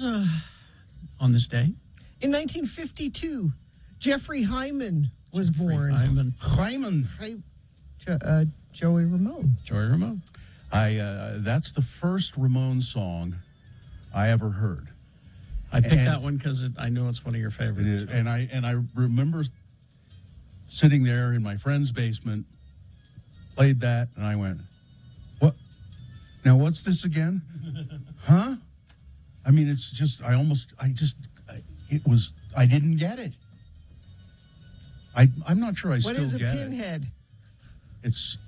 was on this day? In 1952, Jeffrey Hyman was born. Hyman. Joey Ramone. Joey Ramone. That's the first Ramone song I ever heard. I picked that one because I know it's one of your favorites. It is, and I remember sitting there in my friend's basement, played that, and I went, "What? Now what's this again? Huh?" I mean, it's just I didn't get it. I'm not sure I still get it. What is a pinhead? It's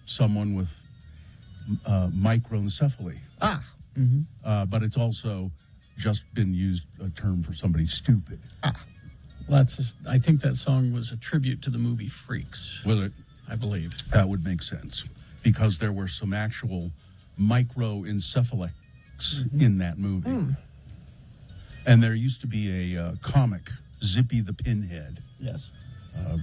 someone with microencephaly. But it's also just been used a term for somebody stupid. Well, I think that song was a tribute to the movie Freaks. Was it? I believe. That would make sense because there were some actual microencephalics in that movie. And there used to be a comic, Zippy the Pinhead. Yes.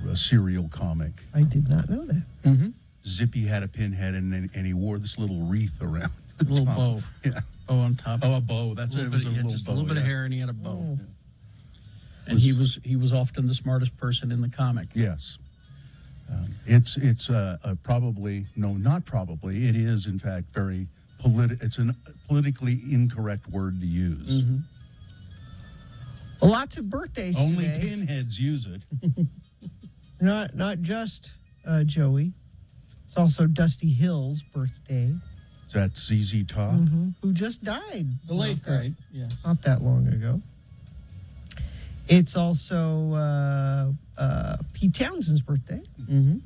A serial comic. I did not know that. Mm-hmm. Zippy had a pinhead and he wore this little wreath around. A little bow. Yeah. Bow on top. Oh, a bow. That's it. It was a little just bow. A little bit of yeah. hair, and he had a bow. And he was often the smartest person in the comic. Yes. It's probably, no, not probably. It is, in fact, very it's a politically incorrect word to use. Mm-hmm. Lots of birthdays Only today. pinheads use it. Not just Joey. It's also Dusty Hill's birthday. Is that ZZ Top? Who just died. The late great. Yes. Not that long ago. It's also Pete Townshend's birthday. Mm-hmm.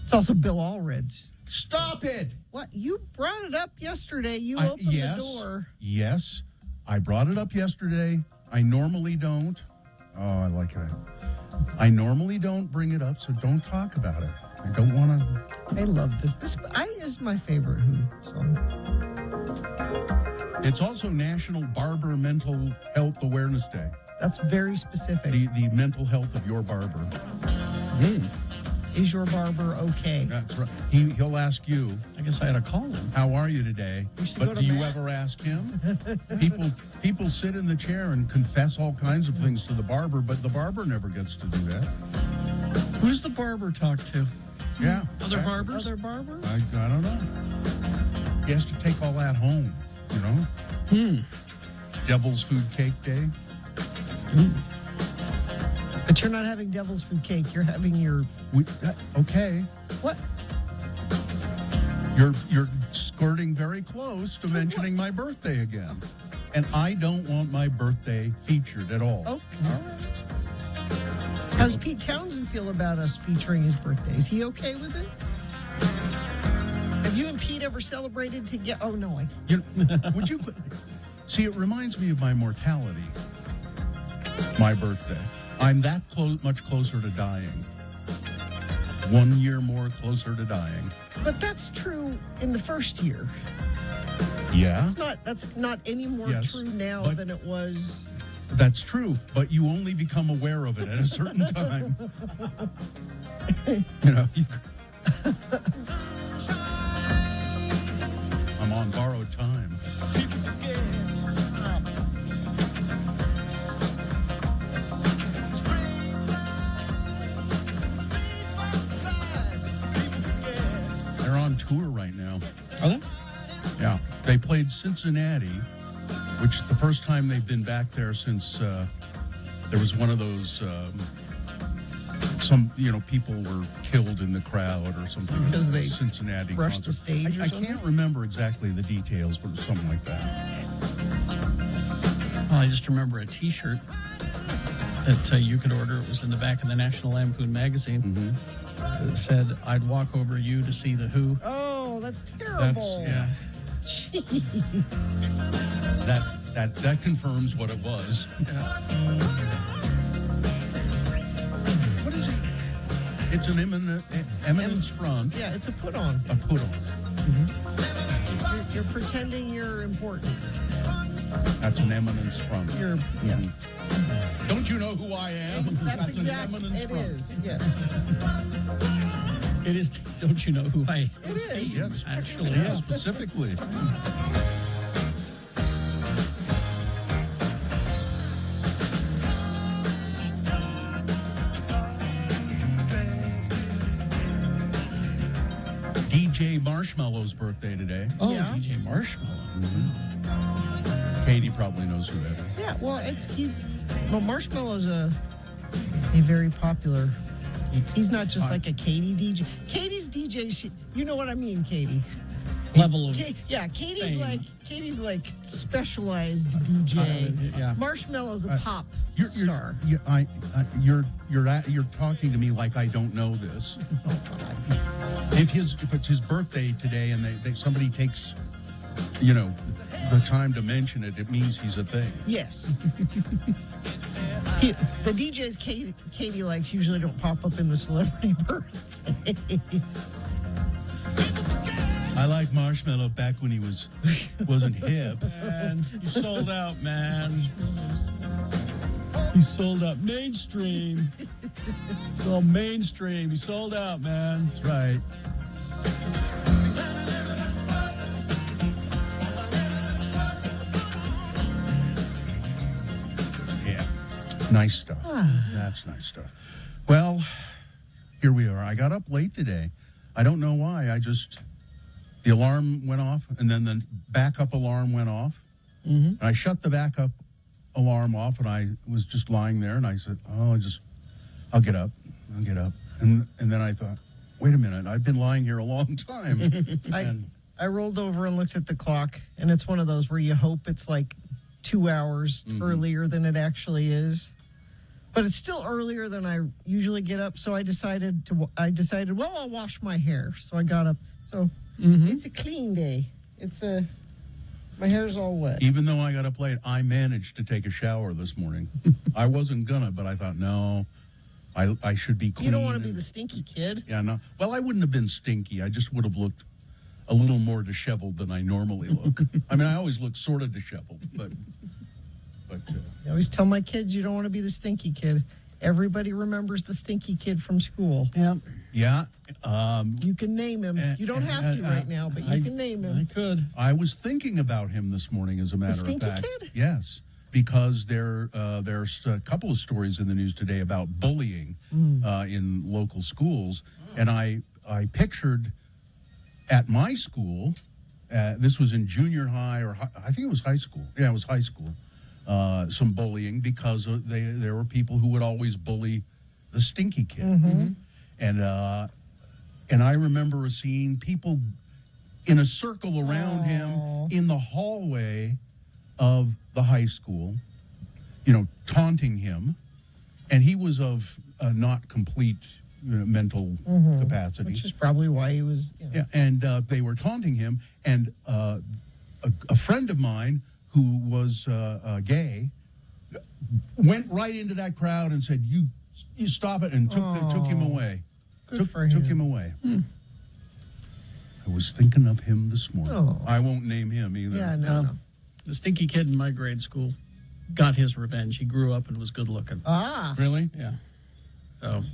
It's also Bill Allred's. Stop it! What? You brought it up yesterday. You opened the door. Yes. I brought it up yesterday. I normally don't. Oh, I like that. I normally don't bring it up, so don't talk about it. I don't want to. I love this. This is my favorite Who song. It's also National Barber Mental Health Awareness Day. That's very specific. The mental health of your barber. Is your barber okay? That's right. He'll ask you. I guess I had to call him. How are you today? But do you ever ask him? People sit in the chair and confess all kinds of things to the barber, but the barber never gets to do that. Who's the barber talk to? Yeah. Other barbers? Other barbers? I don't know. He has to take all that home, you know? Devil's Food Cake Day. But you're not having devil's food cake. You're having your... Okay. What? You're skirting very close to mentioning my birthday again. And I don't want my birthday featured at all. Okay. All right. How does Pete Townsend feel about us featuring his birthday? Is he okay with it? Have you and Pete ever celebrated together? Oh, no. Would you... See, it reminds me of my mortality. My birthday. I'm that much closer to dying. 1 year more closer to dying. But that's true in the first year. Yeah. That's not any more true now than it was. That's true, but you only become aware of it at a certain time. You know. I'm on borrowed time. They're on tour right now. Are they? Yeah. They played Cincinnati, which the first time they've been back there since there was one of those, people were killed in the crowd or something. Because they Cincinnati rushed the stage I can't remember exactly the details, but it was something like that. Well, I just remember a T-shirt that you could order. It was in the back of the National Lampoon magazine. It said, "I'd walk over you to see the Who." Oh, that's terrible. Jeez. That confirms what it was. Yeah. What is it? It's an eminence front. Yeah, it's a put on. A put on. You're pretending you're important. That's an eminence front. Don't you know who I am? That's an exactly eminence it front. is. Yes. It is. Don't you know who I am? It is. Yes, Actually, yeah, specifically. DJ Marshmallow's birthday today. Oh, Yeah. DJ Marshmallow. Katie probably knows who that is. Yeah, well, Marshmallow's a very popular. He's not just like a Katie DJ. Katie's DJ, you know what I mean, Katie. Level of Katie's like specialized DJ. yeah. Marshmallow's a pop star. You're talking to me like I don't know this. If it's his birthday today and somebody takes, the time to mention it, it means he's a thing. Yes. The DJs Katie likes usually don't pop up in the celebrity birthdays. I like Marshmallow back when he wasn't hip. Man, he sold out, man. He sold out. Mainstream. Well, mainstream. He sold out, man. That's right. Yeah. Nice stuff. That's nice stuff. Well, here we are. I got up late today. I don't know why. The alarm went off, and then the backup alarm went off. Mm-hmm. And I shut the backup alarm off, and I was just lying there, and I said, I'll get up. And then I thought, wait a minute, I've been lying here a long time. I rolled over and looked at the clock, and it's one of those where you hope it's like 2 hours earlier than it actually is. But it's still earlier than I usually get up, so I decided, well, I'll wash my hair. So I got up. So it's a clean day. My hair's all wet. Even though I got up late, I managed to take a shower this morning. I wasn't gonna, but I thought, no, I should be clean. You don't want to be the stinky kid. Yeah, no. Well, I wouldn't have been stinky. I just would have looked a little more disheveled than I normally look. I mean, I always look sort of disheveled, but I always tell my kids you don't want to be the stinky kid. Everybody remembers the stinky kid from school. Yeah. yeah. You can name him. You don't have to right now, but you can name him. I could. I was thinking about him this morning, as a matter of stinky fact. kid? Yes, because there's a couple of stories in the news today about bullying in local schools, and I pictured at my school, this was in junior high or I think it was high school. Yeah, it was high school. Some bullying because there were people who would always bully the stinky kid, and I remember seeing people in a circle around him in the hallway of the high school, taunting him, and he was of not complete mental capacity, Which is probably why he was. Yeah, and they were taunting him, and a friend of mine who was gay went right into that crowd and said, "You stop it," and took him away. Took him away. I was thinking of him this morning. I won't name him either. Yeah, no. The stinky kid in my grade school got his revenge. He grew up and was good looking. Really? Yeah. So,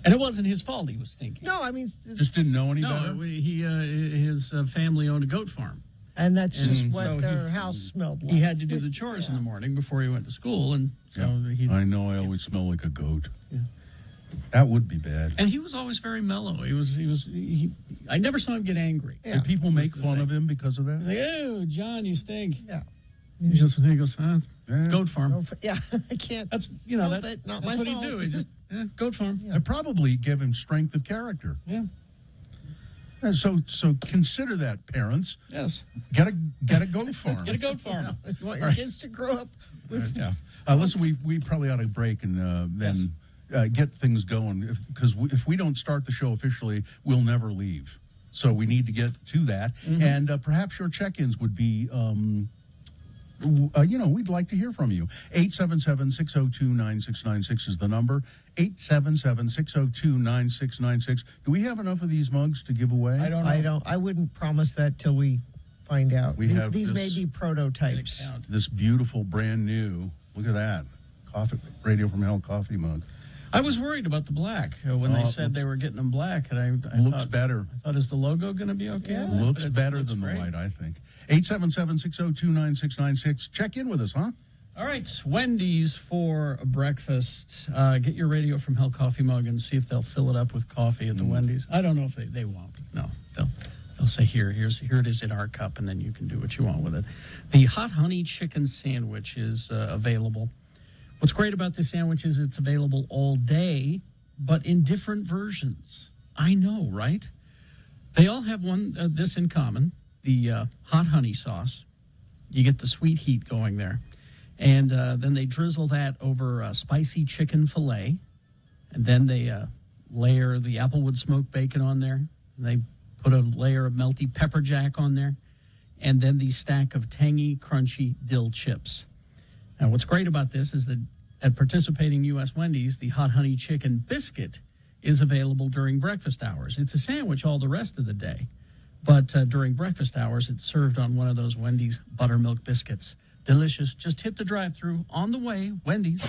and it wasn't his fault. He was stinky. No, I mean, Just didn't know any better. No, his family owned a goat farm. and that's just And what so their house smelled like. He had to do the chores in the morning before he went to school, and so I know I always smell like a goat. Yeah. That would be bad. And he was always very mellow. I never saw him get angry. Did people make fun of him because of that? Like, oh, John, you stink. Yeah. He goes, goat farm. Yeah, I can't. That's help it, not that's my what fault. he'd do. He just goat farm. It probably gave him strength of character. Yeah. And so consider that, parents. Yes. Get a goat farm. Get a goat farm. You want your kids to grow up with. Yeah. Listen, we probably ought to break and then get things going, because if we don't start the show officially, we'll never leave. So we need to get to that, and perhaps your check-ins would be. We'd like to hear from you. 877-602-9696 is the number. 877-602-9696. Do we have enough of these mugs to give away? I don't know. I wouldn't promise that till we find out. These may be prototypes. This beautiful, brand new, look at that, Radio from Hell coffee mug. I was worried about the black when they said they were getting them black, and I looks thought, better. I thought, is the logo going to be okay? Yeah. Looks better than the white, I think. 877-602-9696. Check in with us, huh? All right, Wendy's for breakfast. Get your radio from Hell Coffee Mug and see if they'll fill it up with coffee at the Wendy's. I don't know if they won't. No, they'll say here it is in our cup, and then you can do what you want with it. The hot honey chicken sandwich is available. What's great about this sandwich is it's available all day, but in different versions. I know, right? They all have this in common: the hot honey sauce. You get the sweet heat going there. And then they drizzle that over spicy chicken filet. And then they layer the applewood smoked bacon on there. And they put a layer of melty pepper jack on there. And then the stack of tangy, crunchy dill chips. Now, what's great about this is that at participating U.S. Wendy's, the hot honey chicken biscuit is available during breakfast hours. It's a sandwich all the rest of the day. But during breakfast hours, it's served on one of those Wendy's buttermilk biscuits. Delicious. Just hit the drive-thru on the way. Wendy's.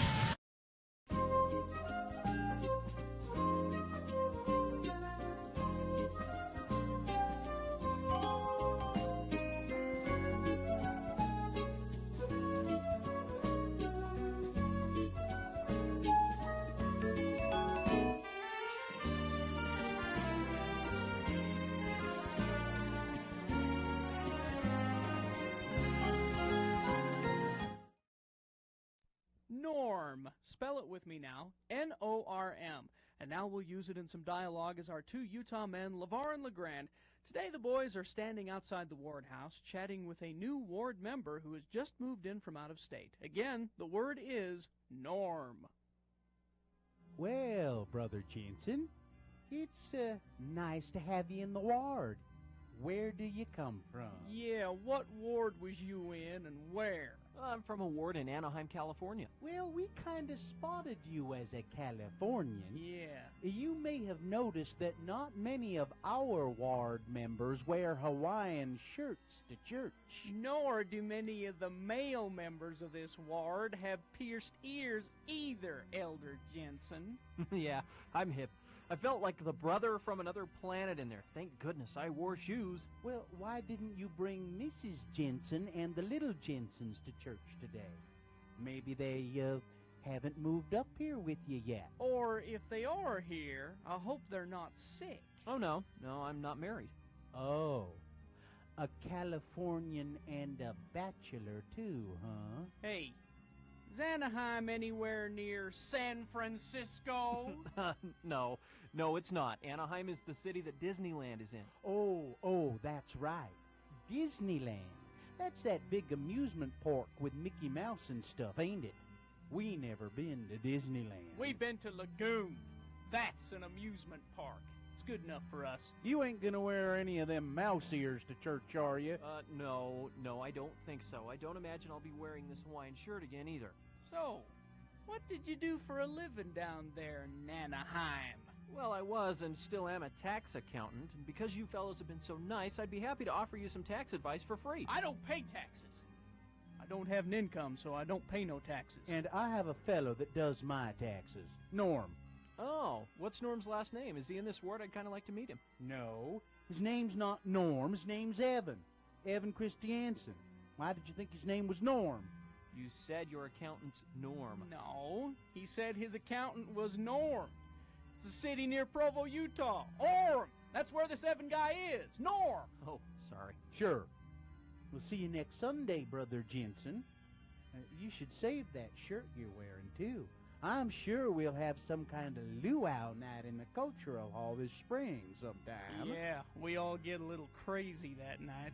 Norm. Spell it with me now. N-O-R-M. And now we'll use it in some dialogue as our two Utah men, LeVar and LeGrand. Today the boys are standing outside the ward house, chatting with a new ward member who has just moved in from out of state. Again, the word is Norm. Well, Brother Jensen, it's nice to have you in the ward. Where do you come from? Yeah, what ward was you in and where? I'm from a ward in Anaheim, California. Well, we kind of spotted you as a Californian. Yeah. You may have noticed that not many of our ward members wear Hawaiian shirts to church. Nor do many of the male members of this ward have pierced ears either, Elder Jensen. Yeah, I'm hip. I felt like the brother from another planet in there. Thank goodness I wore shoes. Well, why didn't you bring Mrs. Jensen and the little Jensens to church today? Maybe they haven't moved up here with you yet. Or if they are here, I hope they're not sick. Oh, no, I'm not married. Oh, a Californian and a bachelor too, huh? Hey, is Anaheim anywhere near San Francisco? No, it's not. Anaheim is the city that Disneyland is in. Oh, that's right. Disneyland. That's that big amusement park with Mickey Mouse and stuff, ain't it? We never been to Disneyland. We've been to Lagoon. That's an amusement park. It's good enough for us. You ain't gonna wear any of them mouse ears to church, are you? No, I don't think so. I don't imagine I'll be wearing this Hawaiian shirt again either. So, what did you do for a living down there in Anaheim? Well, I was and still am a tax accountant, and because you fellows have been so nice, I'd be happy to offer you some tax advice for free. I don't pay taxes. I don't have an income, so I don't pay no taxes. And I have a fellow that does my taxes. Norm. Oh, what's Norm's last name? Is he in this ward? I'd kind of like to meet him. No, his name's not Norm. His name's Evan. Evan Christiansen. Why did you think his name was Norm? You said your accountant's Norm. No, he said his accountant was Norm. It's a city near Provo, Utah. Orm! That's where this Evan guy is. Norm! Oh, sorry. Sure. We'll see you next Sunday, Brother Jensen. You should save that shirt you're wearing, too. I'm sure we'll have some kind of luau night in the cultural hall this spring sometime. Yeah, we all get a little crazy that night.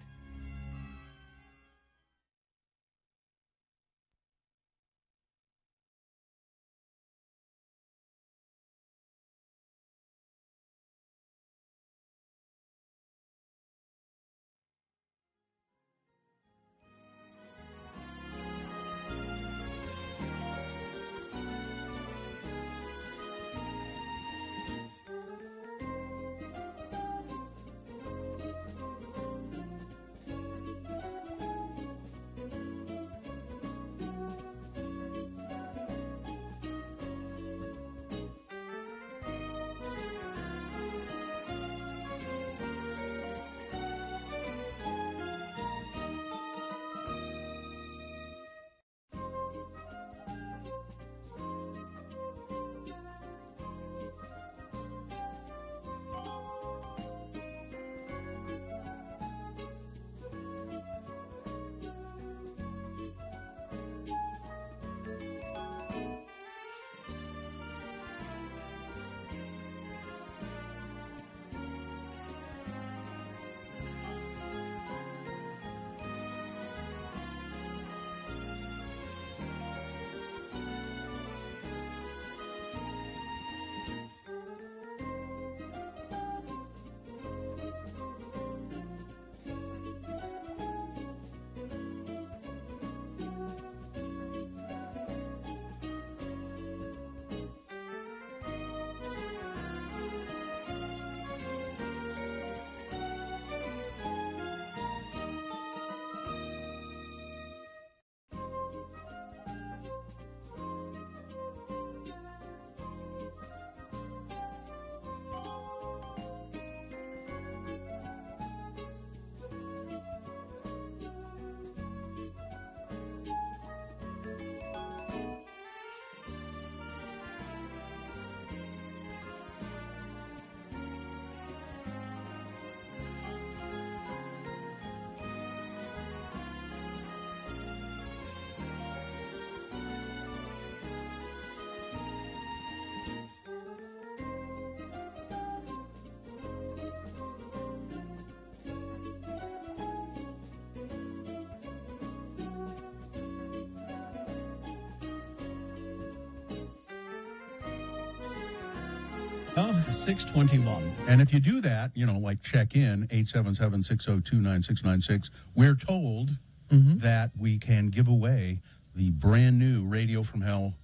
Oh, 621. And if you do that, like check in 877-602-9696, we're told that we can give away the brand new Radio from Hell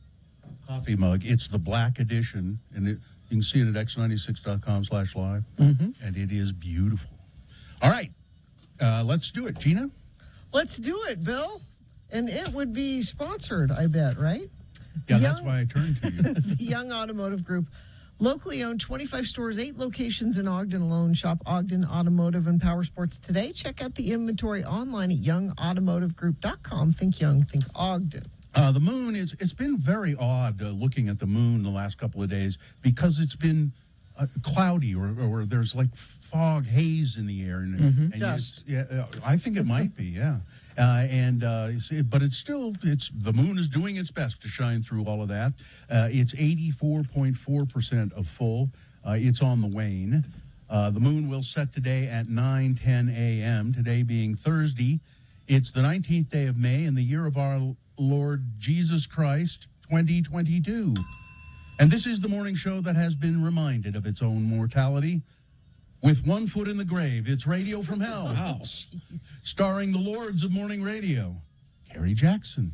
coffee mug. It's the black edition, and you can see it at x96.com/live, and it is beautiful. All right, let's do it. Gina? Let's do it, Bill. And it would be sponsored, I bet, right? Yeah, that's why I turned to you. The Young Automotive Group. Locally owned, 25 stores, 8 locations in Ogden alone. Shop Ogden Automotive and Power Sports today. Check out the inventory online at youngautomotivegroup.com. Think young, think Ogden. The moon, it's been very odd looking at the moon the last couple of days because it's been cloudy or there's like fog, haze in the air. And Dust. I think it might be, yeah. But the moon is doing its best to shine through all of that. It's 84.4% of full. It's on the wane. The moon will set today at 9:10 a.m., today being Thursday. It's the 19th day of May in the year of our Lord Jesus Christ, 2022. And this is the morning show that has been reminded of its own mortality. With one foot in the grave, it's Radio from Hell. Wow. Starring the lords of morning radio, Kerry Jackson,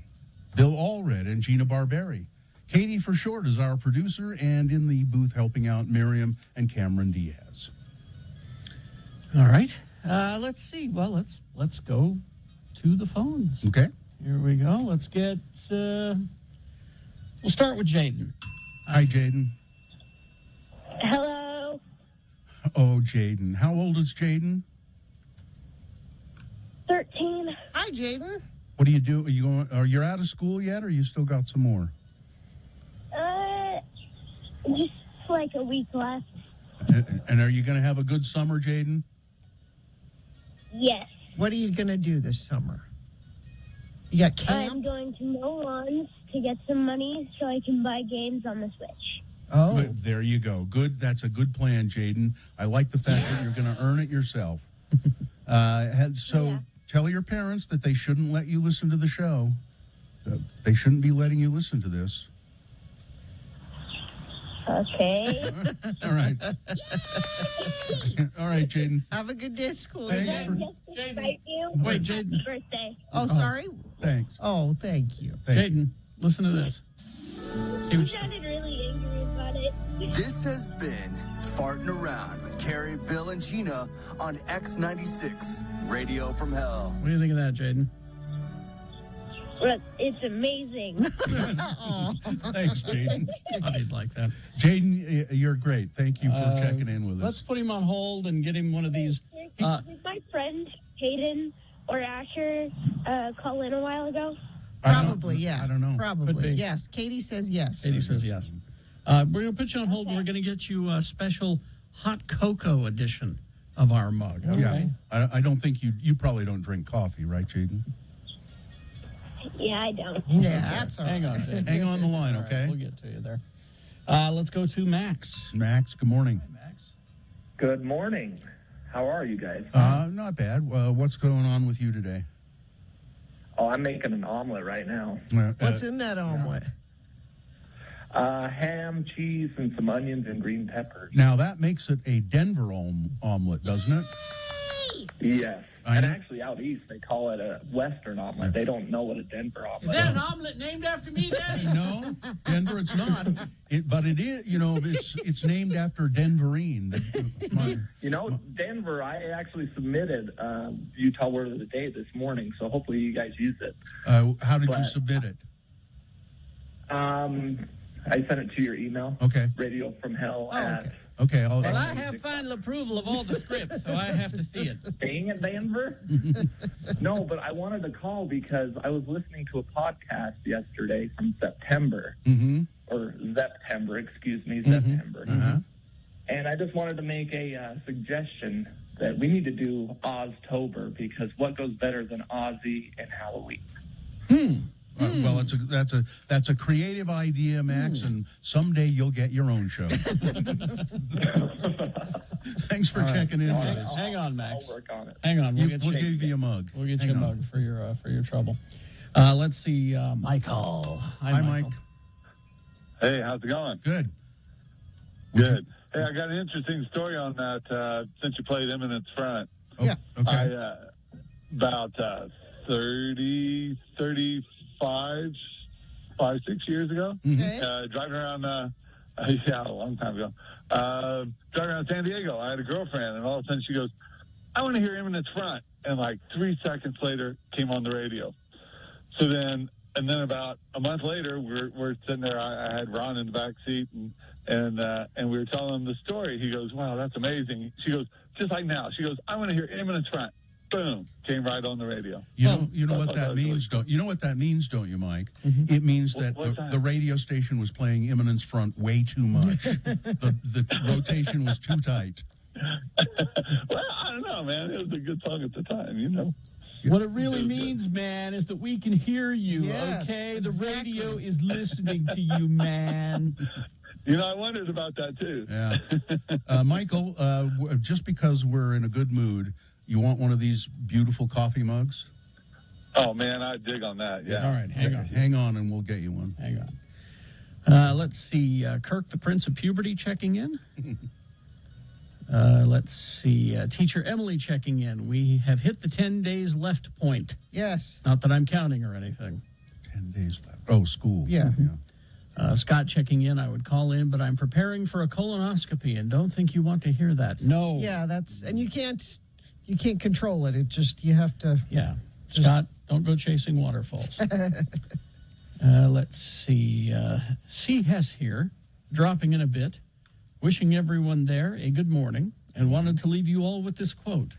Bill Allred, and Gina Barberi. Katie for short is our producer, and in the booth helping out Miriam and Cameron Diaz. All right. Let's see. Well, let's go to the phones. Okay. Here we go. Let's get... we'll start with Jaden. Hi, Jaden. Hello. Oh, Jaden. How old is Jaden? 13. Hi, Jaden. What do you do? Are you out of school yet, or you still got some more? Just like a week left. And are you going to have a good summer, Jaden? Yes. What are you going to do this summer? You got camp? I'm going to mow lawns to get some money so I can buy games on the Switch. Oh. But there you go. Good. That's a good plan, Jaden. I like the fact that you're going to earn it yourself. Tell your parents that they shouldn't let you listen to the show. They shouldn't be letting you listen to this. Okay. All right. All right, Jaden. Have a good day at school. Thanks Can I for- just invite you? Wait, Happy Jaden. birthday. Oh, sorry? Thanks. Oh, thank you. Thanks. Jaden, listen to this. See You what sounded really angry about it. This has been Farting Around with Carrie, Bill, and Gina on X96, Radio from Hell. What do you think of that, Jaden? But it's amazing. Thanks, Jaden. I did like that. Jaden, you're great. Thank you for checking in with Let's us. put him on hold and get him one of these. Did my friend Hayden or Asher call in a while ago? Probably, yeah. I don't know. Could Probably. be. Yes. Katie says yes. Katie says yes. We're going to put you on hold, and we're going to get you a special hot cocoa edition of our mug. Okay? Yeah. I don't think you probably don't drink coffee, right, Jaden? Yeah, I don't. Yeah, that's all right. Hang on, Jaden. Hang on the line, All right, okay? we'll get to you there. Let's go to Max. Max, good morning. Hi, Max. Good morning. How are you guys? Not bad. What's going on with you today? Oh, I'm making an omelet right now. What's in that omelet? Ham, cheese, and some onions and green peppers. Now, that makes it a Denver omelet, doesn't it? Yes. I And know. actually, out east, they call it a Western omelet. They don't know what a Denver omelet Is that is. an omelet named after me, Daddy? No, Denver, it's not. But it is. It's named after Denverine. You know, Denver, I actually submitted Utah Word of the Day this morning, so hopefully you guys use it. How did you But- submit it? I sent it to your email. Okay. Radio from Hell Oh, at... okay. Okay. Well, I have final approval of all the scripts, so I have to see it. Dang it, Denver. No, but I wanted to call because I was listening to a podcast yesterday from September, Mm-hmm. or September, excuse me, September. Uh-huh. And I just wanted to make a suggestion that we need to do Oztober because what goes better than Ozzy and Halloween? Well, that's a creative idea, Max, and someday you'll get your own show. Thanks for checking in with us. Hang on, Max. I'll work on it. Hang on. We'll We'll give you a mug. We'll get Hang you a on. mug for your trouble. Let's see, Michael. Hi, Michael. Mike. Hey, how's it going? Good. Good. Hey, I got an interesting story on that since you played Eminence Front. Oh, yeah. Okay. I, about 30, 35, 5, 6 years ago, driving around, a long time ago, driving around San Diego. I had a girlfriend, and all of a sudden she goes, I want to hear Eminence Front. And like 3 seconds later, came on the radio. So then, and then about a month later, we're sitting there. I had Ron in the back seat, and we were telling him the story. He goes, "Wow, that's amazing." She goes, "Just like now." She goes, "I want to hear Eminence Front." Boom, came right on the radio. You know what that means, don't you? Know what that means, don't you, Mike? Mm-hmm. It means that the radio station was playing Eminence Front way too much. the rotation was too tight. Well, I don't know, man. It was a good song at the time, you know. What it really means, man, is that we can hear you, okay? The radio is listening to you, man. You know, I wondered about that, too. Yeah. Michael, just because we're in a good mood, you want one of these beautiful coffee mugs? Oh, man, I dig on that, yeah. All right, hang on, and we'll get you one. Hang on. Let's see. Kirk, the Prince of Puberty, checking in. Let's see. Teacher Emily checking in. We have hit the 10 days left point. Yes. Not that I'm counting or anything. 10 days left. Oh, school. Yeah. Scott checking in. I would call in, but I'm preparing for a colonoscopy and don't think you want to hear that. No. Yeah, and you can't control it. It just, you have to. Yeah. Scott, don't go chasing waterfalls. Let's see. C. Hess here, dropping in a bit. Wishing everyone there a good morning, and wanted to leave you all with this quote.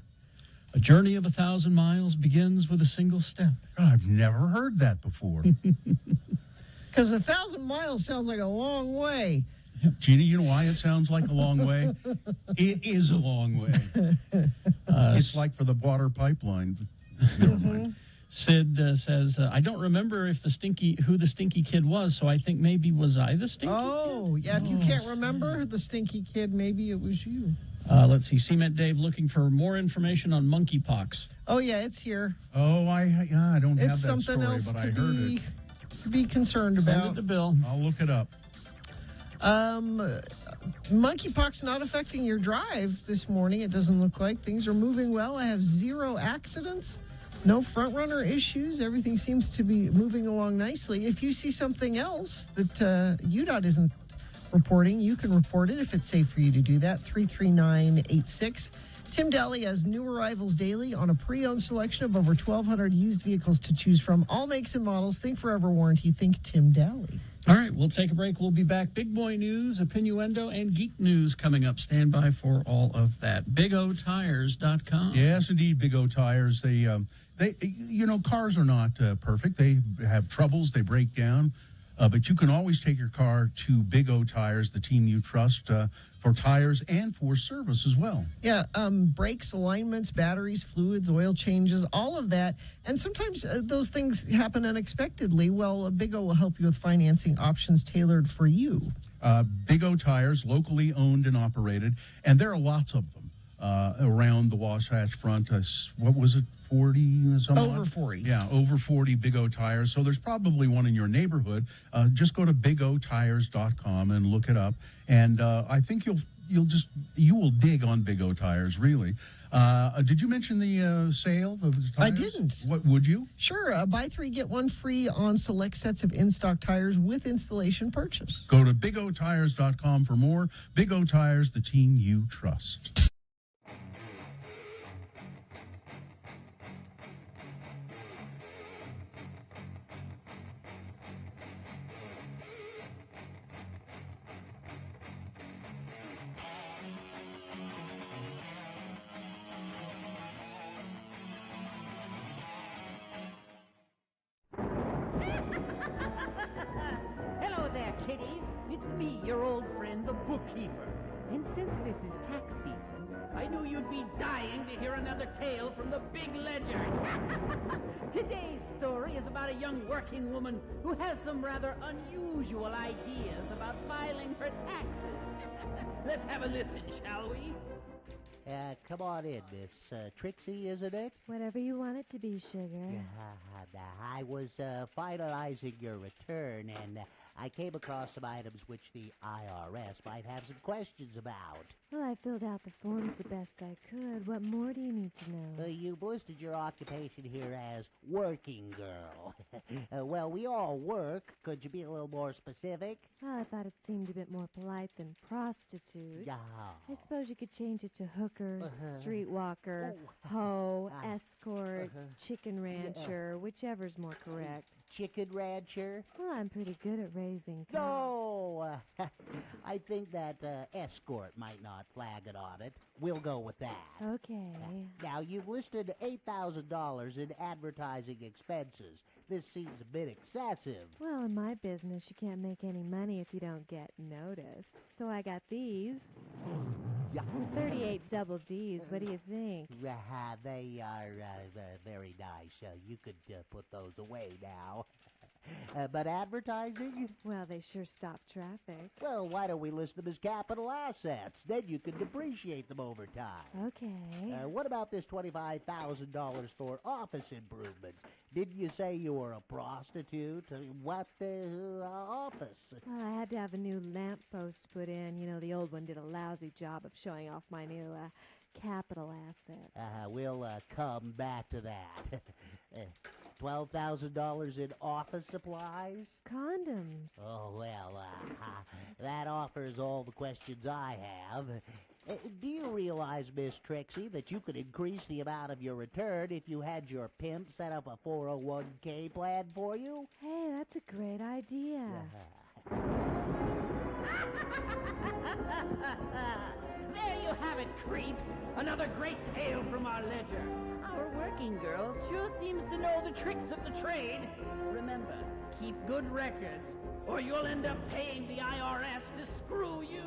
A journey of 1,000 miles begins with a single step. God, I've never heard that before. Because 1,000 miles sounds like a long way. Gina, you know why it sounds like a long way? It is a long way. It's like for the water pipeline. Never mind. Sid says, I don't remember who the stinky kid was, so I think maybe was I the stinky kid? Oh, yeah, if you can't remember the stinky kid, maybe it was you. Let's see, Cement Dave looking for more information on monkeypox. Oh, yeah, it's here. Oh, I don't have that something story, else but I heard it. To be concerned Send about. it to Bill. I'll look it up. Monkeypox not affecting your drive this morning, it doesn't look like. Things are moving well. I have 0 accidents. No front runner issues. Everything seems to be moving along nicely. If you see something else that UDOT isn't reporting, you can report it if it's safe for you to do that. 33986. Tim Daly has new arrivals daily on a pre-owned selection of over 1,200 used vehicles to choose from. All makes and models. Think Forever Warranty. Think Tim Daly. All right, we'll take a break. We'll be back. Big boy news, opinioendo, and geek news coming up. Stand by for all of that. BigOTires.com. Yes, indeed, Big O Tires. They cars are not perfect. They have troubles. They break down. But you can always take your car to Big O Tires, the team you trust, for tires and for service as well. Yeah, brakes, alignments, batteries, fluids, oil changes, all of that. And sometimes those things happen unexpectedly. Well, Big O will help you with financing options tailored for you. Big O Tires, locally owned and operated, and there are lots of them around the Wasatch Front. What was it? 40 some over odd? 40. Yeah, over 40 Big O Tires. So there's probably one in your neighborhood. Just go to bigotires.com and look it up. And I think you will dig on Big O Tires, really. Did you mention the sale of the tires? I didn't. What would you? Sure. Buy 3, get 1 free on select sets of in-stock tires with installation purchase. Go to bigotires.com for more. Big O Tires, the team you trust. Hello there, kiddies. It's me, your old friend, the bookkeeper. And since this is tax season, I knew you'd be dying to hear another tale from the big ledger. Today's story is about a young working woman who has some rather unusual ideas about filing her taxes. Let's have a listen, shall we? Come on in, Miss Trixie, isn't it? Whatever you want it to be, sugar. I was finalizing your return, and I came across some items which the IRS might have some questions about. Well, I filled out the forms the best I could. What more do you need to know? You've listed your occupation here as working girl. Well, we all work. Could you be a little more specific? Well, I thought it seemed a bit more polite than prostitute. Yeah. I suppose you could change it to hooker, Uh-huh. streetwalker, Oh. hoe, Ah. escort, chicken rancher, whichever's more correct. Chicken rancher? Well, I'm pretty good at raising cows. No! I think that escort might not flag it on it. We'll go with that. Okay. Now, you've listed $8,000 in advertising expenses. This seems a bit excessive. Well, in my business, you can't make any money if you don't get noticed. So I got these. Yeah. 38 double Ds. What do you think? They are very nice. You could put those away now. But advertising? Well, they sure stop traffic. Well, why don't we list them as capital assets? Then you can depreciate them over time. Okay. What about this $25,000 for office improvements? Didn't you say you were a prostitute? What office? Well, I had to have a new lamp post put in. You know, the old one did a lousy job of showing off my new capital assets. We'll come back to that. $12,000 in office supplies? Condoms. Oh, well, that offers all the questions I have. Do you realize, Miss Trixie, that you could increase the amount of your return if you had your pimp set up a 401k plan for you? Hey, that's a great idea. There you have it, creeps. Another great tale from our ledger. Our working girl sure seems to know the tricks of the trade. Remember, keep good records, or you'll end up paying the IRS to screw you.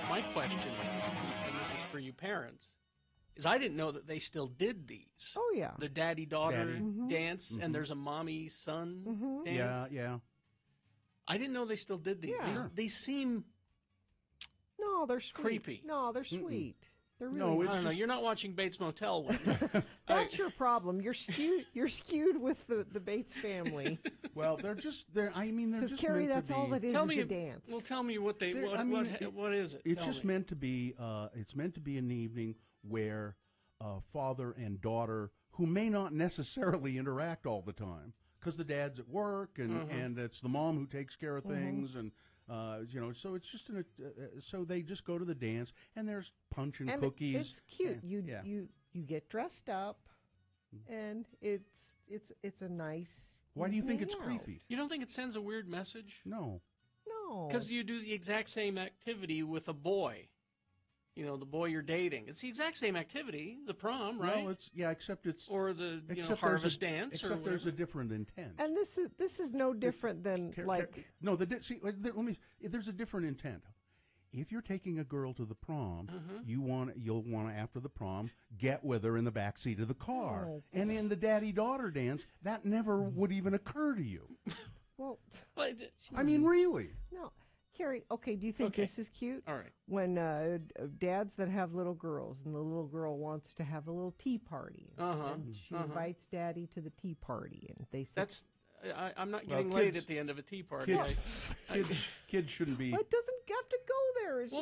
My question is, and this is for you parents, is I didn't know that they still did these. Oh, yeah. The daddy-daughter Daddy. dance, and there's a mommy-son dance. Yeah, yeah. I didn't know they still did these. Yeah. They seem No, they're sweet. creepy. No, they're sweet. They're really No, I it's don't know. just, You're not watching Bates Motel with me. That's your problem. You're skewed. You're skewed with the Bates family. well, they're I mean, they're Because just Carrie, meant to that's all be- that is Tell me, a dance. well, tell me what they. They're- What, I mean, what is it? It's Tell just me. meant to be. It's meant to be an evening where father and daughter, who may not necessarily interact all the time, because the dad's at work and it's the mom who takes care of things and. So it's just so they just go to the dance and there's punch and cookies. It's cute. Yeah. You get dressed up, and it's a nice. Why do you think it's evening out. creepy? You don't think it sends a weird message? No. No. Because you do the exact same activity with a boy. you know, the boy you're dating. It's the exact same activity, the prom, right? Well, except it's or the except harvest dance, except there's a different intent. And this is no different than no. There's a different intent. If you're taking a girl to the prom, you'll want to after the prom get with her in the back seat of the car, and in the daddy-daughter dance, that never would even occur to you. Well, I mean, really? No, Carrie. Okay, do you think this is cute? All right. When dads that have little girls and the little girl wants to have a little tea party, and she invites daddy to the tea party, and they say I'm not getting laid at the end of a tea party. Kids shouldn't be. Well, it doesn't have to go there. It's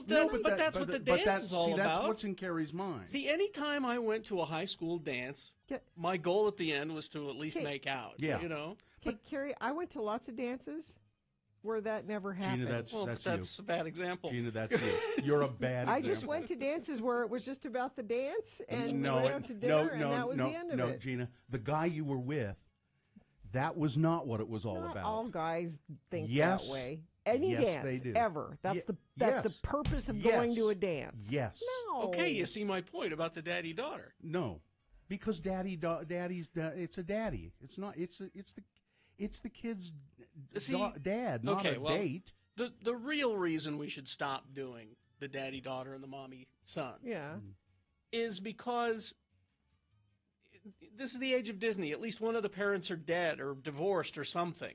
but that's what the dance is all about. That's what's in Carrie's mind. See, anytime I went to a high school dance, my goal at the end was to at least make out. Yeah. You know? Okay, Carrie, I went to lots of dances where that never happened. Gina, that's a bad example. Gina, that's you. You're a bad example. I just went to dances where it was just about the dance, and we went out to dinner, and that was the end of it. No, Gina, the guy you were with, that was not what it was all about. All guys think that way. Any dance they do. ever. That's the purpose of going to a dance. Yes. No. Okay, you see my point about the daddy-daughter. No, because daddy's it's a daddy. It's not. It's the kid's dad, not a date. The real reason we should stop doing the daddy-daughter and the mommy-son is because this is the age of Disney. At least one of the parents are dead or divorced or something.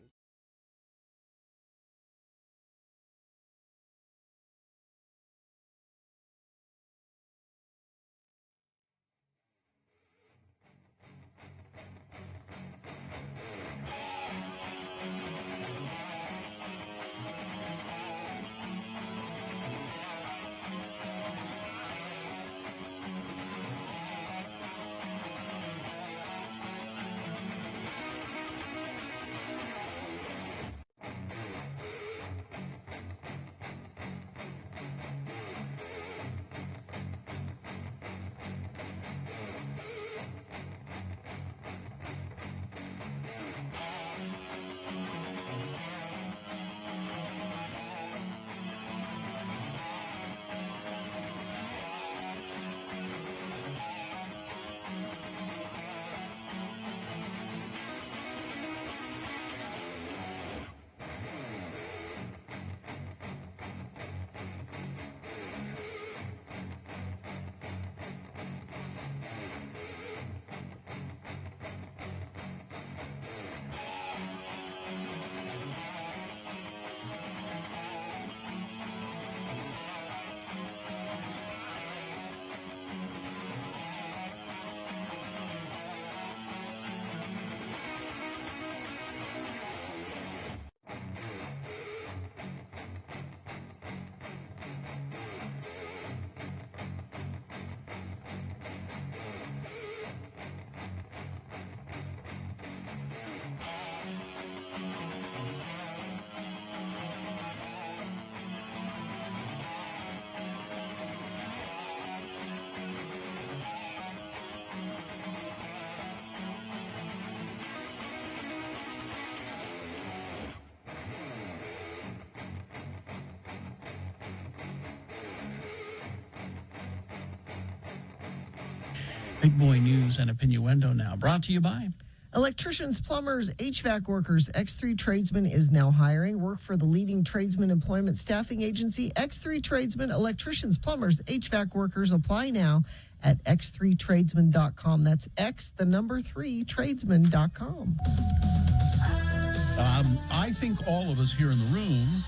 Big Boy News and Opinioendo now, brought to you by Electricians, plumbers, HVAC workers. X3 Tradesman is now hiring. Work for the leading tradesman employment staffing agency, X3 Tradesman. Electricians, plumbers, HVAC workers. Apply now at x3tradesman.com. That's x3tradesman.com. I think all of us here in the room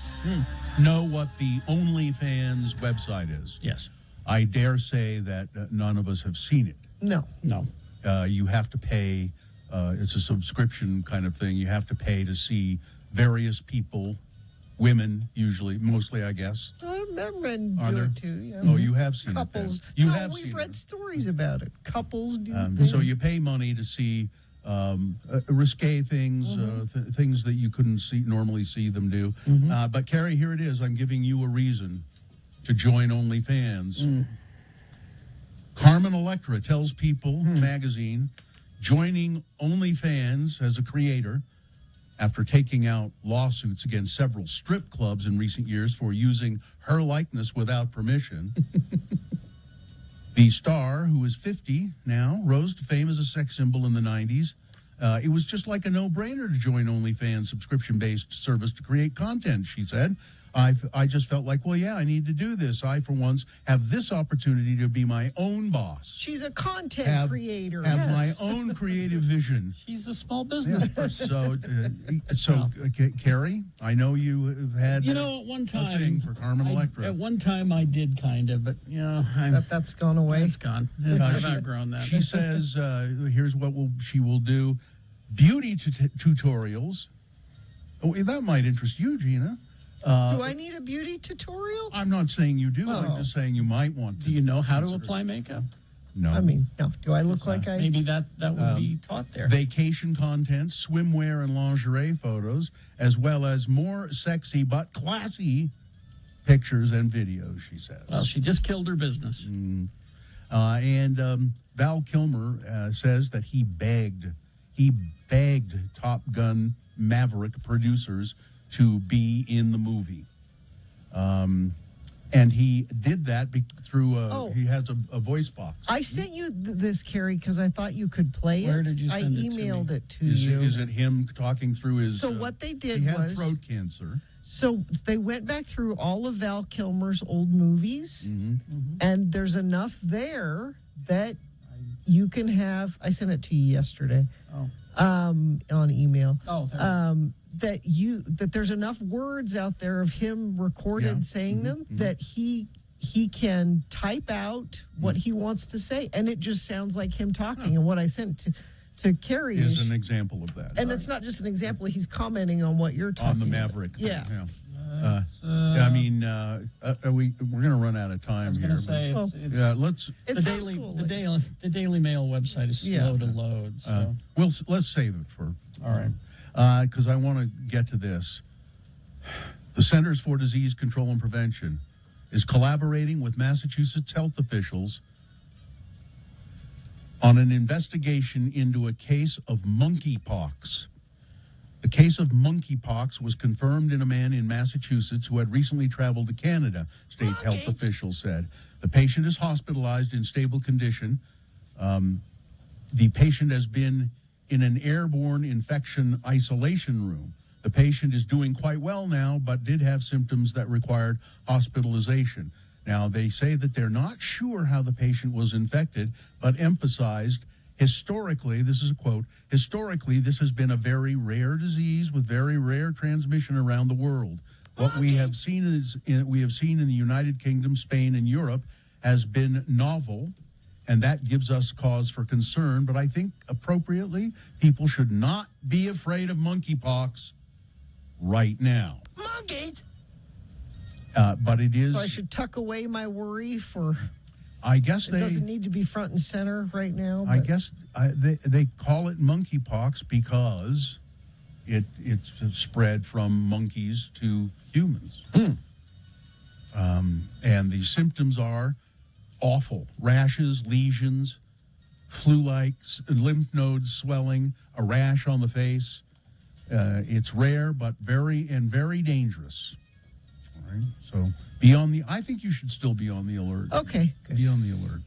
know what the OnlyFans website is. Yes. I dare say that none of us have seen it. No. You have to pay. It's a subscription kind of thing. You have to pay to see various people, women usually, mostly, I guess. Men Are do there? it too. Yeah. Oh, you have seen Couples. it then. We've read stories about it. Couples do so you pay money to see risque things, things that you couldn't normally see them do. But Carrie, here it is. I'm giving you a reason to join OnlyFans. Carmen Electra tells People magazine, joining OnlyFans as a creator after taking out lawsuits against several strip clubs in recent years for using her likeness without permission. The star, who is 50 now, rose to fame as a sex symbol in the 90s. It was just like a no-brainer to join OnlyFans subscription-based service to create content, she said. I just felt like, well, yeah, I need to do this. I, for once, have this opportunity to be my own boss. She's a content creator. Have my own creative vision. She's a small business person. Carrie, I know you have had at one time, a thing for Carmen Electra. At one time I did kind of, but, that's gone away. It's gone. I've outgrown that. She says, here's what she will do. Beauty tutorials. Oh, that might interest you, Gina. Do I need a beauty tutorial? I'm not saying you do. I'm just saying you might want to. Do you know how to apply makeup? No. I mean, no. Do I look like I... Maybe that would be taught there. Vacation content, swimwear and lingerie photos, as well as more sexy but classy pictures and videos, she says. Well, she just killed her business. And Val Kilmer says that he begged Top Gun Maverick producers to be in the movie. And he did that through, he has a voice box. I sent you this, Carrie, because I thought you could play it. Where did you send it to me? I emailed it to you. Is it him talking through his... So what they did he had was... throat cancer. So they went back through all of Val Kilmer's old movies, and there's enough there that you can have... I sent it to you yesterday on email. That there's enough words out there of him recorded saying them that he can type out what he wants to say, and it just sounds like him talking. And what I sent to Carrie is an example of that. And it's not just an example; he's commenting on what you're talking on the Maverick. Yeah. I mean, we're going to run out of time here. Let's. The Daily Mail website is slow to load. So let's save it for. All right. Because I want to get to this. The Centers for Disease Control and Prevention is collaborating with Massachusetts health officials on an investigation into a case of monkeypox. The case of monkeypox was confirmed in a man in Massachusetts who had recently traveled to Canada, state health officials said. The patient is hospitalized in stable condition. The patient has been in an airborne infection isolation room. The patient is doing quite well now, but did have symptoms that required hospitalization. Now, they say that they're not sure how the patient was infected, but emphasized, historically, this is a quote, historically, this has been a very rare disease with very rare transmission around the world. What we have seen in the United Kingdom, Spain, and Europe has been novel, and that gives us cause for concern. But I think appropriately, people should not be afraid of monkeypox right now. Monkeys! But it is... So I should tuck away my worry for... I guess it doesn't need to be front and center right now. I guess they call it monkeypox because it's spread from monkeys to humans. And the symptoms are awful. Rashes, lesions, flu-like, lymph nodes swelling, a rash on the face. It's rare, but very dangerous. All right. So I think you should still be on the alert. Okay. Good. Be on the alert.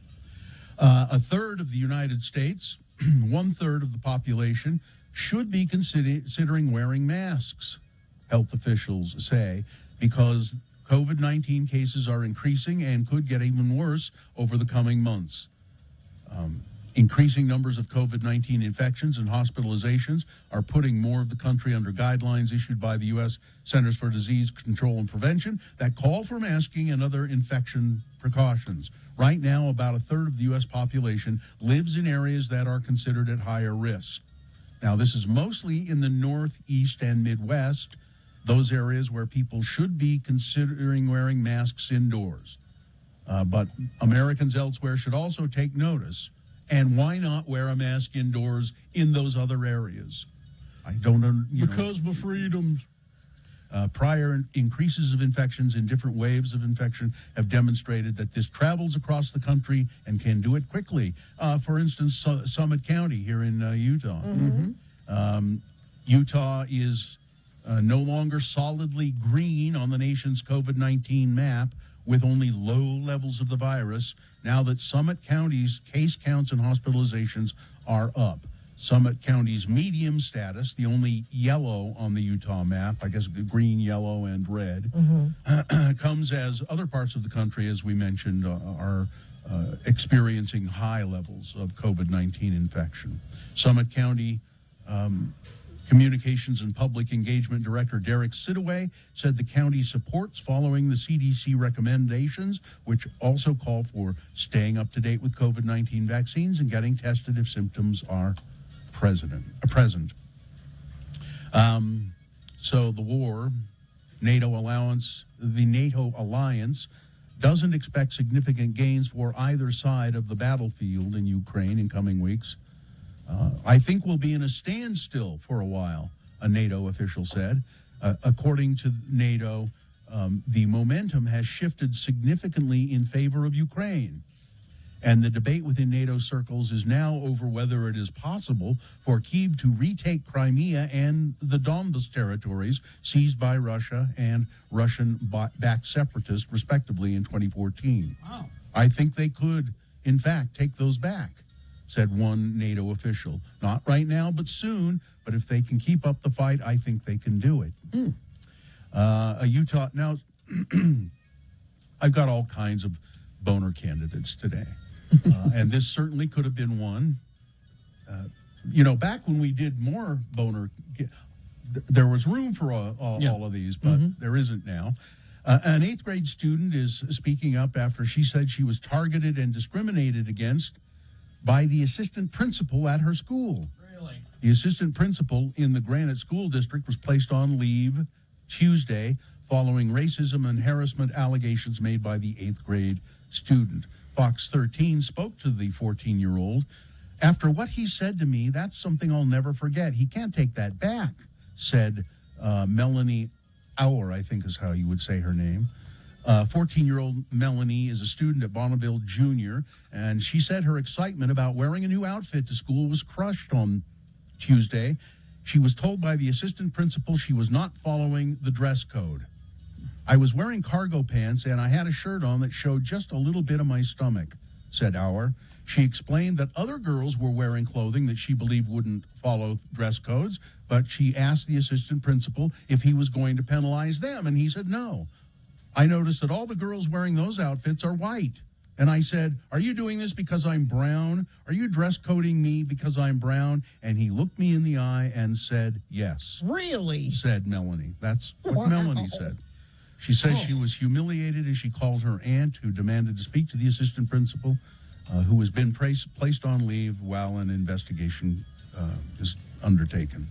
A third of the United States, 1/3 of the population, should be considering wearing masks, health officials say, because COVID-19 cases are increasing and could get even worse over the coming months. Increasing numbers of COVID-19 infections and hospitalizations are putting more of the country under guidelines issued by the U.S. Centers for Disease Control and Prevention that call for masking and other infection precautions. Right now, about 1/3 of the U.S. population lives in areas that are considered at higher risk. Now, this is mostly in the Northeast and Midwest, those areas where people should be considering wearing masks indoors. But Americans elsewhere should also take notice. And why not wear a mask indoors in those other areas? I don't know. Because of freedoms. Prior increases of infections in different waves of infection have demonstrated that this travels across the country and can do it quickly. For instance, Summit County here in Utah. Utah is no longer solidly green on the nation's COVID-19 map, with only low levels of the virus now that Summit County's case counts and hospitalizations are up. Summit County's medium status, the only yellow on the Utah map, I guess green, yellow, and red, comes as other parts of the country, as we mentioned, are experiencing high levels of COVID-19 infection. Summit County Communications and Public Engagement Director Derek Sidaway said the county supports following the CDC recommendations, which also call for staying up to date with COVID-19 vaccines and getting tested if symptoms are present. So the NATO alliance doesn't expect significant gains for either side of the battlefield in Ukraine in coming weeks. I think we'll be in a standstill for a while, a NATO official said. According to NATO, the momentum has shifted significantly in favor of Ukraine. And the debate within NATO circles is now over whether it is possible for Kyiv to retake Crimea and the Donbas territories seized by Russia and Russian-backed separatists, respectively, in 2014. Wow. I think they could, in fact, take those back, said one NATO official. Not right now, but soon. But if they can keep up the fight, I think they can do it. Now, I've got all kinds of boner candidates today. And this certainly could have been one. Back when we did more boner, there was room for all of these, but there isn't now. An 8th grade student is speaking up after she said she was targeted and discriminated against by the assistant principal at her school. Really? The assistant principal in the Granite School District was placed on leave Tuesday following racism and harassment allegations made by the 8th grade student. Fox 13 spoke to the 14-year-old. After what he said to me, that's something I'll never forget. He can't take that back, said Melanie Auer, I think is how you would say her name. 14-year-old Melanie is a student at Bonneville Junior, and she said her excitement about wearing a new outfit to school was crushed on Tuesday. She was told by the assistant principal she was not following the dress code. I was wearing cargo pants, and I had a shirt on that showed just a little bit of my stomach, said Auer. She explained that other girls were wearing clothing that she believed wouldn't follow dress codes, but she asked the assistant principal if he was going to penalize them, and he said no. I noticed that all the girls wearing those outfits are white. And I said, are you doing this because I'm brown? Are you dress coding me because I'm brown? And he looked me in the eye and said, yes. Really? Said Melanie. That's what Melanie said. She says she was humiliated as she called her aunt, who demanded to speak to the assistant principal, who has been placed on leave while an investigation is undertaken.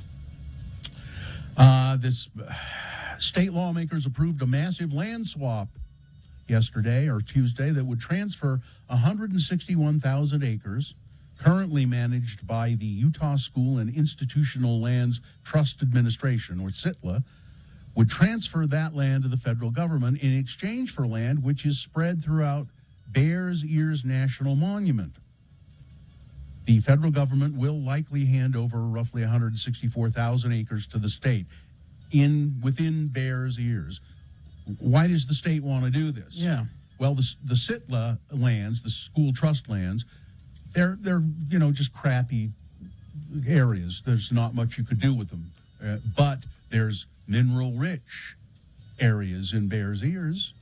State lawmakers approved a massive land swap yesterday or Tuesday that would transfer 161,000 acres currently managed by the Utah School and Institutional Lands Trust Administration, or SITLA, would transfer that land to the federal government in exchange for land which is spread throughout Bears Ears National Monument. The federal government will likely hand over roughly 164,000 acres to the state within Bears Ears. Why does the state want to do this? Yeah. Well, the SITLA lands, the school trust lands, they're just crappy areas. There's not much you could do with them. But there's mineral-rich areas in Bears Ears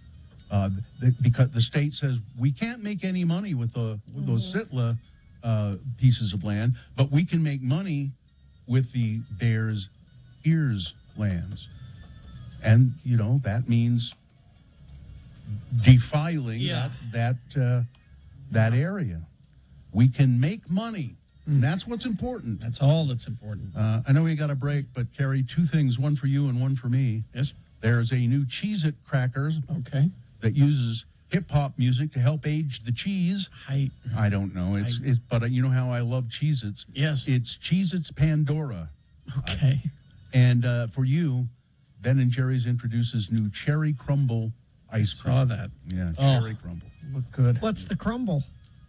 because the state says we can't make any money with those SITLA pieces of land, but we can make money with the Bears Ears lands. And, that means defiling that area. We can make money. And that's what's important. That's all that's important. I know we got a break, but Carrie, 2 things, one for you and one for me. Yes. There's a new Cheez-It crackers that uses hip-hop music to help age the cheese. I don't know. But you know how I love Cheez-Its? Yes. It's Cheez-Its Pandora. Okay. And for you, Ben & Jerry's introduces new Cherry Crumble ice cream. Saw that. Yeah, Cherry Crumble. Look good. What's the crumble?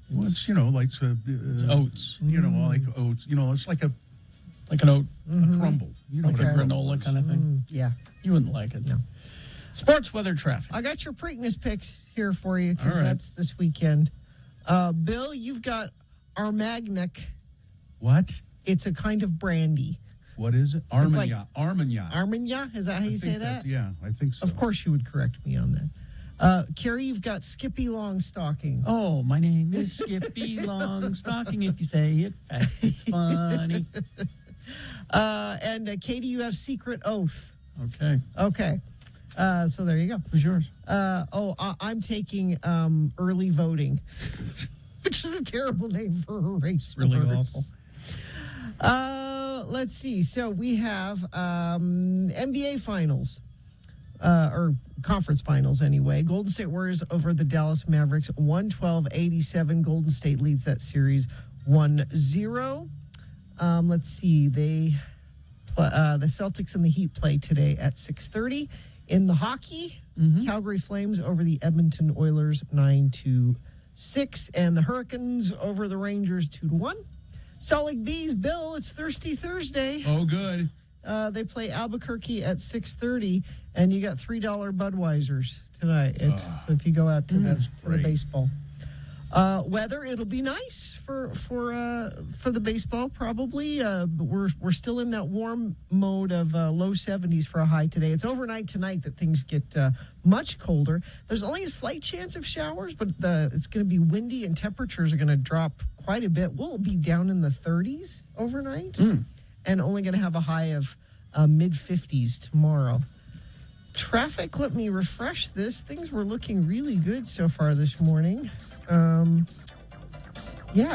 Well, it's, like... it's oats. Like oats. It's like an oat, a crumble. Like a granola kind of thing. Yeah. You wouldn't like it. No. Sports weather traffic. I got your Preakness picks here for you because All right. that's this weekend. Bill, you've got Armagnac. What? It's a kind of brandy. What is it? It's like- Armagnac. Armagnac? Is that how you say that? Yeah, I think so. Of course you would correct me on that. Carrie, you've got Skippy Longstocking. Oh, my name is Skippy Longstocking. If you say it fast, it's funny. And Katie, you have Secret Oath. Okay. Okay. So there you go. Who's yours? I'm taking early voting, which is a terrible name for a race. Really horse. awful. Let's see. So we have NBA Finals, or conference finals anyway. Golden State Warriors over the Dallas Mavericks, 112-87. Golden State leads that series 1-0. Let's see. The Celtics and the Heat play today at 6:30. In the hockey, Calgary Flames over the Edmonton Oilers 9-6, and the Hurricanes over the Rangers 2-1. Salt Lake Bees, Bill, it's Thirsty Thursday. Oh, good. They play Albuquerque at 6:30, and you got $3 Budweisers tonight. If you go out to the baseball. Weather, it'll be nice for the baseball probably. But we're still in that warm mode of low 70s for a high today. It's overnight tonight that things get much colder. There's only a slight chance of showers, but it's going to be windy and temperatures are going to drop quite a bit. We'll be down in the 30s overnight, and only going to have a high of mid 50s tomorrow. Traffic, let me refresh this. Things were looking really good so far this morning.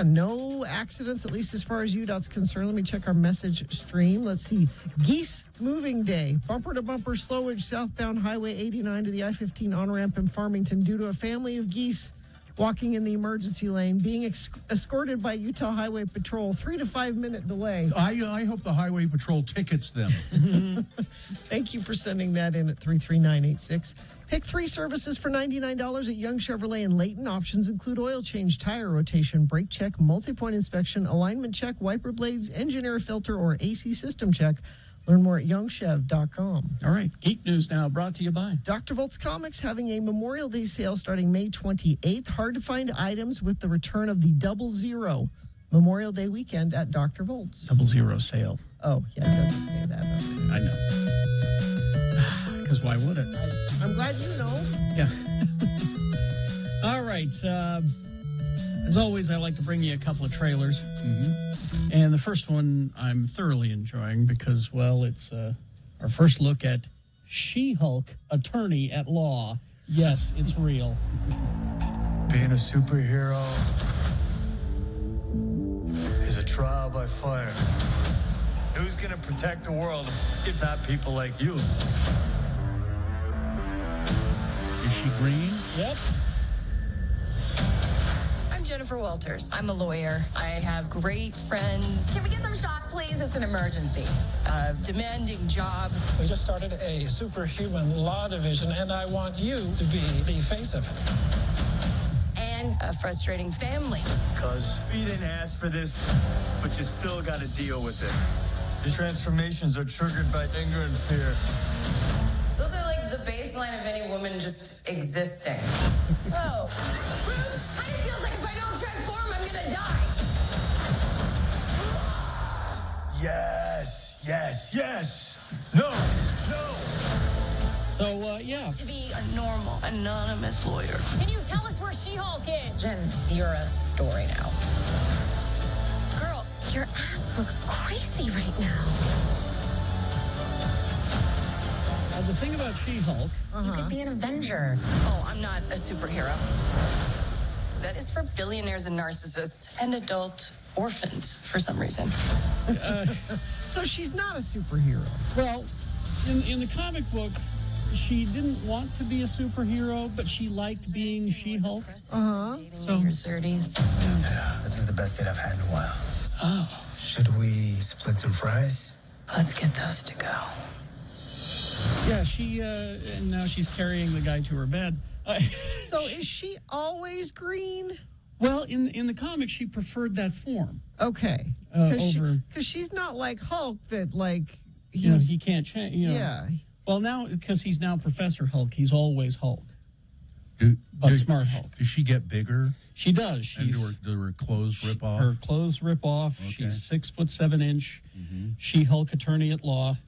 No accidents, at least as far as UDOT's concerned. Let me check our message stream. Let's see. Geese moving day. Bumper-to-bumper slowage southbound Highway 89 to the I-15 on-ramp in Farmington due to a family of geese walking in the emergency lane, being escorted by Utah Highway Patrol. 3 to 5 minute delay. I hope the Highway Patrol tickets them. Thank you for sending that in at 33986. Pick 3 services for $99 at Young Chevrolet in Layton. Options include oil change, tire rotation, brake check, multi-point inspection, alignment check, wiper blades, engine air filter, or AC system check. Learn more at youngchev.com. All right. Geek News now brought to you by Dr. Volt's Comics having a Memorial Day sale starting May 28th. Hard to find items with the return of the 00 Memorial Day weekend at Dr. Volt's. 00 sale. Oh, yeah, it doesn't say that. I know. Because why would it? I'm glad you know. Yeah. All right. As always, I like to bring you a couple of trailers. And the first one I'm thoroughly enjoying because, well, it's our first look at She-Hulk, Attorney at Law. Yes, it's real. Being a superhero is a trial by fire. Who's going to protect the world if not people like you? Is she green? Yep. I'm Jennifer Walters. I'm a lawyer. I have great friends. Can we get some shots, please? It's an emergency. Demanding job. We just started a superhuman law division, and I want you to be the face of it. And a frustrating family. Because you didn't ask for this, but you still got to deal with it. Your transformations are triggered by anger and fear. Those are like the baseline of any woman just existing. Oh, Bruce, how it feels like if I don't transform, I'm gonna die. Yes, yes, yes. No, no. So, yeah. To be a normal, anonymous lawyer. Can you tell us where She-Hulk is? Jen, you're a story now. Girl, your ass looks crazy right now. The thing about She-Hulk... You could be an Avenger. Oh, I'm not a superhero. That is for billionaires and narcissists and adult orphans for some reason. So she's not a superhero. Well, in the comic book, she didn't want to be a superhero, but she liked being She-Hulk. So in your 30s. Yeah, this is the best date I've had in a while. Oh. Should we split some fries? Let's get those to go. Yeah, she, and now she's carrying the guy to her bed. So is she always green? Well, in the comics, she preferred that form. Okay. Over... Because she's not like Hulk that, like... he can't change. Yeah. Well, now, because he's now Professor Hulk, he's always Hulk. Smart Hulk. Does she get bigger? She does. And do her clothes rip off? Her clothes rip off. Okay. She's 6'7". She-Hulk attorney at law,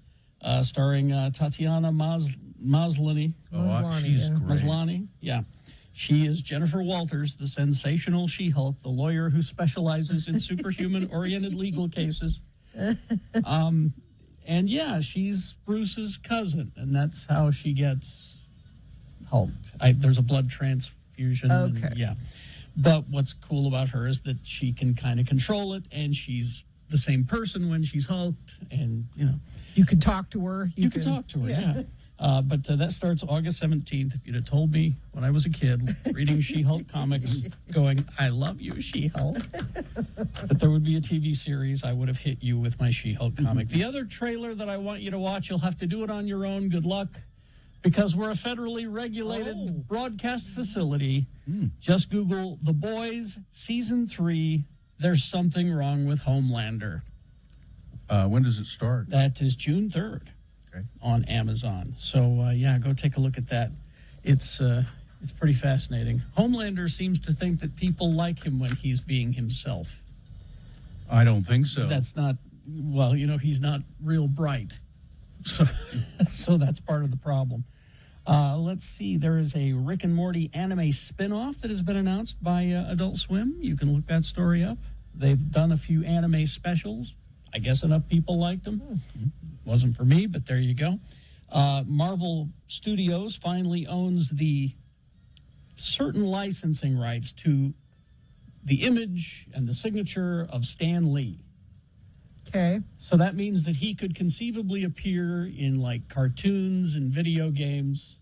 starring Tatiana Maslany. Oh, she's great. Maslany, yeah. She is Jennifer Walters, the sensational She-Hulk, the lawyer who specializes in superhuman-oriented legal cases. And yeah, she's Bruce's cousin, and that's how she gets hulked. There's a blood transfusion. Okay. And, yeah. But what's cool about her is that she can kind of control it, and she's the same person when she's hulked, and, you know. You can talk to her. You can talk to her, yeah. But that starts August 17th. If you'd have told me when I was a kid, reading She-Hulk comics, going, I love you, She-Hulk, that there would be a TV series, I would have hit you with my She-Hulk comic. The other trailer that I want you to watch, you'll have to do it on your own. Good luck, because we're a federally regulated broadcast facility. Just Google The Boys, Season 3, There's Something Wrong with Homelander. When does it start? That is June 3rd. On Amazon. So, yeah, go take a look at that. It's pretty fascinating. Homelander seems to think that people like him when he's being himself. I don't think so. That's not, well, you know, he's not real bright. So, so that's part of the problem. Let's see. There is a Rick and Morty anime spinoff that has been announced by Adult Swim. You can look that story up. They've done a few anime specials. I guess enough people liked them. Wasn't for me, but there you go. Marvel Studios finally owns the certain licensing rights to the image and the signature of Stan Lee. Okay. So that means that he could conceivably appear in, like, cartoons and video games.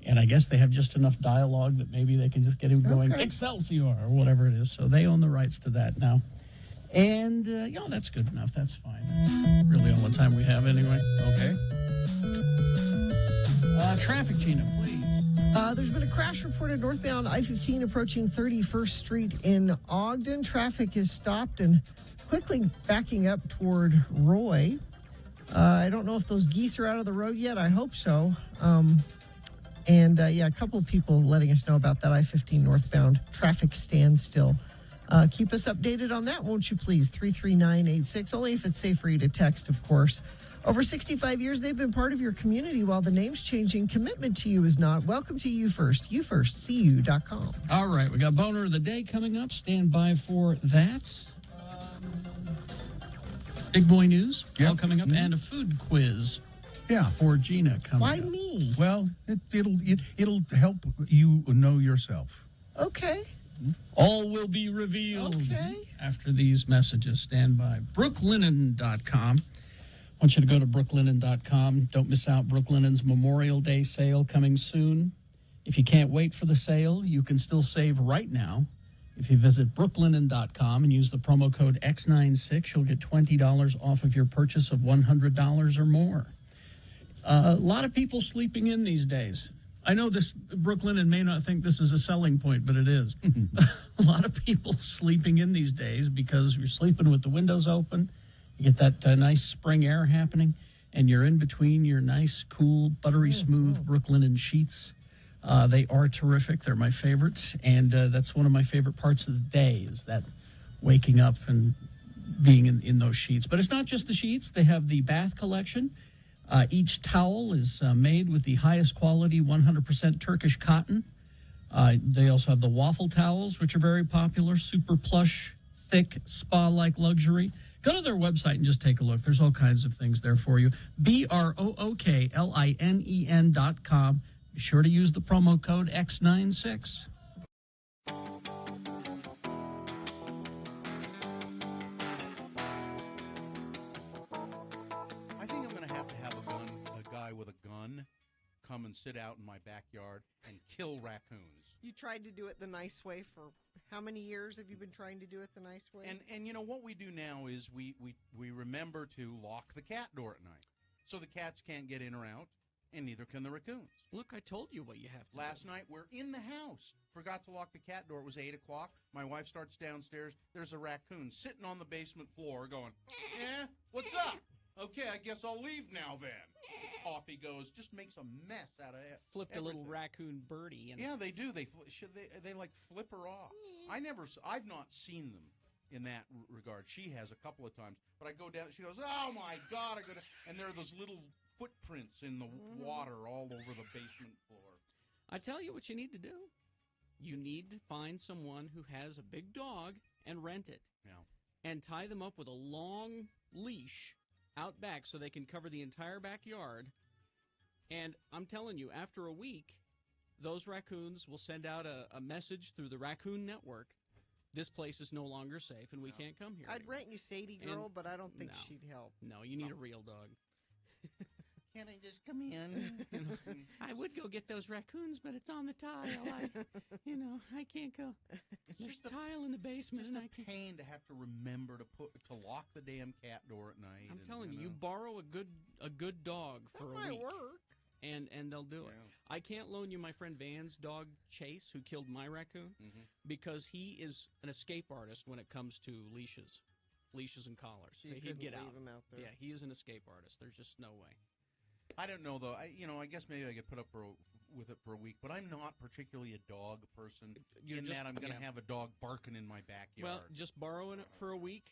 And I guess they have just enough dialogue that maybe they can just get him going, Excelsior, or whatever it is. So they own the rights to that now. And, that's good enough. That's fine. That's really all the time we have anyway. Okay. Traffic, Gina, please. There's been a crash reported northbound I-15 approaching 31st Street in Ogden. Traffic is stopped and quickly backing up toward Roy. I don't know if those geese are out of the road yet. I hope so. A couple of people letting us know about that I-15 northbound traffic standstill. Keep us updated on that, won't you please? 33986, only if it's safe for you to text, of course. Over 65 years, they've been part of your community. While the name's changing, commitment to you is not. Welcome to You First. YouFirstCU.com. All right, we got Boner of the Day coming up. Stand by for that. Big Boy News all coming up, and a food quiz. Yeah, for Gina coming Why up. me? Well, it'll help you know yourself. Okay. All will be revealed after these messages. Stand by. Brooklinen.com. I want you to go to brooklinen.com. Don't miss out. Brooklinen's Memorial Day sale coming soon. If you can't wait for the sale, you can still save right now. If you visit brooklinen.com and use the promo code X96, you'll get $20 off of your purchase of $100 or more. A lot of people sleeping in these days. I know this Brooklinen may not think this is a selling point, but it is. A lot of people sleeping in these days because you're sleeping with the windows open. You get that nice spring air happening, and you're in between your nice, cool, buttery smooth Brooklinen sheets. They are terrific. They're my favorites, and that's one of my favorite parts of the day is that waking up and being in those sheets. But it's not just the sheets. They have the bath collection. Each towel is made with the highest quality 100% Turkish cotton. They also have the waffle towels, which are very popular, super plush, thick, spa-like luxury. Go to their website and just take a look. There's all kinds of things there for you. BROOKLINEN.com. Be sure to use the promo code X96. Come and sit out in my backyard and kill raccoons. You tried to do it the nice way for how many years have you been trying to do it the nice way? And you know what we do now is we remember to lock the cat door at night. So the cats can't get in or out, and neither can the raccoons. Look, I told you what you have to Last night, we're in the house. Forgot to lock the cat door. It was 8 o'clock. My wife starts downstairs. There's a raccoon sitting on the basement floor going, what's up? Okay, I guess I'll leave now then. Coffee goes, just makes a mess out of it. Flipped a little raccoon birdie. And yeah, they do. They like flip her off. I've not seen them in that regard. She has a couple of times, but I go down. She goes, oh my God! I go down, and there are those little footprints in the water all over the basement floor. I tell you what you need to do. You need to find someone who has a big dog and rent it. Yeah. And tie them up with a long leash out back so they can cover the entire backyard. And I'm telling you, after a week, those raccoons will send out a message through the Raccoon Network. This place is no longer safe and we can't come here. I'd rent you Sadie Girl, And- but I don't think no. she'd help. No, you need a real dog. Can't I just come in? I would go get those raccoons, but it's on the tile. I can't go. There's tile in the basement. It's just a pain to have to remember to lock the damn cat door at night. I'm telling you, you borrow a good dog for a week. Work. And they'll do it. Yeah. I can't loan you my friend Van's dog, Chase, who killed my raccoon, because he is an escape artist when it comes to leashes and collars. So you He'd couldn't get leave out. him out there. Yeah, he is an escape artist. There's just no way. I don't know though. I guess maybe I could put up with it for a week, but I'm not particularly a dog person. You're just- that I'm going to yeah. have a dog barking in my backyard. Well, just borrowing it for a week,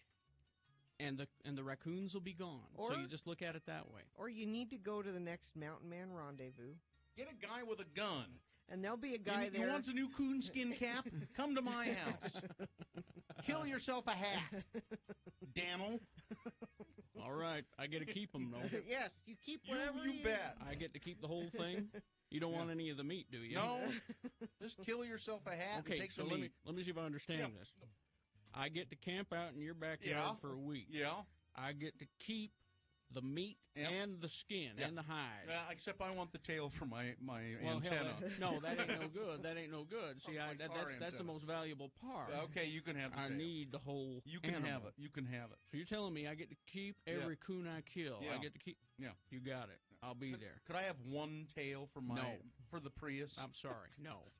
and the raccoons will be gone. So Or- you just look at it that way. Or you need to go to the next Mountain Man rendezvous. Get a guy with a gun. And there'll be a guy you there. want a new coonskin cap? Come to my house. Kill yourself a hat, Daniel. All right, I get to keep them though. Yes, you keep whatever You bet. I get to keep the whole thing. You don't want any of the meat, do you? No, just kill yourself a hat and Okay, take so the let meat. me see if I understand Yeah. this. I get to camp out in your backyard Yeah. for a week. Yeah. I get to keep the meat Yep. and the skin Yeah. and the hide. Except I want the tail for my Well, antenna. hell, no, that ain't no good. That ain't no good. See, my car that's the antenna. most valuable part. Okay, you can have the I tail. need the whole. You can animal. have it. You can have it. So you're telling me I get to keep every coon I kill? Yeah. I get to keep. Yeah. You got it. I'll be there. Could I have one tail for No. for the Prius? I'm sorry. No.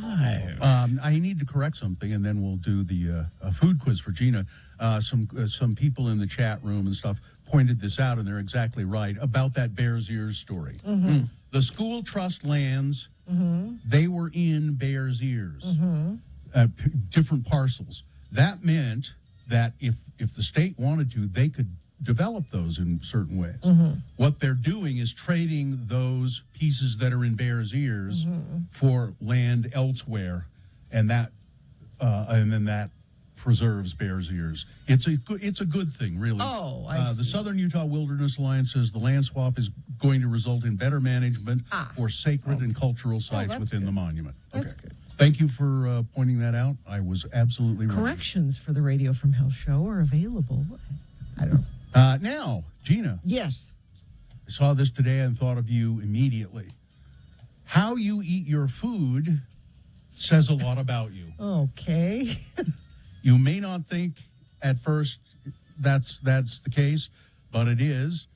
5. I need to correct something, and then we'll do the food quiz for Gina. Some people in the chat room and stuff pointed this out, and they're exactly right about that Bears Ears story. Mm-hmm. The school trust lands, they were in Bears Ears, different parcels. That meant that if the state wanted to, they could develop those in certain ways. What they're doing is trading those pieces that are in Bears Ears for land elsewhere, and then that preserves Bears Ears. It's a good thing, really. Oh, I the see. Southern Utah Wilderness Alliance says the land swap is going to result in better management for sacred and cultural sites that's within the good. monument. That's good. Thank you for pointing that out. I was absolutely right. Corrections for the Radio from Hell show are available. I don't know. Now, Gina. Yes. I saw this today and thought of you immediately. How you eat your food says a lot about you. Okay. You may not think at first that's the case, but it is.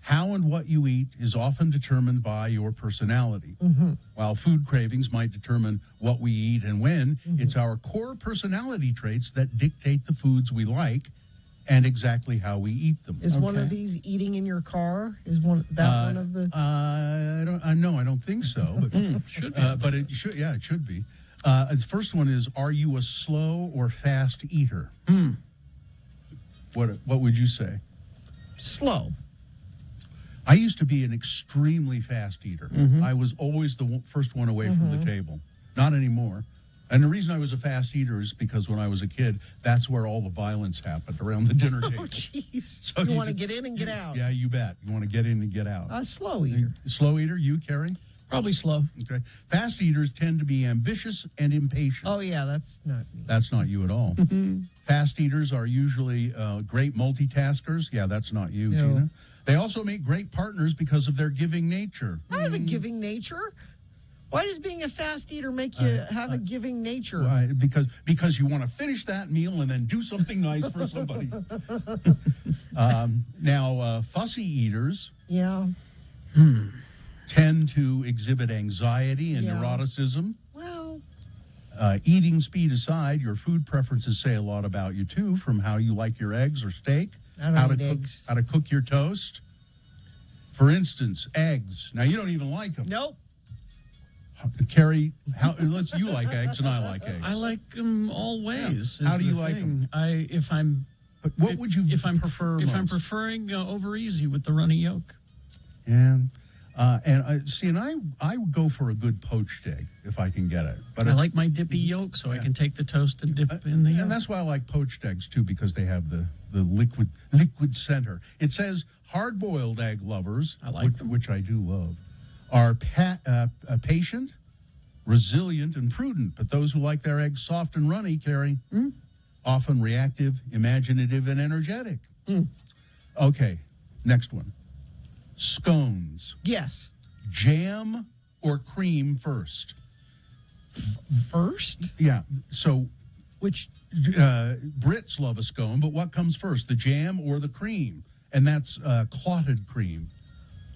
How and what you eat is often determined by your personality. While food cravings might determine what we eat and when, it's our core personality traits that dictate the foods we like and exactly how we eat them. Is one of these eating in your car? Is one of the? I don't think so. But should be. But it should. Yeah, it should be. The first one is: are you a slow or fast eater? What would you say? Slow. I used to be an extremely fast eater. I was always the first one away from the table. Not anymore. And the reason I was a fast eater is because when I was a kid, that's where all the violence happened, around the dinner table. Oh, jeez. So You want to get in and get out. Yeah, you bet. You want to get in and get out. A slow eater. Slow eater, you, Carrie? Probably slow. Okay. Fast eaters tend to be ambitious and impatient. Oh, yeah, that's not me. That's not you at all. Fast eaters are usually great multitaskers. Yeah, that's not you, No. Gina. They also make great partners because of their giving nature. I have a giving nature. Why does being a fast eater make you have a giving nature? Why? Because you want to finish that meal and then do something nice for somebody. Now, fussy eaters Yeah. tend to exhibit anxiety and Yeah. neuroticism. Well, Eating speed aside, your food preferences say a lot about you, too, from how you like your eggs or steak, I don't how eat to eggs. how to cook your toast. For instance, eggs. Now, you don't even like them. Nope. Carrie, you like eggs and I like eggs. I like them all ways. How is do you the like thing. them? If I'm what would you prefer? If I'm preferring over easy with the runny yolk. Yeah. And I would go for a good poached egg if I can get it. But I like my dippy yolk, so I can take the toast and dip in the yolk. And that's why I like poached eggs too, because they have the liquid center. It says hard-boiled egg lovers, which I do love, are patient, resilient, and prudent. But those who like their eggs soft and runny, Carrie, often reactive, imaginative, and energetic. Okay, next one. Scones. Yes. Jam or cream first? First? Yeah. So, which Brits love a scone, but what comes first, the jam or the cream? And that's clotted cream,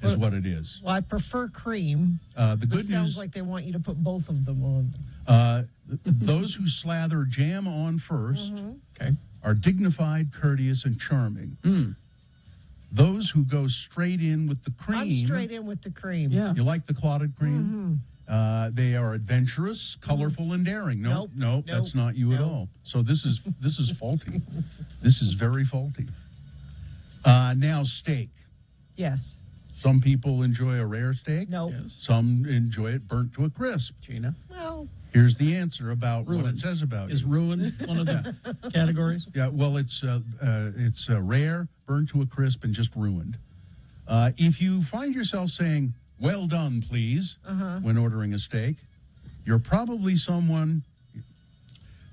is what it is. Well, I prefer cream. The It good sounds news. like they want you to put both of them on. Those who slather jam on first are dignified, courteous, and charming. Those who go straight in with the cream. I'm straight in with the cream. Yeah. You like the clotted cream? They are adventurous, colorful, and daring. Nope, that's not you at all. So this is faulty. This is very faulty. Now steak. Yes. Some people enjoy a rare steak. No. Yes. Some enjoy it burnt to a crisp. Gina? Well, Here's the answer about what it Ruined. says about Is you. ruined one of the categories? Yeah, well, it's rare, burned to a crisp, and just ruined. If you find yourself saying, "Well done, please," when ordering a steak, you're probably someone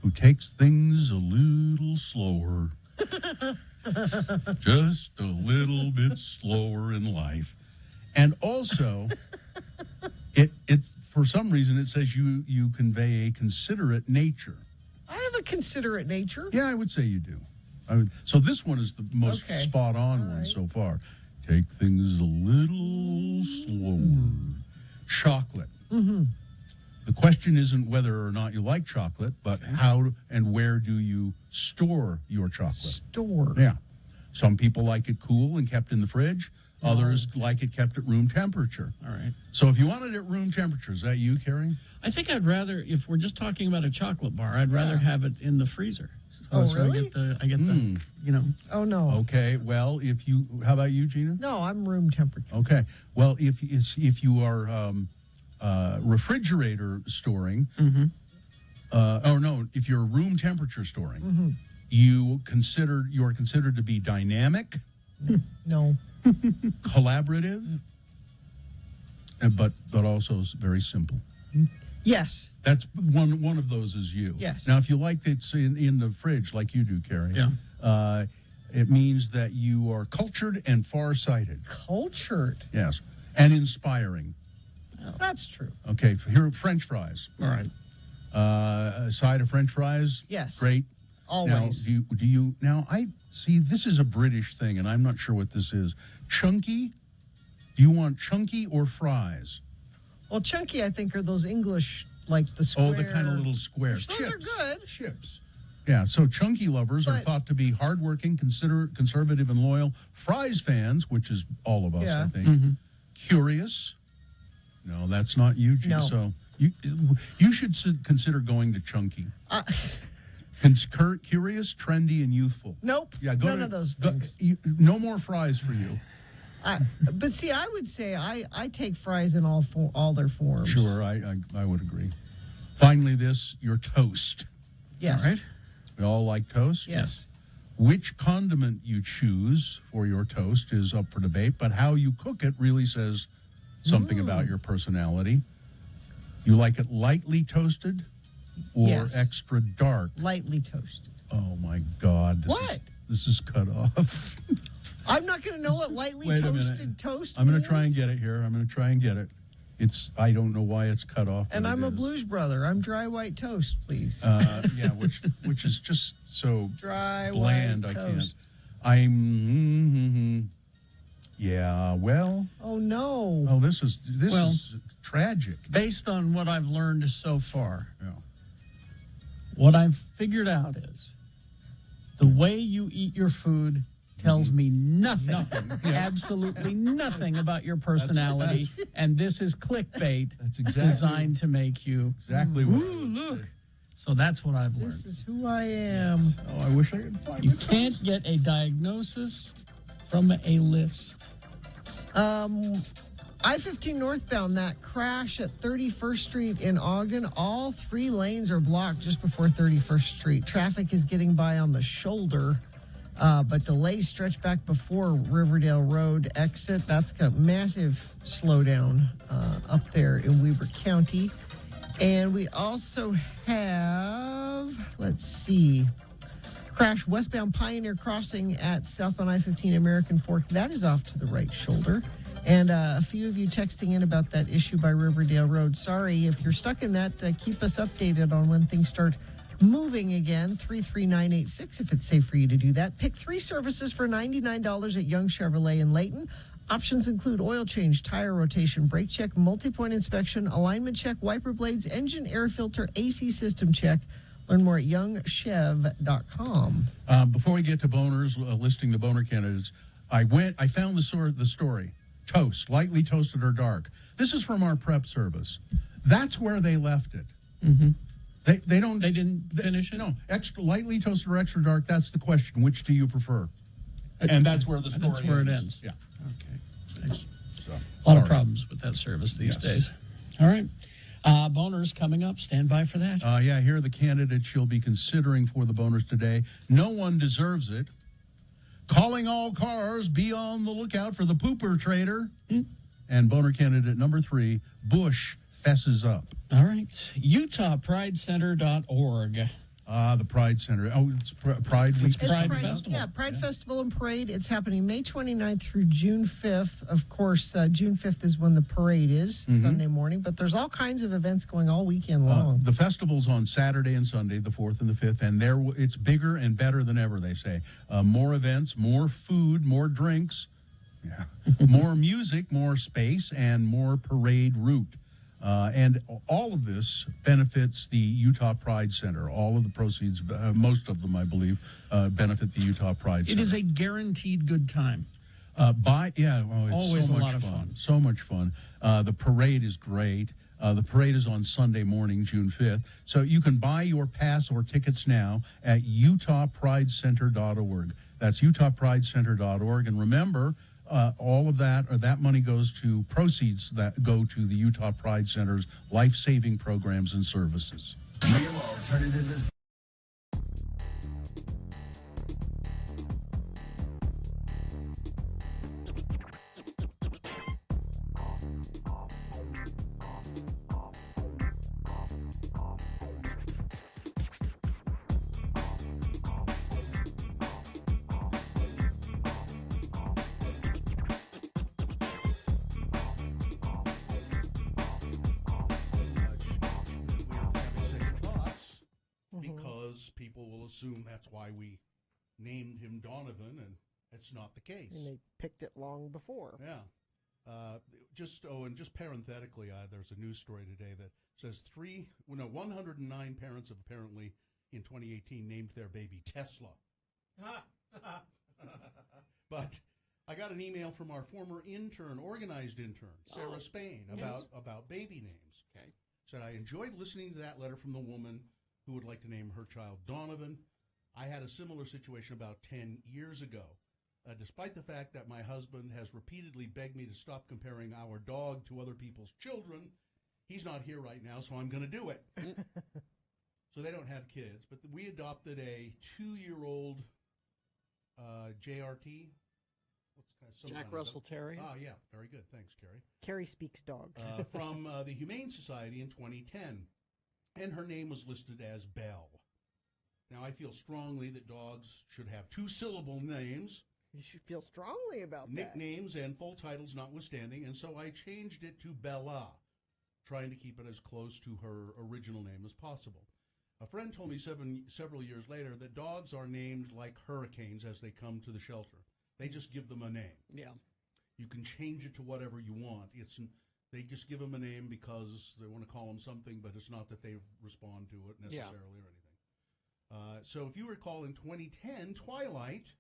who takes things a little slower. Just a little bit slower in life. And also, it for some reason, it says you convey a considerate nature. I have a considerate nature. Yeah, I would say you do. So this one is the most spot on one so far. Take things a little slower. Chocolate. The question isn't whether or not you like chocolate, but how and where do you store your chocolate? Store. Yeah. Some people like it cool and kept in the fridge. Others like it kept at room temperature. All right. So if you want it at room temperature, is that you, Carrie? I think I'd rather, if we're just talking about a chocolate bar, I'd rather have it in the freezer. So really? I get the, you know. Oh, no. Okay. Well, how about you, Gina? No, I'm room temperature. Okay. Well, if you are refrigerator storing, if you're room temperature storing, you are considered to be dynamic. No. Collaborative, but also very simple. Yes. That's one of those is you. Yes. Now, if you like it in the fridge like you do, Carrie, it means that you are cultured and far-sighted. Cultured? Yes. And inspiring. That's true. Okay. Here, French fries. All right. A side of French fries. Yes. Great. Always. Now, do you now? I see. This is a British thing, and I'm not sure what this is. Chunky. Do you want chunky or fries? Well, chunky, I think, are those English, like the square. Oh, the kind of little squares. Those are good. Chips. Yeah. So chunky lovers are thought to be hardworking, conservative, and loyal. Fries fans, which is all of us, I think. Curious. No, that's not you, G. No. So you should consider going to chunky. Curious, trendy, and youthful. Nope. Yeah, none of those things. No more fries for you. But see, I would say I take fries in all their forms. Sure, I would agree. Finally, your toast. Yes. All right. We all like toast. Yes. Which condiment you choose for your toast is up for debate, but how you cook it really says something about your personality. You like it lightly toasted or extra dark? Lightly toasted. Oh, my God. This is cut off. I'm not going to know what lightly toasted toast I'm going to try and get it here. I don't know why it's cut off. And I'm a blues brother. I'm dry white toast, please. Yeah, which is just so dry bland. white I toast. can't. Yeah. Well. Oh no. Oh, this is tragic. Based on what I've learned so far, what I've figured out is the way you eat your food tells me nothing. Absolutely nothing about your personality. And this is clickbait designed to make you exactly what look. So that's what I've learned. This is who I am. Oh, I wish I could find You can't get a diagnosis from a list. I-15 northbound, that crash at 31st Street in Ogden, all 3 lanes are blocked just before 31st Street. Traffic is getting by on the shoulder, but delays stretch back before Riverdale Road exit. That's got massive slowdown up there in Weber County. And we also have, crash westbound Pioneer Crossing at southbound I-15 American Fork. That is off to the right shoulder. And a few of you texting in about that issue by Riverdale Road. Sorry, if you're stuck in that, keep us updated on when things start moving again. 33986 if it's safe for you to do that. Pick 3 services for $99 at Young Chevrolet in Layton. Options include oil change, tire rotation, brake check, multi-point inspection, alignment check, wiper blades, engine air filter, AC system check. Learn more at youngchev.com. Before we get to boners, listing the boner candidates, I found the story. Toast, lightly toasted or dark. This is from our prep service. That's where they left it. Mm-hmm. They didn't finish it? No, extra lightly toasted or extra dark. That's the question. Which do you prefer? And that's where the story That's where it ends. Yeah. Okay. Thanks. So, a lot of problems with that service these days. All right. Boners coming up. Stand by for that. Here are the candidates you'll be considering for the boners today. No one deserves it. Calling all cars, be on the lookout for the pooper trader. And boner candidate number 3, Bush fesses up. All right. UtahPrideCenter.org. The Pride Center. Oh, it's Pride Week. It's Pride Festival. Yeah, Pride Festival and Parade. It's happening May 29th through June 5th. Of course, June 5th is when the parade is, Sunday morning. But there's all kinds of events going all weekend long. The festival's on Saturday and Sunday, the 4th and the 5th, and it's bigger and better than ever, they say. More events, more food, more drinks, more music, more space, and more parade route. And all of this benefits the Utah Pride Center. All of the proceeds, most of them, I believe, benefit the Utah Pride Center. It is a guaranteed good time. It's Always so a much lot of fun. So much fun. The parade is great. The parade is on Sunday morning, June 5th. So you can buy your pass or tickets now at utahpridecenter.org. That's utahpridecenter.org. And remember, all of that money goes to proceeds that go to the Utah Pride Center's life-saving programs and services. Real alternative is because people will assume that's why we named him Donovan, and it's not the case. And they picked it long before. Yeah. And just parenthetically, there's a news story today that says 109 parents have apparently in 2018 named their baby Tesla. But I got an email from our former organized intern, Sarah Spain, about baby names. Okay. Said, I enjoyed listening to that letter from the woman who would like to name her child Donovan. I had a similar situation about 10 years ago. Despite the fact that my husband has repeatedly begged me to stop comparing our dog to other people's children, he's not here right now, so I'm going to do it. So they don't have kids, but we adopted a 2-year-old JRT. Jack Russell Terrier. Ah, yeah, very good. Thanks, Carrie. Carrie speaks dog. From the Humane Society in 2010, and her name was listed as Belle. Now, I feel strongly that dogs should have 2-syllable names. You should feel strongly about that. Nicknames and full titles notwithstanding, and so I changed it to Bella, trying to keep it as close to her original name as possible. A friend told me several years later that dogs are named like hurricanes as they come to the shelter. They just give them a name. Yeah. You can change it to whatever you want. They just give them a name because they want to call them something, but it's not that they respond to it necessarily or anything. So if you recall in 2010, Twilight,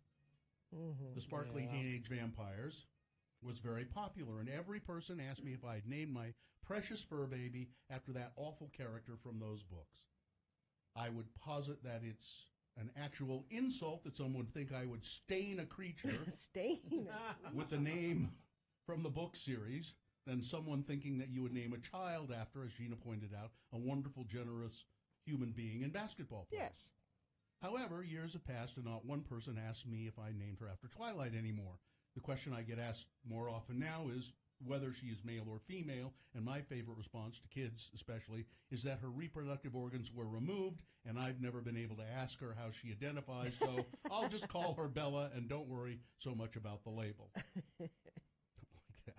the sparkly teenage vampires, was very popular, and every person asked me if I'd named my precious fur baby after that awful character from those books. I would posit that it's an actual insult that someone would think I would stain a creature with a name from the book series than someone thinking that you would name a child after, as Gina pointed out, a wonderful, generous human being and basketball player. Yes. However, years have passed and not one person asked me if I named her after Twilight anymore. The question I get asked more often now is whether she is male or female, and my favorite response to kids especially is that her reproductive organs were removed, and I've never been able to ask her how she identifies, so I'll just call her Bella and don't worry so much about the label. Like that.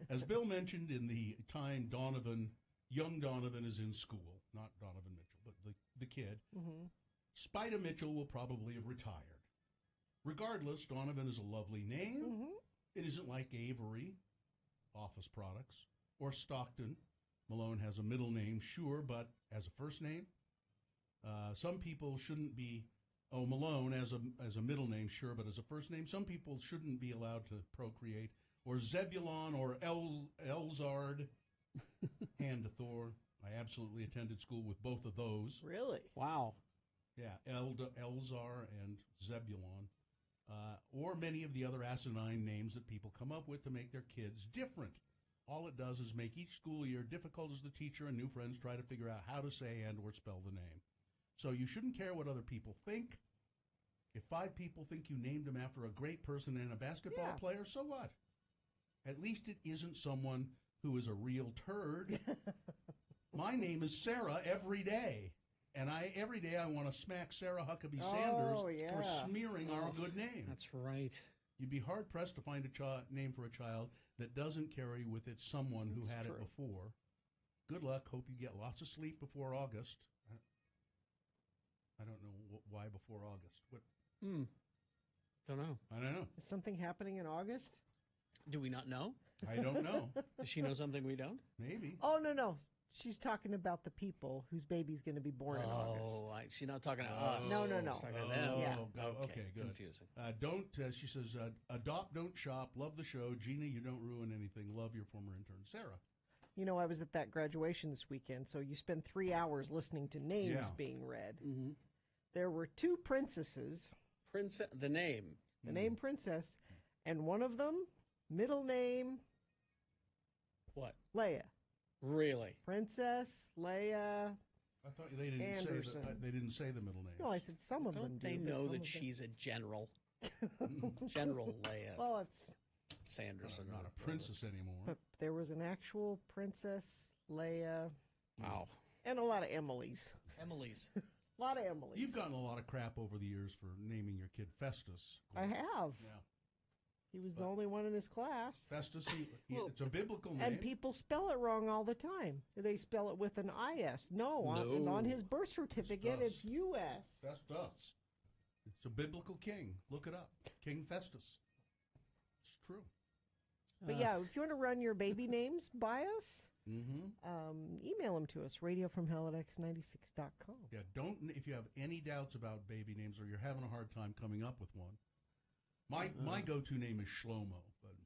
As Bill mentioned in the time young Donovan is in school, not Donovan Mitchell, but the kid, Spida Mitchell will probably have retired. Regardless, Donovan is a lovely name. It isn't like Avery, Office Products, or Stockton. Malone has a middle name, sure, but as a first name? Some people shouldn't be, Malone as a middle name, sure, but as a first name, some people shouldn't be allowed to procreate. Or Zebulon or Elzard, hand to Thor. I absolutely attended school with both of those. Really? Wow. Yeah, Elzar and Zebulon. Or many of the other asinine names that people come up with to make their kids different. All it does is make each school year difficult as the teacher and new friends try to figure out how to say and or spell the name. So you shouldn't care what other people think. If 5 people think you named them after a great person and a basketball player, so what? At least it isn't someone who is a real turd. My name is Sarah every day. And every day I want to smack Sarah Huckabee Sanders for smearing our good name. That's right. You'd be hard-pressed to find a name for a child that doesn't carry with it someone who had it before. Good luck. Hope you get lots of sleep before August. I don't know why before August. What? Don't know. I don't know. Is something happening in August? Do we not know? I don't know. Does she know something we don't? Maybe. Oh, no. She's talking about the people whose baby's going to be born in August. Oh, she's not talking to us. No. She's talking to them. Yeah. Okay, good. Confusing. She says, adopt, don't shop. Love the show. Gina, you don't ruin anything. Love your former intern. Sarah. You know, I was at that graduation this weekend, so you spend 3 hours listening to names being read. Mm-hmm. There were 2 princesses. The name. The name Princess. And one of them, middle name. What? Leia. Really? Princess Leia. I thought they didn't say the middle name. No, I said some of them. They know that she's a general. General Leia. Well, it's Sanderson. Not a princess anymore. But there was an actual Princess Leia. Wow. And a lot of Emilys. Emilys. A lot of Emilys. You've gotten a lot of crap over the years for naming your kid Festus. I have. Yeah. He was the only one in his class. Festus, it's a biblical name. And people spell it wrong all the time. They spell it with an IS. No. On his birth certificate, it's US. Festus. It's a biblical king. Look it up. King Festus. It's true. But yeah, if you want to run your baby names by us, email them to us, radiofromhell@x96.com. Yeah, if you have any doubts about baby names or you're having a hard time coming up with one, my go-to name is Shlomo. But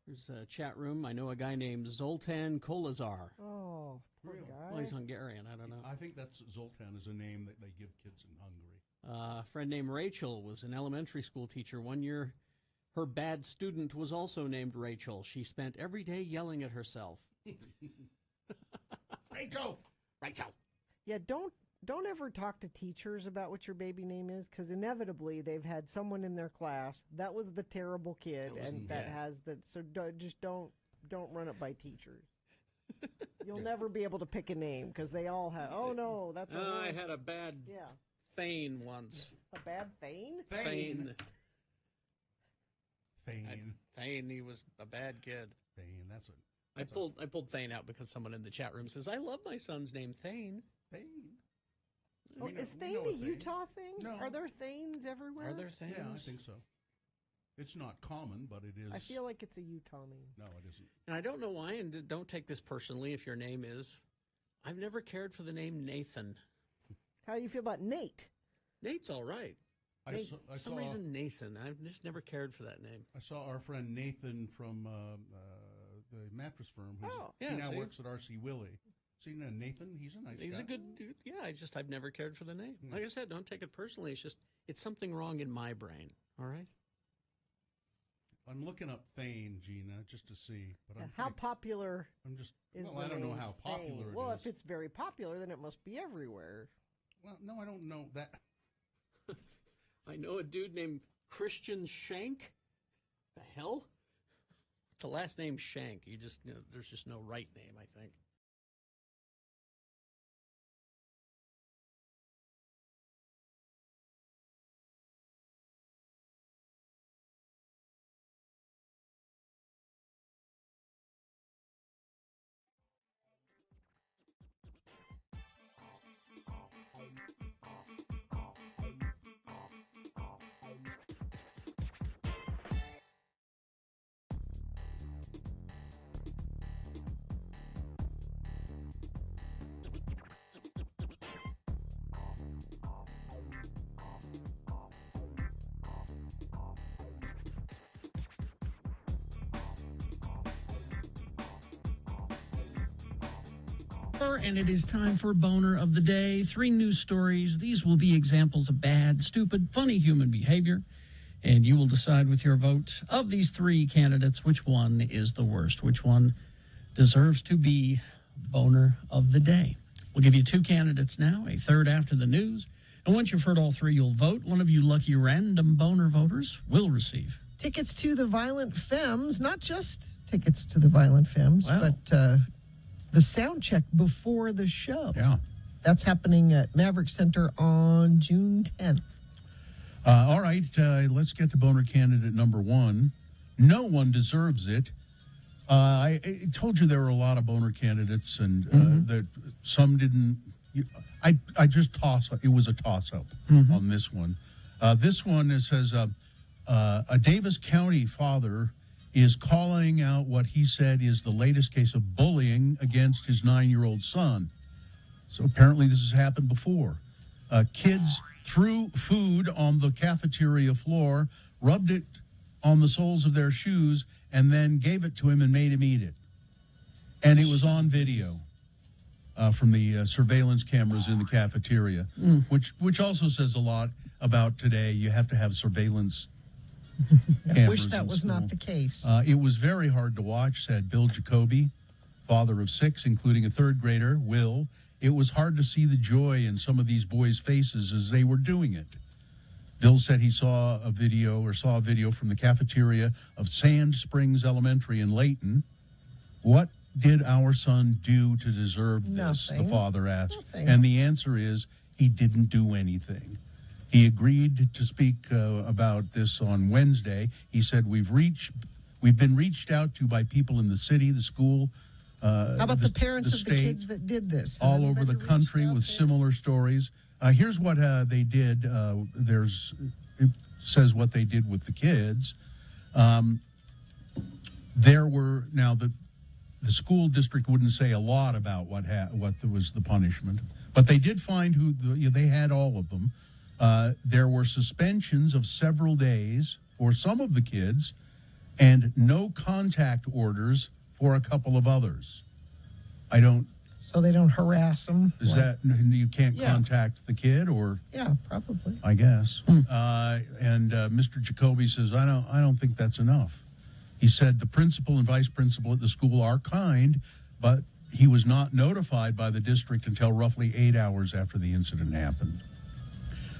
there's a chat room. I know a guy named Zoltan Kolazar. Oh, poor guy. Well, he's Hungarian. I don't know. I think that's Zoltan is a name that they give kids in Hungary. A friend named Rachel was an elementary school teacher. One year, her bad student was also named Rachel. She spent every day yelling at herself. Rachel! Yeah, don't ever talk to teachers about what your baby name is, because inevitably they've had someone in their class that was the terrible kid, so just don't run it by teachers. You'll never be able to pick a name because they all have. Oh no, that's. I had a bad Thane once. A bad Thane? Thane. Thane. He was a bad kid. Thane. That's what. I pulled Thane out because someone in the chat room says, "I love my son's name, Thane." Thane. Oh, is Thane a Utah thing? No. Are there Thanes everywhere? Are there Thanes? Yeah, I think so. It's not common, but it is. I feel like it's a Utah name. No, it isn't. And I don't know why, and don't take this personally if your name is. I've never cared for the name Nathan. How do you feel about Nate? Nate's all right. For some reason, Nathan. I've just never cared for that name. I saw our friend Nathan from the mattress firm. He now works at R.C. Willey. See, Nathan, he's a nice guy. He's a good dude. Yeah, I've never cared for the name. Like I said, don't take it personally. It's something wrong in my brain. All right? I'm looking up Thane, Gina, just to see. But how popular is I don't know how popular it is. Well, if it's very popular, then it must be everywhere. Well, no, I don't know that. I know a dude named Christian Shank. The hell? The last name Shank. There's just no right name, I think. And it is time for Boner of the Day. 3 news stories. These will be examples of bad, stupid, funny human behavior. And you will decide with your vote of these 3 candidates which one is the worst, which one deserves to be Boner of the Day. We'll give you 2 candidates now, a third after the news. And once you've heard all 3, you'll vote. One of you lucky random Boner voters will receive tickets to the Violent Femmes, not just tickets to the Violent Femmes, but the sound check before the show. Yeah. That's happening at Maverick Center on June 10th. All right, let's get to Boner candidate number 1. No one deserves it. I told you there were a lot of Boner candidates, and that some didn't. I just it was a toss-up on this one. This one says a Davis County father is calling out what he said is the latest case of bullying against his 9-year-old son. So apparently this has happened before. Kids threw food on the cafeteria floor, rubbed it on the soles of their shoes, and then gave it to him and made him eat it. And it was on video from the surveillance cameras in the cafeteria, which also says a lot about today. You have to have surveillance I wish that in was not school. the case. It was very hard to watch, said Bill Jacoby, father of 6, including a 3rd grader, Will. It was hard to see the joy in some of these boys' faces as they were doing it. Bill said he saw a video from the cafeteria of Sand Springs Elementary in Layton. What did our son do to deserve this? Nothing. The father asked. Nothing. And the answer is he didn't do anything. He agreed to speak about this on Wednesday. He said, we've been reached out to by people in the city, the school. How about the parents of the state, kids that did this? Has all over the anybody country reached out with there? similar stories. Here's what they did. It says what they did with the kids. There were now the school district wouldn't say a lot about what was the punishment, but they did find they had all of them. There were suspensions of several days for some of the kids, and no contact orders for a couple of others. So they don't harass them. Is that you can't Yeah. contact the kid, or Yeah, probably. I guess. And Mr. Jacoby says, I don't think that's enough. He said the principal and vice principal at the school are kind, but he was not notified by the district until roughly 8 hours after the incident happened.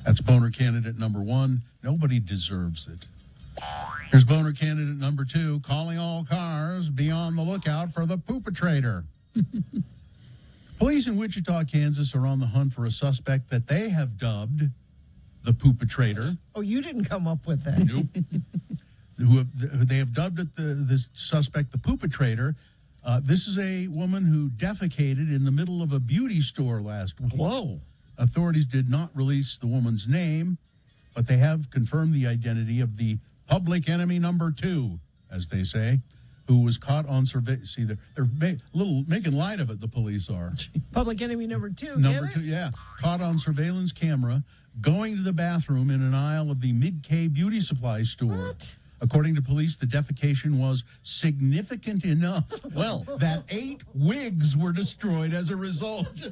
That's boner candidate number 1. Nobody deserves it. Here's boner candidate number 2. Calling all cars, be on the lookout for the poopatrator. Police in Wichita, Kansas are on the hunt for a suspect that they have dubbed the poopatrator. Oh, you didn't come up with that. Nope. Who they have dubbed it this suspect the poopatrator. This is a woman who defecated in the middle of a beauty store last week. Whoa. Authorities did not release the woman's name, but they have confirmed the identity of the public enemy number 2, as they say, who was caught on surveillance. See, they're making light of it, the police are. Public enemy number 2. Number get 2, it? yeah. Caught on surveillance camera going to the bathroom in an aisle of the Mid-K beauty supply store. What? According to police, the defecation was significant enough, that 8 wigs were destroyed as a result.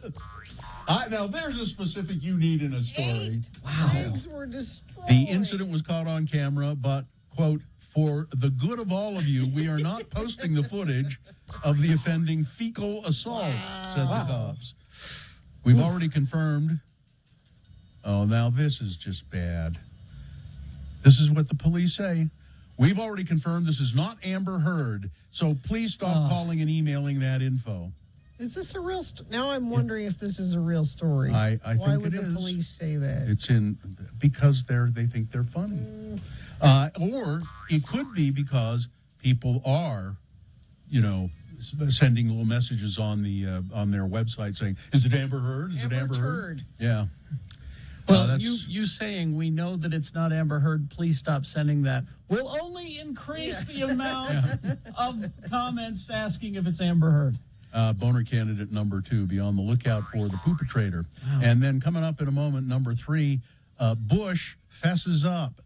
Now, there's a specific you need in a story. 8 wigs were destroyed. The incident was caught on camera, but, quote, for the good of all of you, we are not posting the footage of the offending fecal assault, said the cops. We've already confirmed. Oh, now this is just bad. This is what the police say. We've already confirmed this is not Amber Heard, so please stop calling and emailing that info. Is this a real now I'm wondering if this is a real story. I Why think would it the is. police say that? It's because they think they're funny. Or it could be because people are, sending little messages on their website saying, "Is it Amber Heard? Is it Amber Heard?" Yeah. Well, you saying we know that it's not Amber Heard, please stop sending that, will only increase the amount of comments asking if it's Amber Heard. Boner candidate number 2, be on the lookout for the poopatrator. Wow. And then coming up in a moment, number 3, Bush fesses up.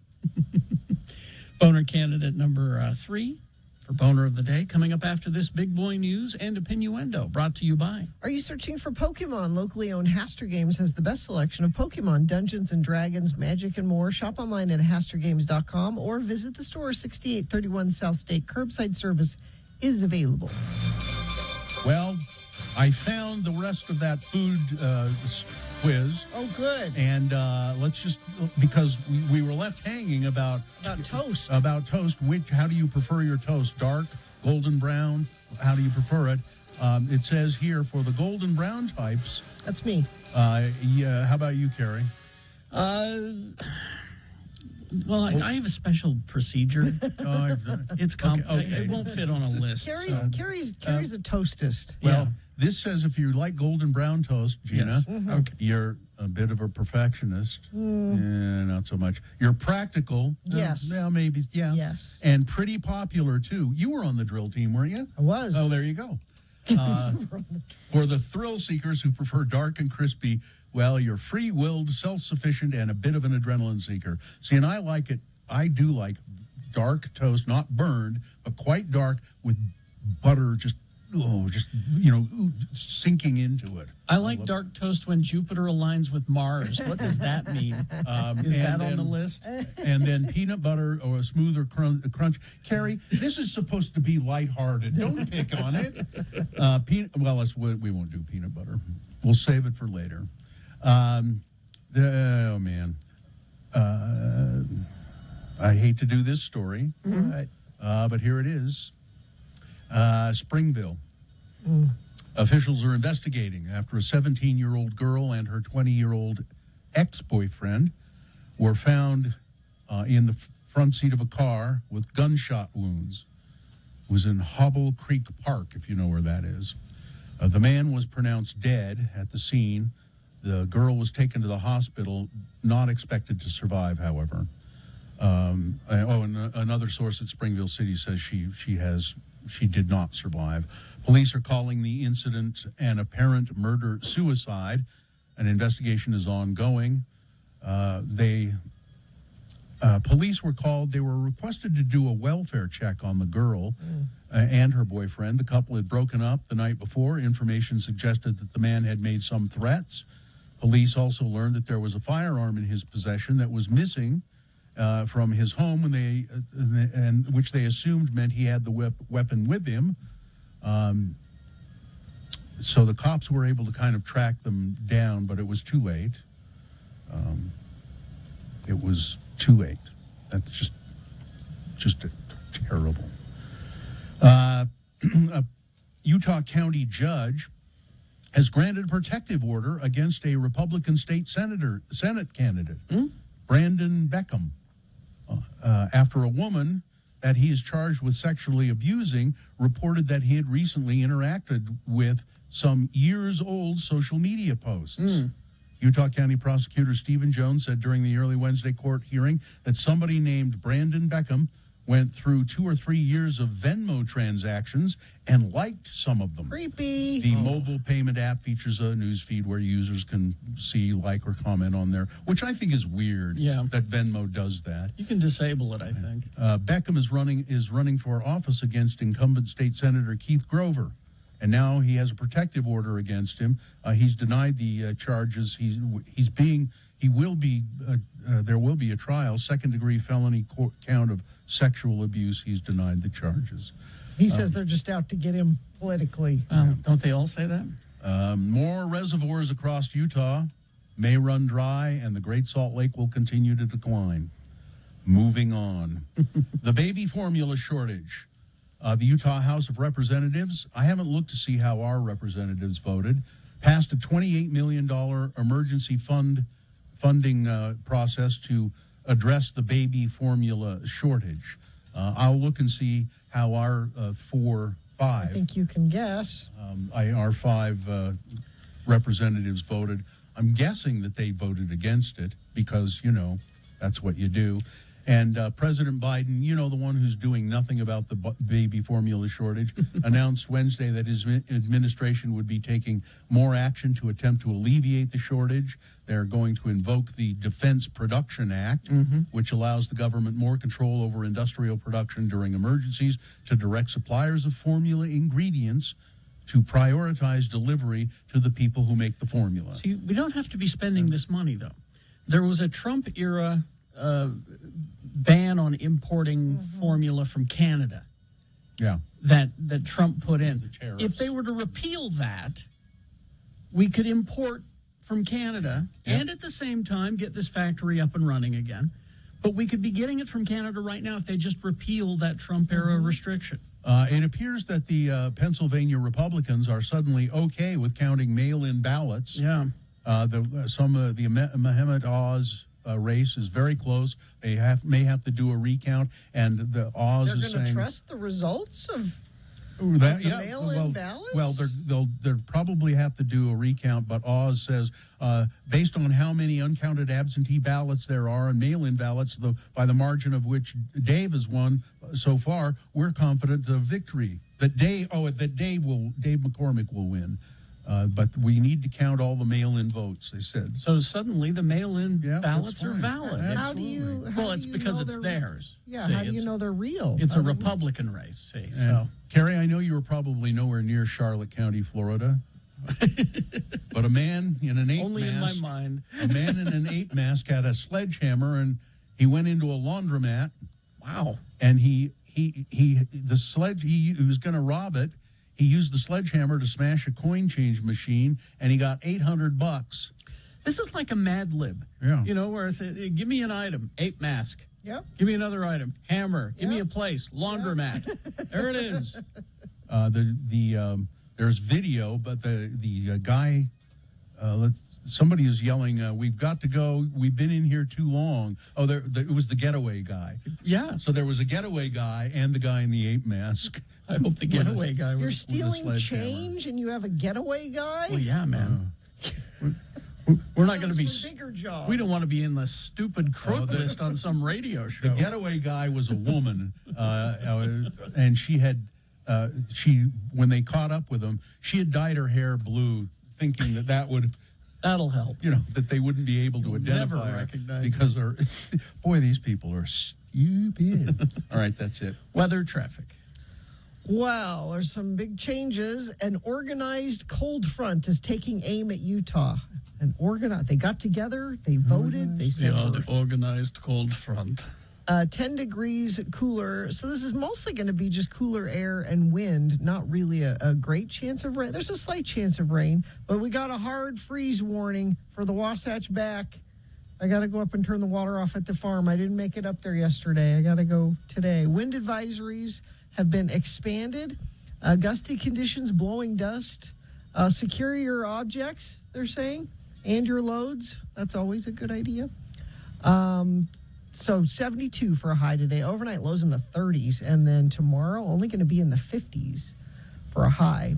Boner candidate number 3 for Boner of the Day, coming up after this Big Boy News and Opinioendo, brought to you by. Are you searching for Pokemon? Locally owned Haster Games has the best selection of Pokemon, Dungeons and Dragons, Magic, and more. Shop online at HasterGames.com or visit the store. 6831 South State. Curbside service is available. Well, I found the rest of that food quiz. Oh, good. And let's just, because we were left hanging about toast. About toast. How do you prefer your toast? Dark, golden brown? How do you prefer it? It says here for the golden brown types. That's me. Yeah. How about you, Carrie? Well, I have a special procedure. It's complicated. Okay. It won't fit on a list. Carrie's a toastist. Well, this says if you like golden brown toast, Gina, Yes. you're a bit of a perfectionist. Not so much. You're practical. Yes. Well, maybe, yeah. Yes. And pretty popular, too. You were on the drill team, weren't you? I was. Oh, there you go. For the thrill seekers who prefer dark and crispy, well, you're free-willed, self-sufficient, and a bit of an adrenaline seeker. See, and I like it. I do like dark toast, not burned, but quite dark with butter just sinking into it. I like dark toast when Jupiter aligns with Mars. What does that mean? Is that on the list? And then peanut butter or a smoother crunch. Carrie, this is supposed to be lighthearted. Don't pick on it. We won't do peanut butter. We'll save it for later. Oh, man. I hate to do this story, but here it is. Springville. Officials are investigating after a 17-year-old girl and her 20-year-old ex-boyfriend were found in the front seat of a car with gunshot wounds. It was in Hobble Creek Park, if you know where that is. The man was pronounced dead at the scene. The girl was taken to the hospital, not expected to survive, however. And another source at Springville City says she did not survive. Police are calling the incident an apparent murder-suicide. An investigation is ongoing. Police were called. They were requested to do a welfare check on the girl and her boyfriend. The couple had broken up the night before. Information suggested that the man had made some threats. Police also learned that there was a firearm in his possession that was missing from his home, which they assumed meant he had the weapon with him. So the cops were able to kind of track them down, but it was too late. It was too late. That's just terrible. A Utah County judge has granted a protective order against a Republican state Senate candidate, Brandon Beckham, after a woman that he is charged with sexually abusing reported that he had recently interacted with some years-old social media posts. Utah County Prosecutor Stephen Jones said during the early Wednesday court hearing that somebody named Brandon Beckham went through 2 or 3 years of Venmo transactions and liked some of them. Creepy. The mobile payment app features a news feed where users can see, like, or comment on there, which I think is weird that Venmo does that. You can disable it, I think. Beckham is running for office against incumbent state senator Keith Grover, and now he has a protective order against him. He's denied the charges. There will be a trial, second-degree felony count of sexual abuse. He's denied the charges. He says they're just out to get him politically. Don't they all say that? More reservoirs across Utah may run dry, and the Great Salt Lake will continue to decline. Moving on. The baby formula shortage. The Utah House of Representatives, I haven't looked to see how our representatives voted, passed a $28 million emergency funding process to address the baby formula shortage. I'll look and see how our I think you can guess. Our 5 representatives voted. I'm guessing that they voted against it because, that's what you do. And President Biden, the one who's doing nothing about the baby formula shortage, announced Wednesday that his administration would be taking more action to attempt to alleviate the shortage. They're going to invoke the Defense Production Act, which allows the government more control over industrial production during emergencies, to direct suppliers of formula ingredients to prioritize delivery to the people who make the formula. See, we don't have to be spending this money, though. There was a Trump-era ban on importing formula from Canada. Yeah. That Trump put in. If they were to repeal that, we could import from Canada and at the same time get this factory up and running again. But we could be getting it from Canada right now if they just repeal that Trump-era restriction. It appears that the Pennsylvania Republicans are suddenly okay with counting mail-in ballots. Yeah. The Mohammed Oz race is very close. They may have to do a recount, and the Oz They're is going to saying trust the results of Ooh, that, The yeah. mail-in ballots? Well, they'll probably have to do a recount, but Oz says based on how many uncounted absentee ballots there are and mail-in ballots, by the margin of which Dave has won so far, we're confident of victory. That Dave McCormick will win. But we need to count all the mail-in votes, they said. So suddenly the mail-in ballots are fine. valid. How do you? Well, it's because it's theirs. Yeah. See, How do you know they're real? It's a Republican race. See, And so Carrie, I know you were probably nowhere near Charlotte County, Florida. But a man in an 8 only mask, in my mind. a man in an 8 mask had a sledgehammer and he went into a laundromat. Wow. And he was going to rob it. He used the sledgehammer to smash a coin change machine, and he got $800. This is like a Mad Lib. Yeah. You know, where it's give me an item, 8 mask. Yep. Give me another item, hammer. Give me a place, laundromat. There it is. There's video, but the guy, somebody is yelling, "We've got to go. We've been in here too long." Oh, it was the getaway guy. Yeah. So there was a getaway guy and the guy in the 8 mask. I hope the getaway guy was. You're with a stealing sledgehammer. change, and you have a getaway guy. Well, yeah, man. We're not going to be. Bigger jobs. We don't want to be in the stupid crook list on some radio show. The getaway guy was a woman, and she had when they caught up with him, she had dyed her hair blue, thinking that would. That'll help. You know, that they wouldn't be able to identify never her recognize because boy, these people are stupid. All right, that's it. Weather, traffic. Well, there's some big changes. An organized cold front is taking aim at Utah. They got together, they voted, they said the organized cold front. 10 degrees cooler. So this is mostly going to be just cooler air and wind, not really a great chance of rain. There's a slight chance of rain, but we got a hard freeze warning for the Wasatch Back. I got to go up and turn the water off at the farm. I didn't make it up there yesterday. I got to go today. Wind advisories have been expanded. Gusty conditions, blowing dust. Secure your objects, they're saying, and your loads. That's always a good idea. So 72 for a high today. Overnight lows in the 30s. And then tomorrow, only going to be in the 50s for a high.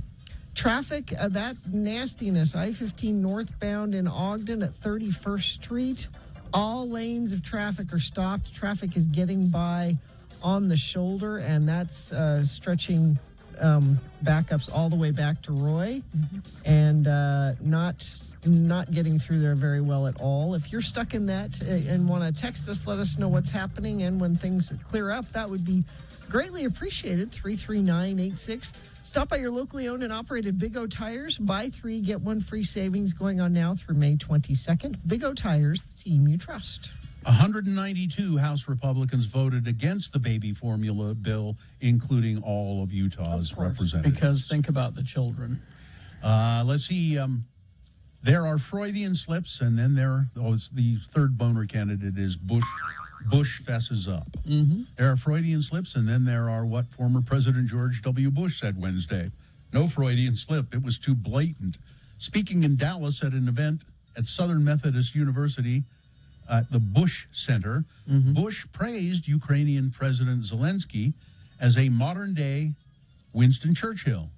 Traffic, that nastiness, I-15 northbound in Ogden at 31st Street. All lanes of traffic are stopped. Traffic is getting by on the shoulder, and that's stretching backups all the way back to Roy, and not getting through there very well at all. If you're stuck in that and want to text us, let us know what's happening, and when things clear up, that would be greatly appreciated. 33986. Stop by your locally owned and operated Big O Tires. Buy 3, get 1 free savings going on now through May 22nd. Big O Tires, the team you trust. 192 House Republicans voted against the baby formula bill, including all of Utah's representatives. Because think about the children. Let's see. There are Freudian slips, and then it's the third boner candidate is Bush fesses up. Mm-hmm. There are Freudian slips, and then there are what former President George W. Bush said Wednesday. No Freudian slip. It was too blatant. Speaking in Dallas at an event at Southern Methodist University at the Bush Center, Bush praised Ukrainian President Zelensky as a modern-day Winston Churchill.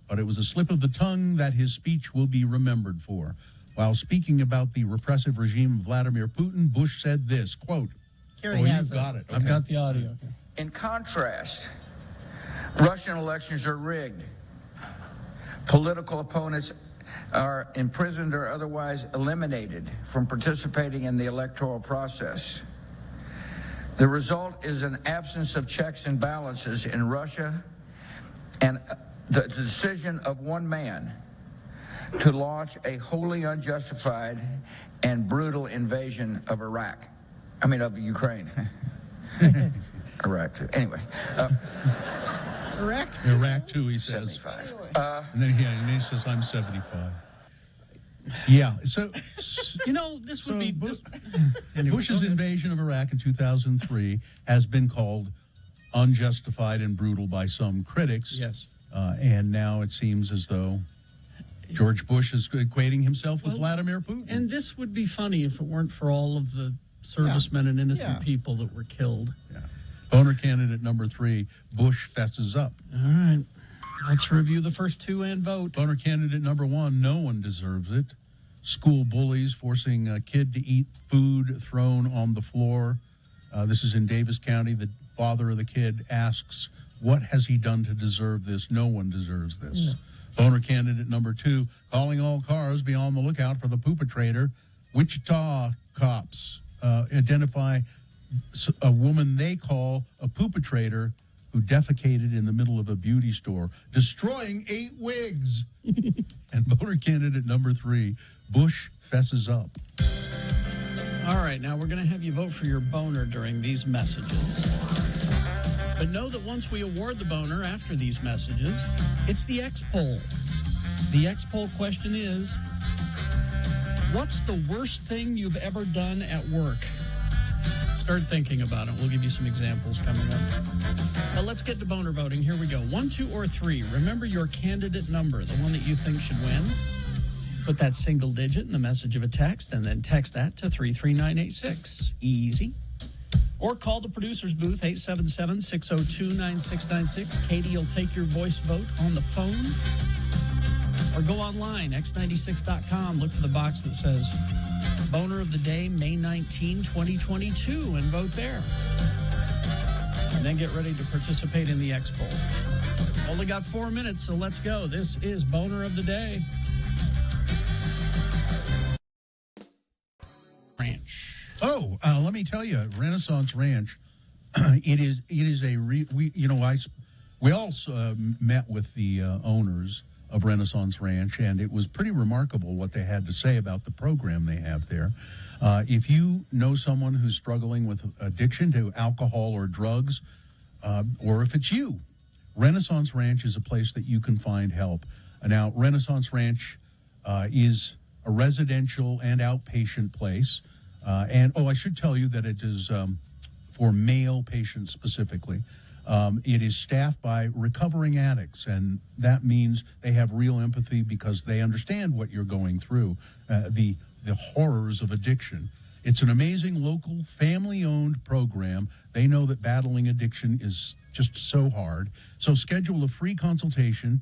But it was a slip of the tongue that his speech will be remembered for. While speaking about the repressive regime of Vladimir Putin, Bush said this, quote, you've got it. I've got the audio. In contrast, Russian elections are rigged. Political opponents are imprisoned or otherwise eliminated from participating in the electoral process. The result is an absence of checks and balances in Russia and the decision of one man to launch a wholly unjustified and brutal invasion of of Ukraine. Iraq, too. Anyway. Iraq, too, he says. 75. And then he says, I'm 75. Yeah, so... this would be... Bush's invasion of Iraq in 2003 has been called unjustified and brutal by some critics. Yes. And now it seems as though George Bush is equating himself with Vladimir Putin. And this would be funny if it weren't for all of the servicemen and innocent people that were killed. Yeah. Boner candidate number 3, Bush fesses up. All right. Let's review the first two and vote. Boner candidate number 1, no one deserves it. School bullies forcing a kid to eat food thrown on the floor. This is in Davis County. The father of the kid asks, what has he done to deserve this? No one deserves this. No. Boner candidate number 2, calling all cars, be on the lookout for the poopatrator. Wichita cops identify a woman they call a poopatrator who defecated in the middle of a beauty store, destroying 8 wigs. And voter candidate number 3, Bush fesses up. All right, now we're going to have you vote for your boner during these messages. But know that once we award the boner after these messages, it's the X poll. The X poll question is, what's the worst thing you've ever done at work? Start thinking about it. We'll give you some examples coming up. But let's get to boner voting. Here we go. 1, 2, or 3. Remember your candidate number, the one that you think should win. Put that single digit in the message of a text, and then text that to 33986. Easy. Or call the producer's booth, 877-602-9696. Katie will take your voice vote on the phone. Or go online, x96.com. Look for the box that says Boner of the Day, May 19, 2022, and vote there. And then get ready to participate in the X poll. Only got 4 minutes, so let's go. This is Boner of the Day. Ranch. Oh, let me tell you, Renaissance Ranch. It is a we all met with the owners of Renaissance Ranch, and it was pretty remarkable what they had to say about the program they have there. If you know someone who's struggling with addiction to alcohol or drugs, or if it's you, Renaissance Ranch is a place that you can find help. Now, Renaissance Ranch is a residential and outpatient place. I should tell you that it is for male patients specifically. It is staffed by recovering addicts, and that means they have real empathy because they understand what you're going through, the horrors of addiction. It's an amazing local family-owned program. They know that battling addiction is just so hard. So schedule a free consultation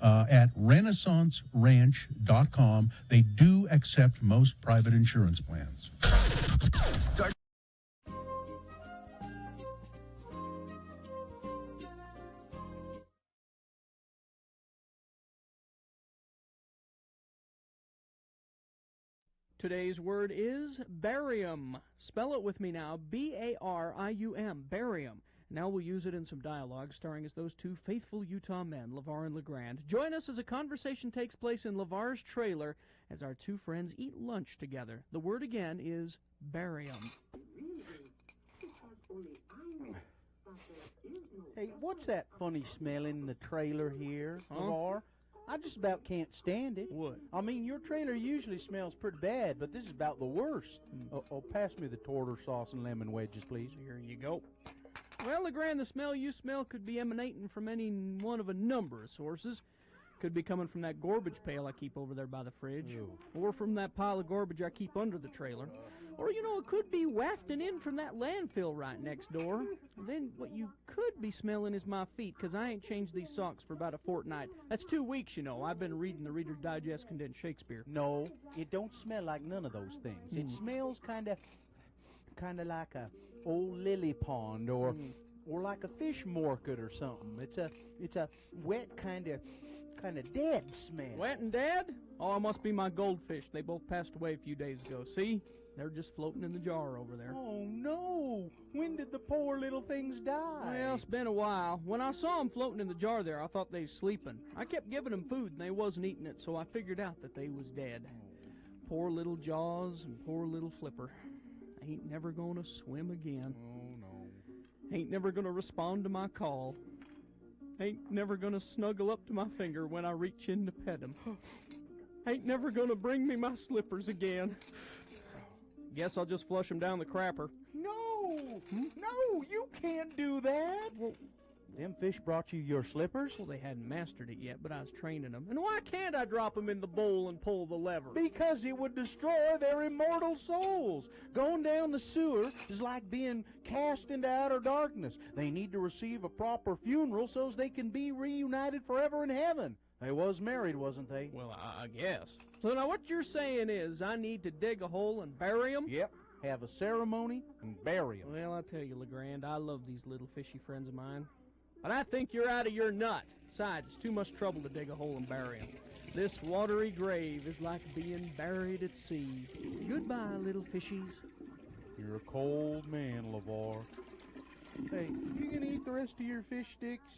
at renaissanceranch.com. They do accept most private insurance plans. Start. Today's word is barium. Spell it with me now, B-A-R-I-U-M, barium. Now we'll use it in some dialogue starring as those two faithful Utah men, LeVar and LeGrand. Join us as a conversation takes place in LeVar's trailer as our two friends eat lunch together. The word again is barium. Hey, what's that funny smell in the trailer here, LeVar? I just about can't stand it. What? I mean, your trailer usually smells pretty bad, but this is about the worst. Pass me the tartar sauce and lemon wedges, please. Here you go. Well, LeGrand, the smell you smell could be emanating from any one of a number of sources. Could be coming from that garbage pail I keep over there by the fridge. Ew. Or from that pile of garbage I keep under the trailer. Or, it could be wafting in from that landfill right next door. Then what you could be smelling is my feet, because I ain't changed these socks for about a fortnight. That's 2 weeks, I've been reading the Reader's Digest condensed Shakespeare. No, it don't smell like none of those things. It smells kind of like a old lily pond or like a fish market or something. It's a wet kind of dead smell. Wet and dead? Oh, it must be my goldfish. They both passed away a few days ago. See? They're just floating in the jar over there. Oh, no. When did the poor little things die? Well, it's been a while. When I saw them floating in the jar there, I thought they was sleeping. I kept giving them food, and they wasn't eating it, so I figured out that they was dead. Poor little Jaws and poor little Flipper. Ain't never gonna swim again. Oh, no. Ain't never gonna respond to my call. Ain't never gonna snuggle up to my finger when I reach in to pet him. Ain't never gonna bring me my slippers again. Guess I'll just flush him down the crapper. No! No, you can't do that! Well, Them fish brought you your slippers? Well, they hadn't mastered it yet, but I was training them. And why can't I drop them in the bowl and pull the lever? Because it would destroy their immortal souls. Going down the sewer is like being cast into outer darkness. They need to receive a proper funeral so they can be reunited forever in heaven. They was married, wasn't they? Well, I guess. So now what you're saying is I need to dig a hole and bury them? Yep. Have a ceremony and bury them. Well, I tell you, LeGrand, I love these little fishy friends of mine. But I think you're out of your nut. Besides, it's too much trouble to dig a hole and bury them. This watery grave is like being buried at sea. Goodbye, little fishies. You're a cold man, LeVar. Hey, you gonna eat the rest of your fish sticks?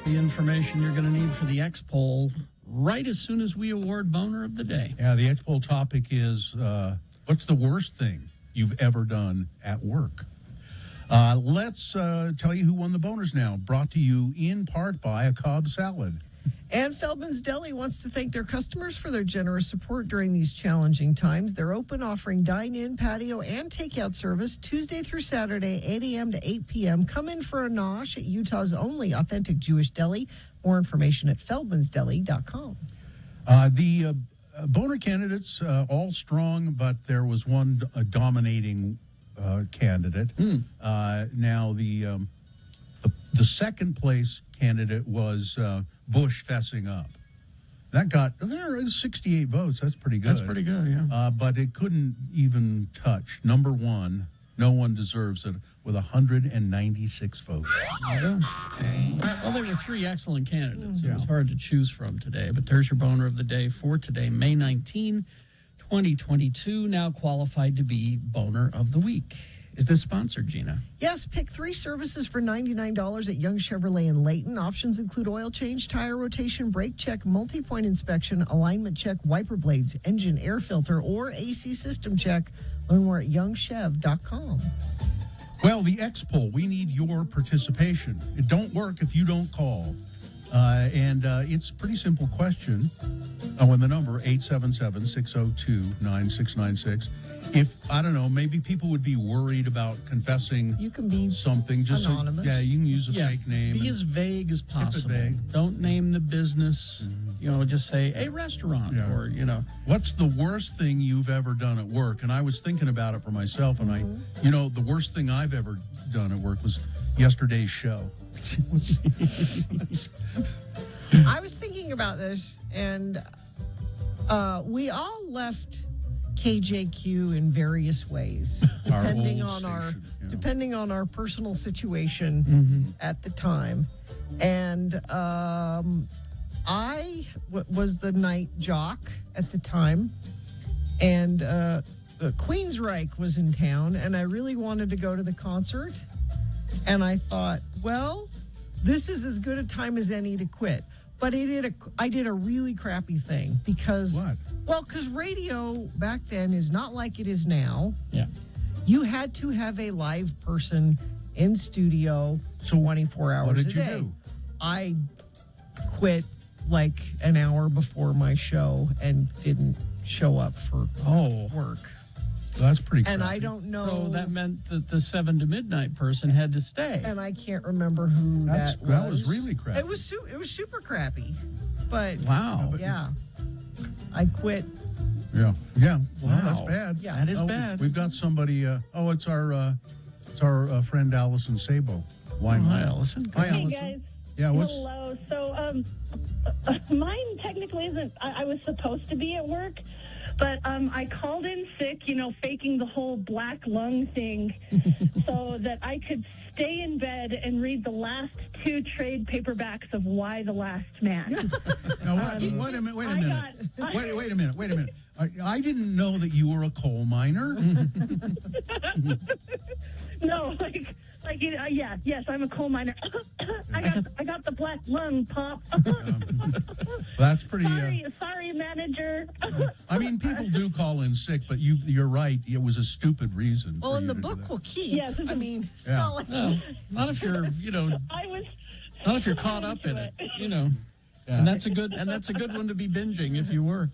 The information you're going to need for the X-Poll right as soon as we award Boner of the Day. Yeah, the X-Poll topic is, what's the worst thing you've ever done at work? Let's tell you who won the boners now. Brought to you in part by a Cobb salad. And Feldman's Deli wants to thank their customers for their generous support during these challenging times. They're open, offering dine-in, patio, and takeout service Tuesday through Saturday, 8 a.m. to 8 p.m. Come in for a nosh at Utah's only authentic Jewish deli. More information at feldmansdeli.com. The boner candidates, all strong, but there was one dominating candidate. Now, the second place candidate was Bush fessing up. That got 68 votes. That's pretty good. That's pretty good, yeah. But it couldn't even touch number one. No one deserves it with 196 votes. Well, there were three excellent candidates. It was hard to choose from today, but there's your Boner of the Day for today, May 19, 2022, now qualified to be Boner of the Week. Is this sponsored, Gina? Yes, pick 3 services for $99 at Young Chevrolet in Layton. Options include oil change, tire rotation, brake check, multi-point inspection, alignment check, wiper blades, engine air filter, or AC system check. Learn more at youngchev.com. Well, the X-Poll, we need your participation. It don't work if you don't call. And it's a pretty simple question. And the number, 877-602-9696. If, I don't know, maybe people would be worried about confessing you can be something. Just anonymous. So, yeah, you can use a fake name. Be as vague as possible. Vague. Don't name the business. just say a restaurant or, What's the worst thing you've ever done at work? And I was thinking about it for myself, and the worst thing I've ever done at work was yesterday's show. I was thinking about this, and we all left KJQ in various ways, depending on our personal situation at the time. And I was the night jock at the time, and Queensryche was in town, and I really wanted to go to the concert. And I thought, well, this is as good a time as any to quit. But I did a really crappy thing because radio back then is not like it is now. Yeah. You had to have a live person in studio 24 hours what did a day. You do? I quit like an hour before my show and didn't show up for work. Well, that's pretty crappy. And I don't know. So that meant that the 7 to midnight person had to stay. And I can't remember who that was. That was really crappy. It was super crappy. But wow. Yeah. I quit. Yeah. Yeah. Wow. Wow. That's bad. Yeah. That is bad. We've got somebody. It's our friend Allison Sabo. Hi, Allison. Hi, Hey, Allison. guys. Yeah. Hello. So, mine technically isn't. I was supposed to be at work, but I called in sick, faking the whole black lung thing so that I could stay in bed and read the last 2 trade paperbacks of Y: The Last Man. Now, wait a minute. I didn't know that you were a coal miner. No, yes, I'm a coal miner. I got the black lung, Pop. That's pretty. Sorry, manager. I mean, people do call in sick, but you're right. It was a stupid reason. Well, and the book will keep. Yes, I mean, it's Yeah. not like Not if you're, not if you're caught up in it, Yeah. And that's a good one to be binging if you were.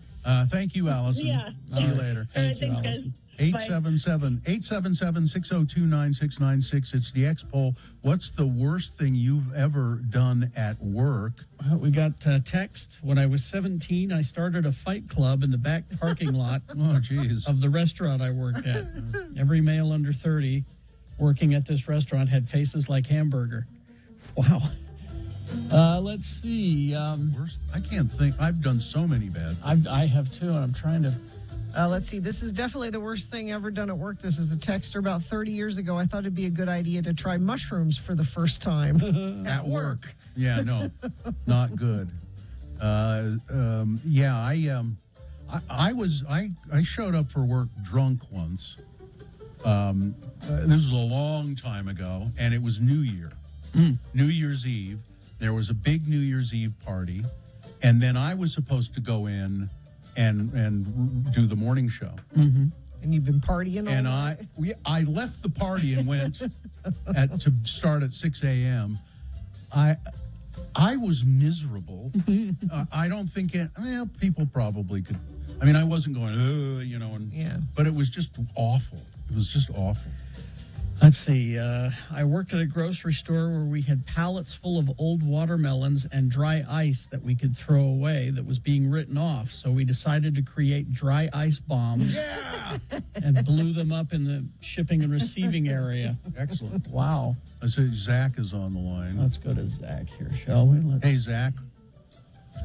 Thank you, Allison. Yeah. See you later. Thank you, thanks, Allison. 877-602-9696. It's the X poll. What's the worst thing you've ever done at work? Well, we got text. When I was 17, I started a fight club in the back parking lot of the restaurant I worked at. Every male under 30 working at this restaurant had faces like hamburger. Wow. Let's see. I can't think. I've done so many bad things. I have too, and I'm trying to... let's see. This is definitely the worst thing ever done at work. This is a texter about 30 years ago. I thought it'd be a good idea to try mushrooms for the first time At work. Yeah, no, not good. I showed up for work drunk once. This was a long time ago, and it was New Year, New Year's Eve. There was a big New Year's Eve party, and then I was supposed to go in and do the morning show. Mm-hmm. And you've been partying all and night? I left the party and went to start at 6 a.m. I was miserable. I don't think people probably could. I mean, I wasn't going, but it was just awful. It was just awful. Let's see. I worked at a grocery store where we had pallets full of old watermelons and dry ice that we could throw away that was being written off. So we decided to create dry ice bombs and blew them up in the shipping and receiving area. Excellent. Wow. I say Zach is on the line. Let's go to Zach here, shall we? Hey, Zach.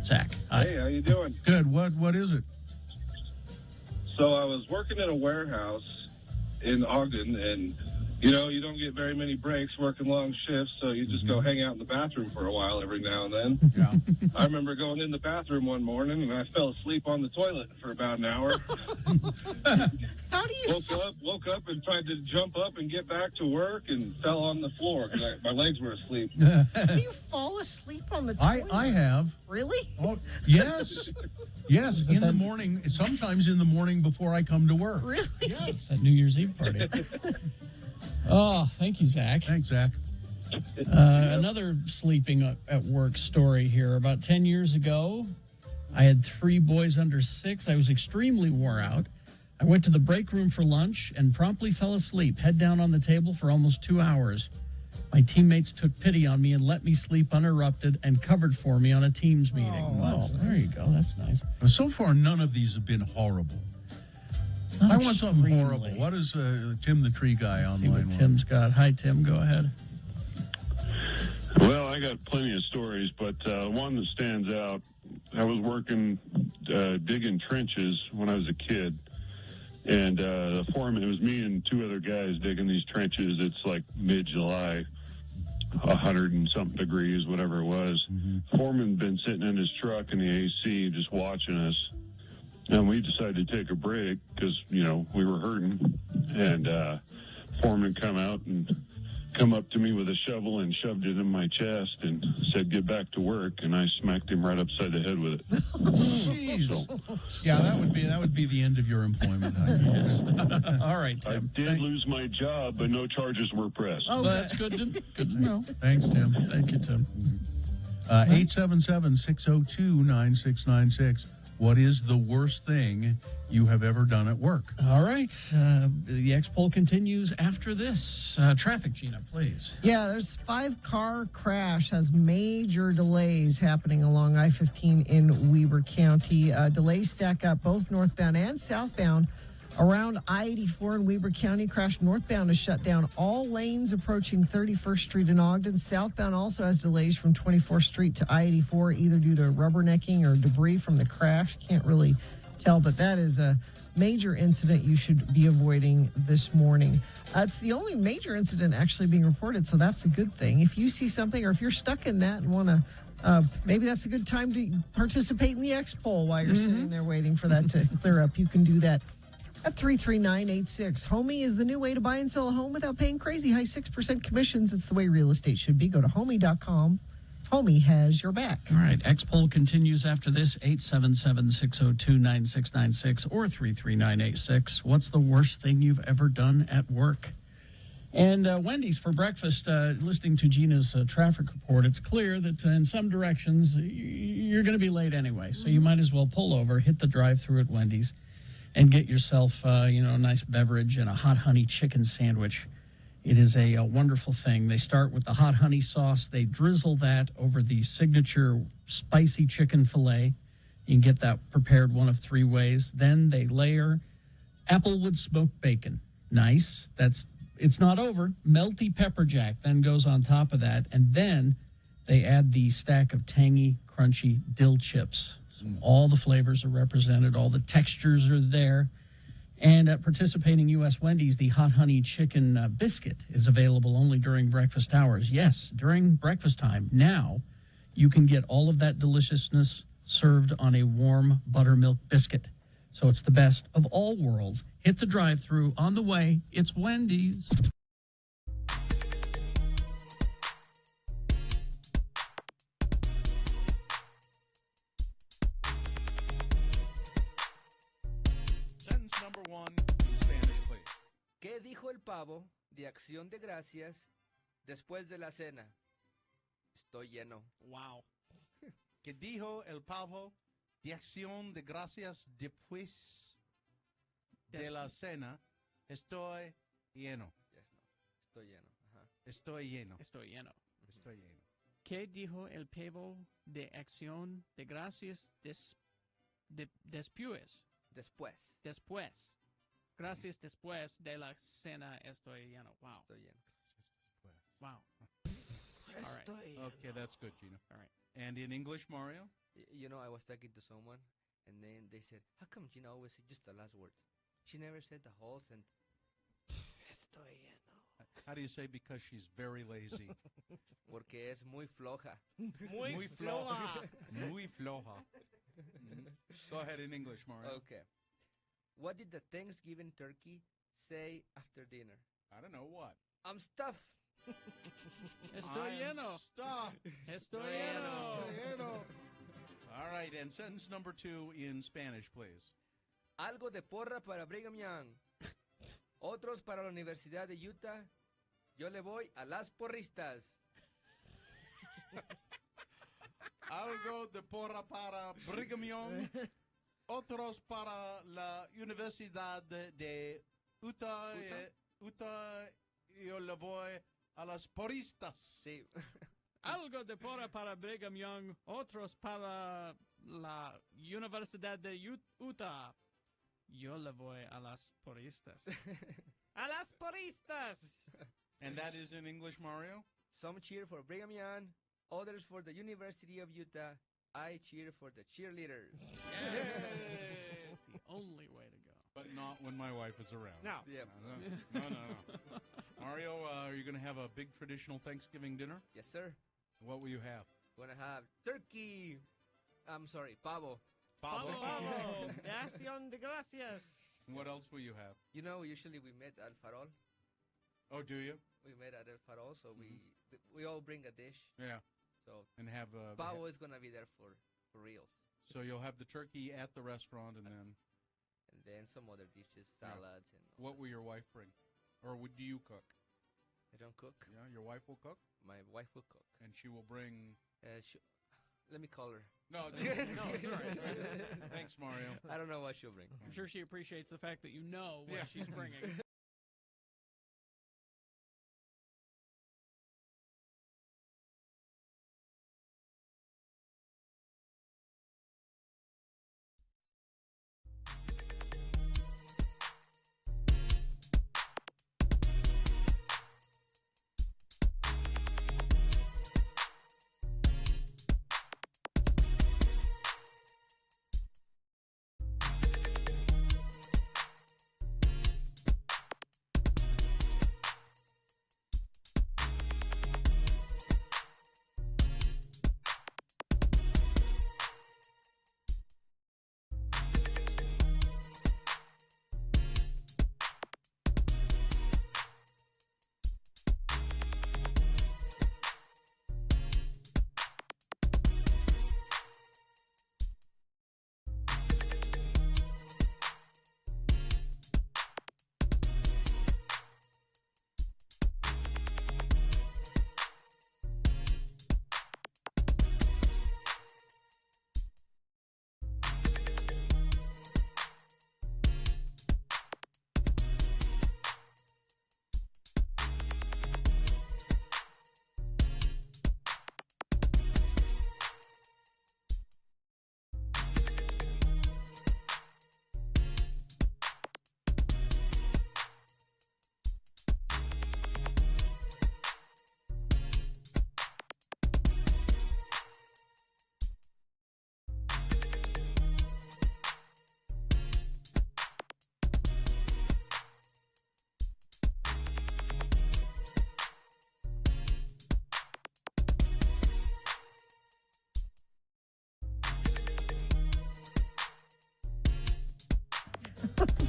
Zach. Hi. Hey, how you doing? Good. What is it? So I was working in a warehouse in Ogden, and you don't get very many breaks working long shifts, so you just go hang out in the bathroom for a while every now and then. Yeah. I remember going in the bathroom one morning, and I fell asleep on the toilet for about an hour. How do you woke up and tried to jump up and get back to work and fell on the floor because my legs were asleep. Do you fall asleep on the toilet? I have. Really? Oh, yes. Yes, in the morning, sometimes in the morning before I come to work. Really? Yes. It's that New Year's Eve party. Oh, thank you, Zach. Thanks, Zach. Another sleeping at work story here. About 10 years ago, I had 3 boys under 6. I was extremely wore out. I went to the break room for lunch and promptly fell asleep, head down on the table for almost 2 hours. My teammates took pity on me and let me sleep uninterrupted and covered for me on a Teams meeting. Oh, There you go. That's nice. So far, none of these have been horrible. I want something horrible. What is Tim the Tree Guy on See line what Tim's got. Hi, Tim. Go ahead. Well, I got plenty of stories, but one that stands out, I was working digging trenches when I was a kid. And the foreman, it was me and two other guys digging these trenches. It's like mid-July, 100 and something degrees, whatever it was. Foreman had been sitting in his truck in the AC just watching us. And we decided to take a break because, you know, we were hurting. And foreman come out and come up to me with a shovel and shoved it in my chest and said, "Get back to work." And I smacked him right upside the head with it. Jeez. Yeah, that would be the end of your employment. I guess. All right, Tim. I did lose my job, but no charges were pressed. Oh, that's good to know. Thanks, Tim. Thank you, Tim. 877-602-9696. What is the worst thing you have ever done at work? All right. The X poll continues after this. Traffic, Gina, please. Yeah, there's 5-car crash has major delays happening along I-15 in Weber County. Delays stack up both northbound and southbound. Around I-84 in Weber County, crash northbound is shut down. All lanes approaching 31st Street in Ogden. Southbound also has delays from 24th Street to I-84, either due to rubbernecking or debris from the crash. Can't really tell, but that is a major incident you should be avoiding this morning. It's the only major incident actually being reported, so that's a good thing. If you see something or if you're stuck in that and want to, maybe that's a good time to participate in the X poll while you're sitting there waiting for that to clear up. You can do that at 33986. Homie is the new way to buy and sell a home without paying crazy high 6% commissions. It's the way real estate should be. Go to homie.com. Homie has your back. All right. X poll continues after this. 877-602-9696 or 33986. What's the worst thing you've ever done at work? And Wendy's for breakfast. Listening to Gina's traffic report, it's clear that in some directions you're going to be late anyway. So you might as well pull over, hit the drive-thru at Wendy's, and get yourself, a nice beverage and a hot honey chicken sandwich. It is a wonderful thing. They start with the hot honey sauce. They drizzle that over the signature spicy chicken filet. You can get that prepared one of 3 ways. Then they layer applewood smoked bacon. Nice. It's not over. Melty pepper jack then goes on top of that. And then they add the stack of tangy, crunchy dill chips. All the flavors are represented. All the textures are there. And at participating U.S. Wendy's, the hot honey chicken biscuit is available only during breakfast hours. Yes, during breakfast time. Now, you can get all of that deliciousness served on a warm buttermilk biscuit. So it's the best of all worlds. Hit the drive-thru. On the way, it's Wendy's. ¿Qué dijo el pavo de Acción de Gracias después de la cena? Estoy lleno. Wow. ¿Qué dijo el pavo de Acción de Gracias después de la cena? Estoy lleno. Estoy lleno. Ajá. Estoy lleno. Estoy lleno. Estoy lleno. ¿Qué dijo el pavo de Acción de Gracias después? Después. Gracias después de la cena estoy lleno. Wow. Estoy lleno. Wow. All right. Okay, that's good, Gina. All right. And in English, Mario? You know, I was talking to someone, and then they said, how come Gina always said just the last words? She never said the whole sentence. Estoy lleno. How do you say because she's very lazy? Porque es muy floja. Muy floja. Muy floja. Go ahead in English, Mario. Okay. What did the Thanksgiving turkey say after dinner? I don't know what. I'm stuffed. Estoy lleno. Stuffed. Estoy lleno. All right, and sentence number 2 in Spanish, please. Algo de porra para Brigham Young. Otros para la Universidad de Utah. Yo le voy a las porristas. Algo de porra para Brigham Young. Otros para la Universidad de Utah. Utah, yo le voy A las poristas. Sí. Algo de pora para Brigham Young, otros para la Universidad de Utah. Yo le voy a las poristas. ¡A las poristas! And that is in English, Mario? Some cheer for Brigham Young, others for the University of Utah. I cheer for the cheerleaders. The only way to go. But not when my wife is around. No. Yep. No. Mario, are you going to have a big traditional Thanksgiving dinner? Yes, sir. What will you have? We're going to have turkey. I'm sorry, pavo. Pavo. Acción de gracias. And what else will you have? You know, usually we met at Farol. Oh, do you? We met at El Farol, so we all bring a dish. Yeah. So and have pavo is gonna be there for reals. So you'll have the turkey at the restaurant, and then some other dishes, salads, and. What will your wife bring, or do you cook? I don't cook. Yeah, your wife will cook. My wife will cook, and she will bring. Let me call her. No, it's all right. Thanks, Mario. I don't know what she'll bring. I'm sure she appreciates the fact that you know what she's bringing.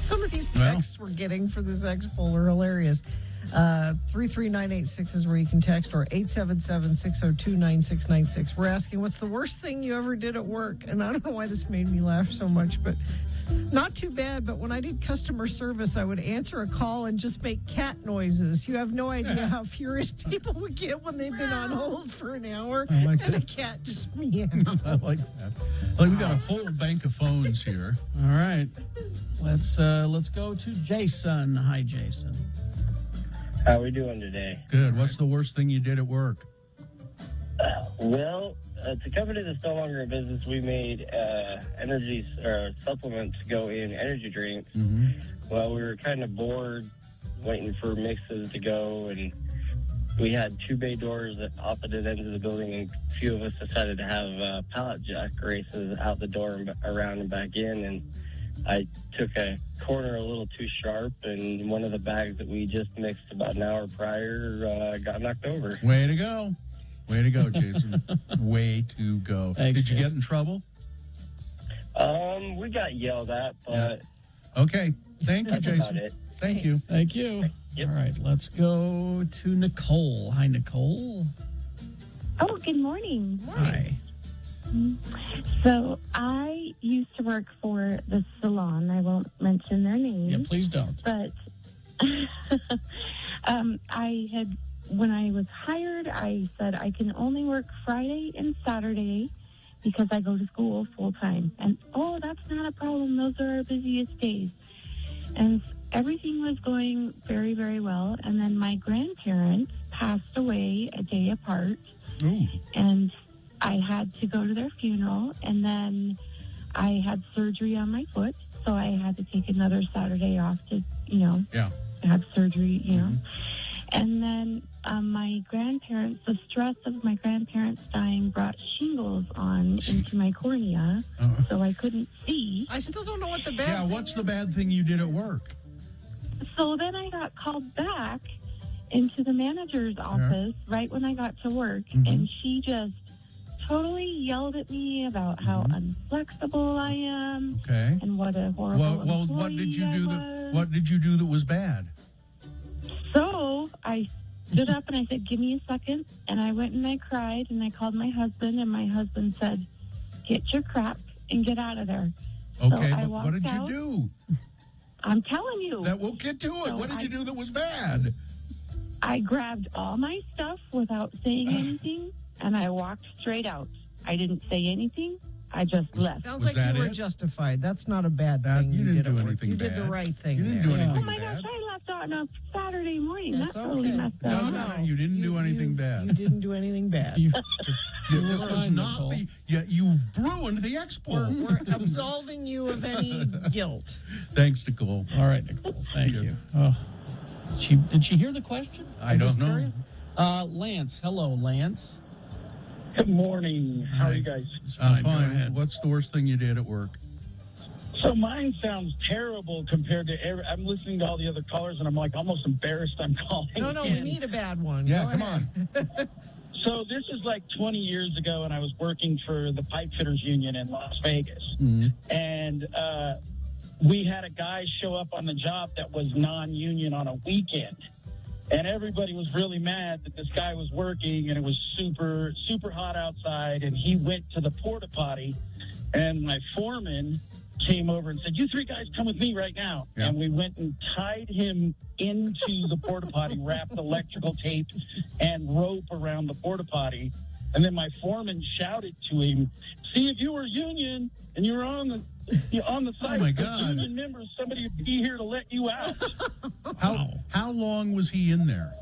Some of these texts we're getting for this X poll are hilarious. 33986 is where you can text, or 877-602-9696. We're asking, what's the worst thing you ever did at work? And I don't know why this made me laugh so much, but not too bad. But when I did customer service, I would answer a call and just make cat noises. You have no idea how furious people would get when they've been on hold for an hour and a cat just meows. I like that. Well, we got a full bank of phones here. All right. Let's go to Jason. Hi, Jason. How are we doing today? Good. What's the worst thing you did at work? Well, it's a company that's no longer in business. We made energy supplements go in energy drinks. Well, we were kind of bored waiting for mixes to go, and we had two bay doors at opposite ends of the building, and a few of us decided to have pallet jack races out the door and around and back in, and I took a corner a little too sharp, and one of the bags that we just mixed about an hour prior got knocked over. Way to go. Way to go, Jason. Way to go. Thanks, Did you Jason. get in trouble? We got yelled at, but... Okay. Thank you, that's about Jason. it. Thank you. Thank you. All right, let's go to Nicole. Hi, Nicole. Oh, good morning. Hi. So I used to work for the salon. I won't mention their name. Yeah, please don't. But when I was hired, I said I can only work Friday and Saturday because I go to school full time. And, oh, that's not a problem. Those are our busiest days. And everything was going very, very well. And then my grandparents passed away a day apart. Ooh. And I had to go to their funeral, and then I had surgery on my foot, so I had to take another Saturday off to, Yeah. have surgery, And then my grandparents, the stress of my grandparents dying brought shingles on into my cornea, so I couldn't see. I still don't know what the bad Yeah, what's the bad thing you did at work? So then I got called back into the manager's office right when I got to work, and she just totally yelled at me about how unflexible I am, Okay. and what a horrible Well, what did you do what did you do that was bad? So I stood up and I said, "Give me a second," and I went and I cried, and I called my husband, and my husband said, "Get your crap and get out of there." Okay, so I but what walked did out. you do? I'm telling you. That we'll get to it. So What did I- you do that was bad? I grabbed all my stuff without saying anything, and I walked straight out. I didn't say anything. I just left. Sounds like you were justified. That's not a bad thing. you didn't did do at work. anything You did the bad. right thing. You didn't there. do anything Oh my gosh, I left on a Saturday morning. That's That's really okay. messed up. No, you didn't do anything bad. You didn't do anything bad. This was not the. Yeah, you ruined the expo. We're absolving you of any guilt. Thanks, Nicole. All right, Nicole. Thank you. Oh, did she hear the question? I I'm don't just know. curious. Lance. Hello, Lance. Good morning. How are you guys? I'm fine. What's the worst thing you did at work? So mine sounds terrible compared to I'm listening to all the other callers, and I'm like almost embarrassed I'm calling. No, we in. need a bad one. Yeah, Go come ahead. So this is like 20 years ago, and I was working for the Pipe Fitters Union in Las Vegas. And we had a guy show up on the job that was non-union on a weekend. And everybody was really mad that this guy was working, and it was super, super hot outside. And he went to the porta potty, and my foreman came over and said, "You three guys come with me right now." Yeah. And we went and tied him into the porta potty, wrapped electrical tape and rope around the porta potty. And then my foreman shouted to him, "See, if you were union and you were on the site, my as God. union members, somebody would be here to let you out." How long was he in there?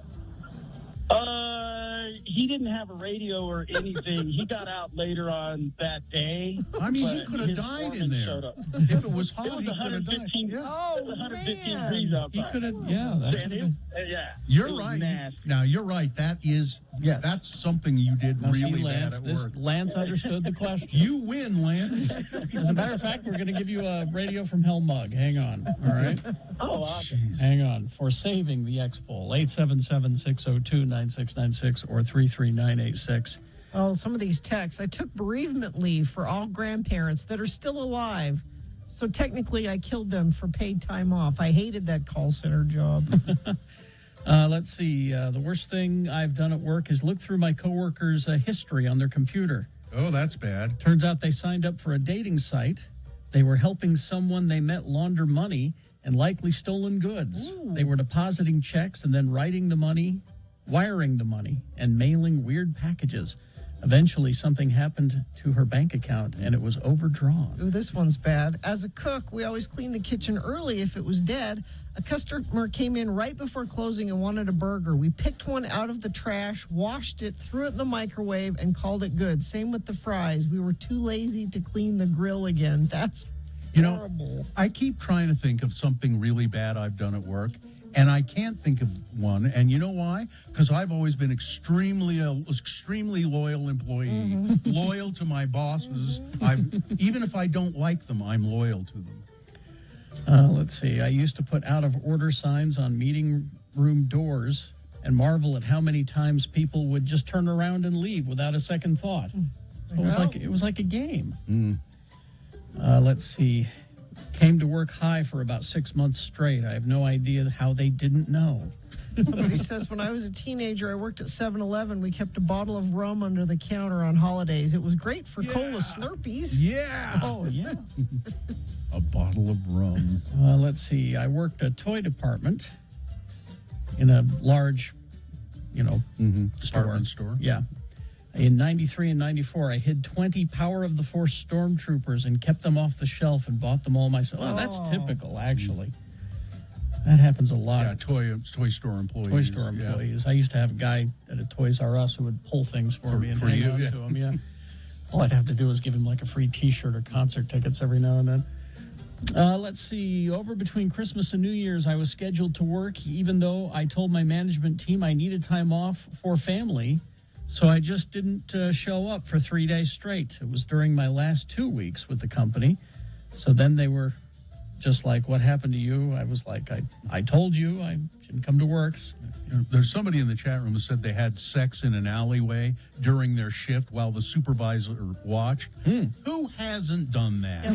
He didn't have a radio or anything. He got out later on that day. I mean, he but could have his died foreman in there. showed up. If it was hot, It was he could have died. 115. Yeah. It was 115 degrees outside. He could have. Yeah. That And yeah. it You're was right. nasty. Now you're right. That is. Yes. That's something you did Now, see, really Lance, bad at work. Lance understood the question. You win, Lance. As a matter of fact, we're going to give you a Radio from Hell mug. Hang on. All right. Oh, awesome. Hang on. For saving the X-Bowl, 877-602-9696 or 33986. Oh, some of these texts. I took bereavement leave for all grandparents that are still alive. So technically, I killed them for paid time off. I hated that call center job. Let's see. The worst thing I've done at work is look through my coworkers' history on their computer. Oh, that's bad. Turns out they signed up for a dating site. They were helping someone they met launder money and likely stolen goods. They were depositing checks and then writing the money, wiring the money, and mailing weird packages. Eventually, something happened to her bank account, and it was overdrawn. Ooh, this one's bad. As a cook, we always clean the kitchen early if it was dead. A customer came in right before closing and wanted a burger. We picked one out of the trash, washed it, threw it in the microwave, and called it good. Same with the fries. We were too lazy to clean the grill again. That's horrible. I keep trying to think of something really bad I've done at work, and I can't think of one. And you know why? Because I've always been extremely loyal employee, loyal to my bosses. Even if I don't like them, I'm loyal to them. Let's see. I used to put out of order signs on meeting room doors and marvel at how many times people would just turn around and leave without a second thought. So it was like a game. Let's see. Came to work high for about 6 months straight. I have no idea how they didn't know. Somebody says, when I was a teenager, I worked at 7-Eleven. We kept a bottle of rum under the counter on holidays. It was great for cola Slurpees. Yeah. Oh, yeah. A bottle of rum. Let's see. I worked a toy department in a large, Department store. Yeah. In 93 and 94, I hid 20 Power of the Force stormtroopers and kept them off the shelf and bought them all myself. Well, that's typical, actually. That happens a lot. Yeah, toy store employees. Toy store yeah. employees. I used to have a guy at a Toys R Us who would pull things for me and for hang you, on yeah. to them. Yeah. All I'd have to do is give him like a free T-shirt or concert tickets every now and then. Let's see. Over between Christmas and New Year's, I was scheduled to work, even though I told my management team I needed time off for family. So I just didn't show up for 3 days straight. It was during my last 2 weeks with the company. So then they were just like, what happened to you? I was like, I told you I shouldn't come to work. You know, there's somebody in the chat room who said they had sex in an alleyway during their shift while the supervisor watched. Who hasn't done that? Yeah,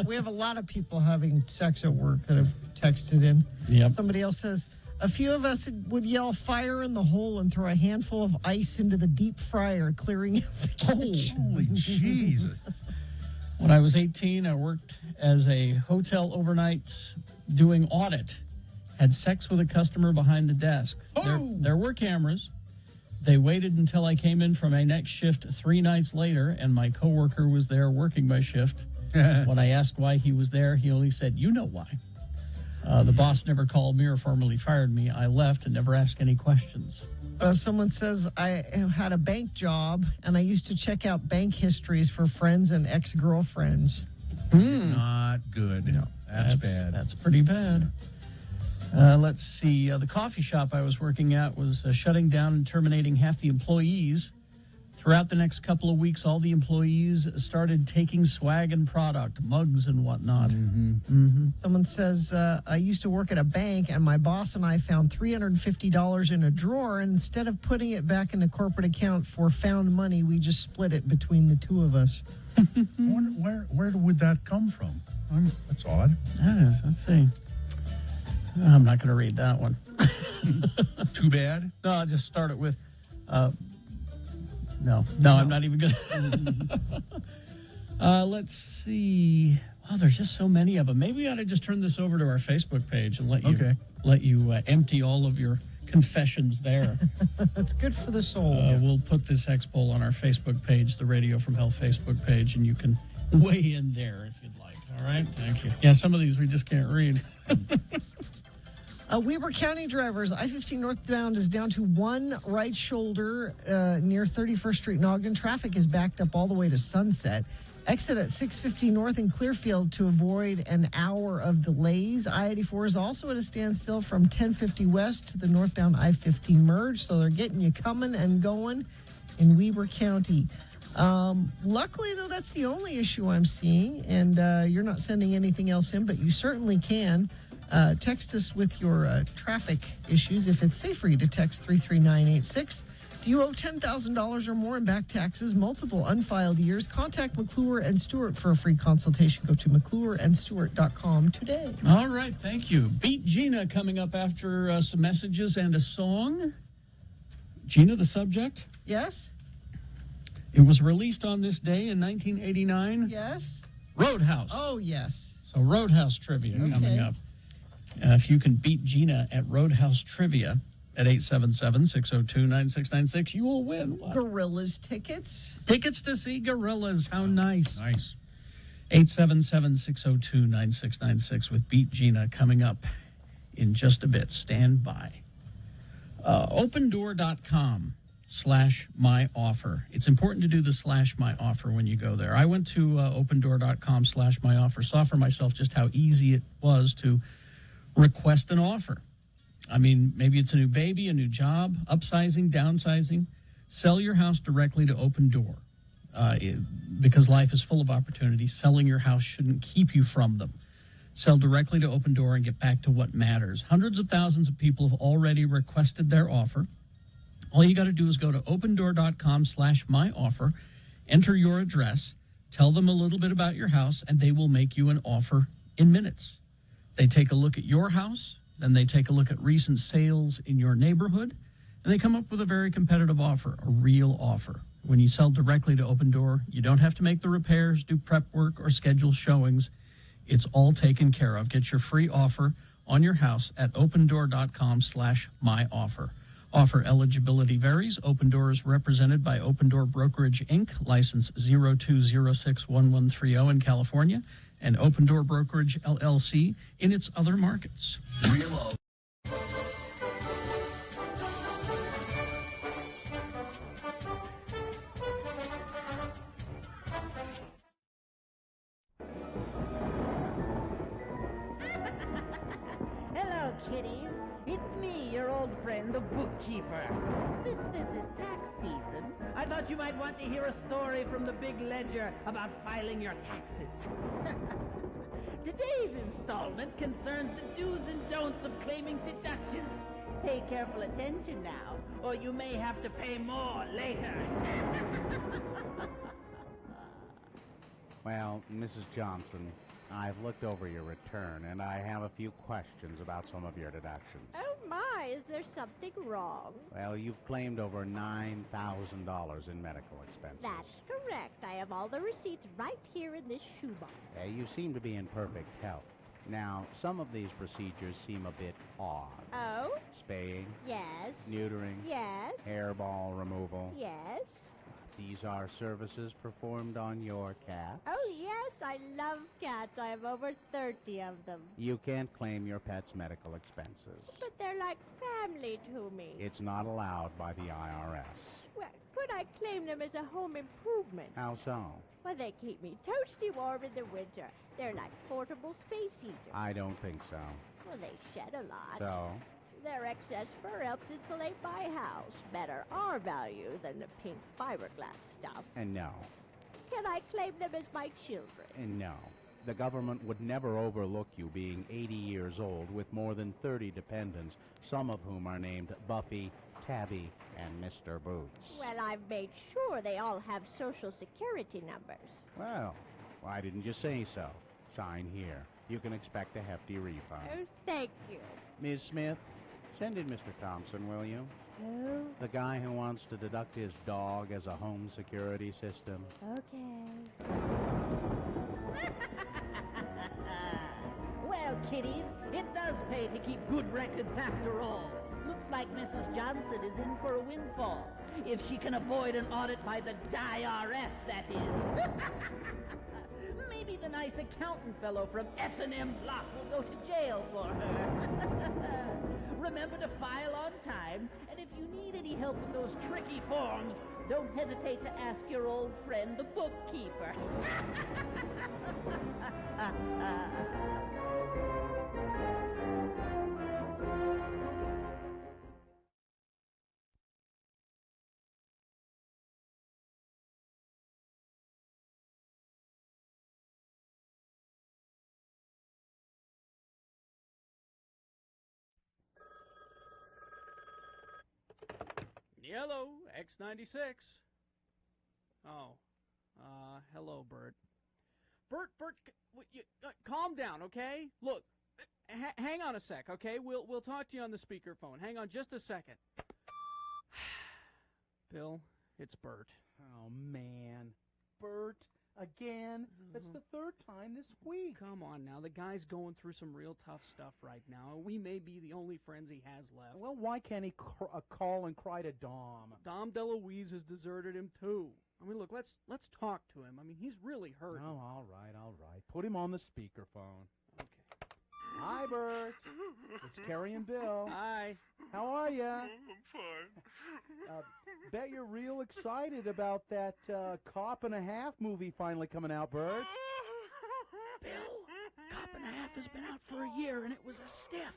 we have a lot of people having sex at work that have texted in. Yep. Somebody else says, a few of us would yell fire in the hole and throw a handful of ice into the deep fryer, clearing out the kitchen. Holy Jesus. When I was 18, I worked as a hotel overnight doing audit. Had sex with a customer behind the desk. There were cameras. They waited until I came in for my next shift 3 nights later, and my coworker was there working my shift. When I asked why he was there, he only said, "You know why." The boss never called me or formally fired me. I left and never asked any questions. Someone says, I had a bank job, and I used to check out bank histories for friends and ex-girlfriends. Not good. No, that's bad. That's pretty bad. Let's see. The coffee shop I was working at was shutting down and terminating half the employees. Throughout the next couple of weeks, all the employees started taking swag and product, mugs and whatnot. Someone says, I used to work at a bank, and my boss and I found $350 in a drawer, and instead of putting it back in the corporate account for found money, we just split it between the two of us. Where would that come from? That's odd. Let's see. I'm not going to read that one. Too bad? No, I'll just start it with... No, I'm not even going to. Let's see. Oh, there's just so many of them. Maybe we ought to just turn this over to our Facebook page and let you empty all of your confessions there. That's good for the soul. We'll put this X poll on our Facebook page, the Radio from Hell Facebook page, and you can weigh in there if you'd like. All right? Thank you. Yeah, some of these we just can't read. Weber County drivers, I-15 northbound is down to one right shoulder near 31st Street in Ogden. Traffic is backed up all the way to Sunset. Exit at 650 North in Clearfield to avoid an hour of delays. I-84 is also at a standstill from 1050 West to the northbound I-15 merge, so they're getting you coming and going in Weber County. Luckily, though, that's the only issue I'm seeing, and you're not sending anything else in, but you certainly can. Text us with your traffic issues. If it's safe for you to text 33986. Do you owe $10,000 or more in back taxes, multiple unfiled years? Contact McClure and Stewart for a free consultation. Go to McClureandStewart.com today. All right, thank you. Beat Gina coming up after some messages and a song. Gina, the subject? Yes? It was released on this day in 1989. Yes? Roadhouse. Oh, yes. So Roadhouse trivia coming up. If you can beat Gina at Roadhouse Trivia at 877-602-9696, you will win what? Gorillas tickets. Tickets to see Gorillas. How nice. Nice. 877-602-9696 with Beat Gina coming up in just a bit. Stand by. opendoor.com/myoffer. It's important to do the /myoffer when you go there. I went to opendoor.com/myoffer, saw for myself just how easy it was to request an offer. I mean, maybe it's a new baby, a new job, upsizing, downsizing. Sell your house directly to Open Door. Because life is full of opportunities. Selling your house shouldn't keep you from them. Sell directly to Open Door and get back to what matters. Hundreds of thousands of people have already requested their offer. All you got to do is go to opendoor.com/myoffer, enter your address, tell them a little bit about your house, and they will make you an offer in minutes. They take a look at your house, then they take a look at recent sales in your neighborhood, and they come up with a very competitive offer, a real offer. When you sell directly to Open Door, you don't have to make the repairs, do prep work, or schedule showings. It's all taken care of. Get your free offer on your house at opendoor.com/myoffer. Offer eligibility varies. Open Door is represented by Open Door Brokerage, Inc., license 02061130 in California, and Open Door Brokerage, LLC, in its other markets. Hello, kiddies. It's me, your old friend, the bookkeeper. Since this is tax season, I thought you might want to hear a story from the big ledger about filing your taxes. Today's installment concerns the do's and don'ts of claiming deductions. Pay careful attention now, or you may have to pay more later. Well, Mrs. Johnson, I've looked over your return, and I have a few questions about some of your deductions. Oh, my, is there something wrong? Well, you've claimed over $9,000 in medical expenses. That's correct. I have all the receipts right here in this shoebox. You seem to be in perfect health. Now, some of these procedures seem a bit odd. Oh? Spaying. Yes. Neutering. Yes. Hairball removal. Yes. These are services performed on your cat. Oh, yes, I love cats. I have over 30 of them. You can't claim your pet's medical expenses. But they're like family to me. It's not allowed by the IRS. Well, could I claim them as a home improvement? How so? Well, they keep me toasty warm in the winter. They're like portable space heaters. I don't think so. Well, they shed a lot. So? Their excess fur helps insulate my house. Better R value than the pink fiberglass stuff. And no. Can I claim them as my children? And no. The government would never overlook you being 80 years old with more than 30 dependents, some of whom are named Buffy, Tabby, and Mr. Boots. Well, I've made sure they all have Social Security numbers. Well, why didn't you say so? Sign here. You can expect a hefty refund. Oh, thank you. Ms. Smith, send in Mr. Thompson, will you? Oh, The guy who wants to deduct his dog as a home security system. okay. Well, kiddies, it does pay to keep good records after all. Looks like Mrs. Johnson is in for a windfall. If she can avoid an audit by the IRS, that is. Maybe the nice accountant fellow from S&M Block will go to jail for her. Remember to file on time, and if you need any help with those tricky forms, don't hesitate to ask your old friend, the bookkeeper. Hello, X96. Oh, hello, Bert. Bert, calm down, okay? Look, hang on a sec, okay? We'll talk to you on the speakerphone. Hang on just a second. Bill, it's Bert. Oh, man. Bert, again? That's the third time this week. Come on now, the guy's going through some real tough stuff right now. We may be the only friends he has left. Well, why can't he call and cry to Dom? Dom DeLuise has deserted him too. I mean, look, let's talk to him. I mean, he's really hurt. Oh, all right. Put him on the speakerphone. Okay. Hi, Bert. It's Terry and Bill. Hi. How are you? I'm fine. Bet you're real excited about that Cop and a Half movie finally coming out, Bert. Bill, Cop and a Half has been out for a year, and it was a stiff.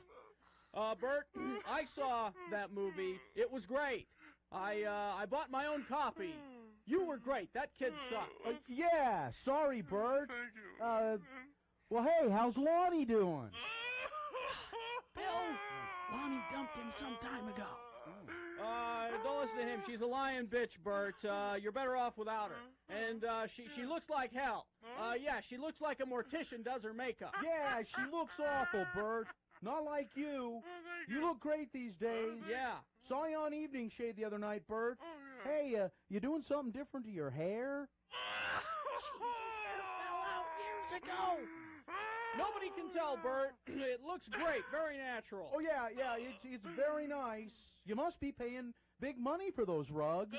Bert, I saw that movie. It was great. I bought my own copy. You were great. That kid sucked. Yeah, sorry, Bert. Thank you. Well, hey, how's Lonnie doing? Bill, Lonnie dumped him some time ago. Don't listen to him. She's a lying bitch, Bert. You're better off without her. And she looks like hell. Yeah, she looks like a mortician does her makeup. Yeah, she looks awful, Bert. Not like you. You look great these days. Yeah. Saw you on Evening Shade the other night, Bert. Hey, you doing something different to your hair? Jesus, his hair fell out years ago. Nobody can tell, Bert. It looks great. Very natural. Oh, yeah, it's very nice. You must be paying big money for those rugs.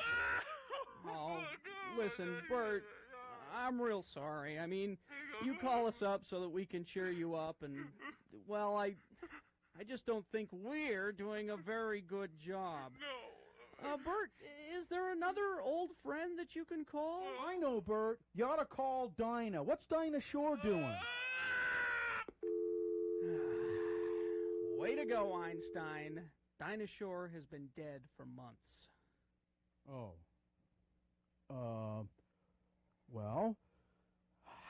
Oh, listen, Bert, I'm real sorry. I mean, you call us up so that we can cheer you up, and, well, I just don't think we're doing a very good job. No. Bert, is there another old friend that you can call? I know, Bert. You ought to call Dinah. What's Dinah Shore doing? Way to go, Einstein. Dinah Shore has been dead for months. Oh. Well,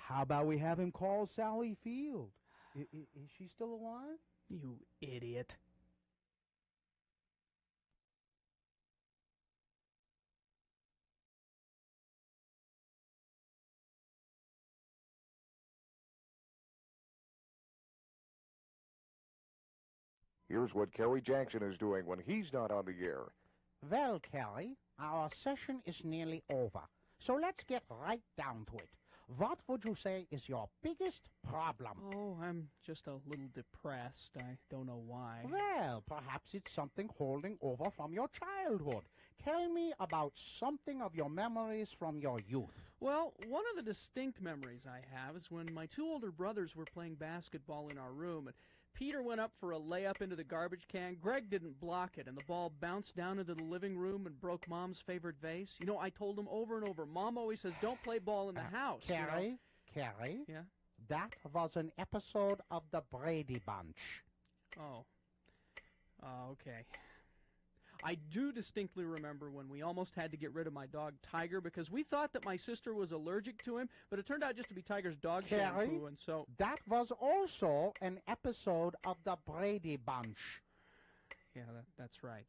how about we have him call Sally Field? Is she still alive? You idiot. Here's what Kerry Jackson is doing when he's not on the air. Well, Kerry, our session is nearly over. So let's get right down to it. What would you say is your biggest problem? Oh, I'm just a little depressed. I don't know why. Well, perhaps it's something holding over from your childhood. Tell me about something of your memories from your youth. Well, one of the distinct memories I have is when my two older brothers were playing basketball in our room, and Peter went up for a layup into the garbage can. Greg didn't block it, and the ball bounced down into the living room and broke Mom's favorite vase. You know, I told him over and over, Mom always says, don't play ball in the house. Kerry, Yeah? that was an episode of the Brady Bunch. Oh. Okay. I do distinctly remember when we almost had to get rid of my dog Tiger because we thought that my sister was allergic to him, but it turned out just to be Tiger's dog shampoo, and so... That was also an episode of the Brady Bunch. Yeah, that's right.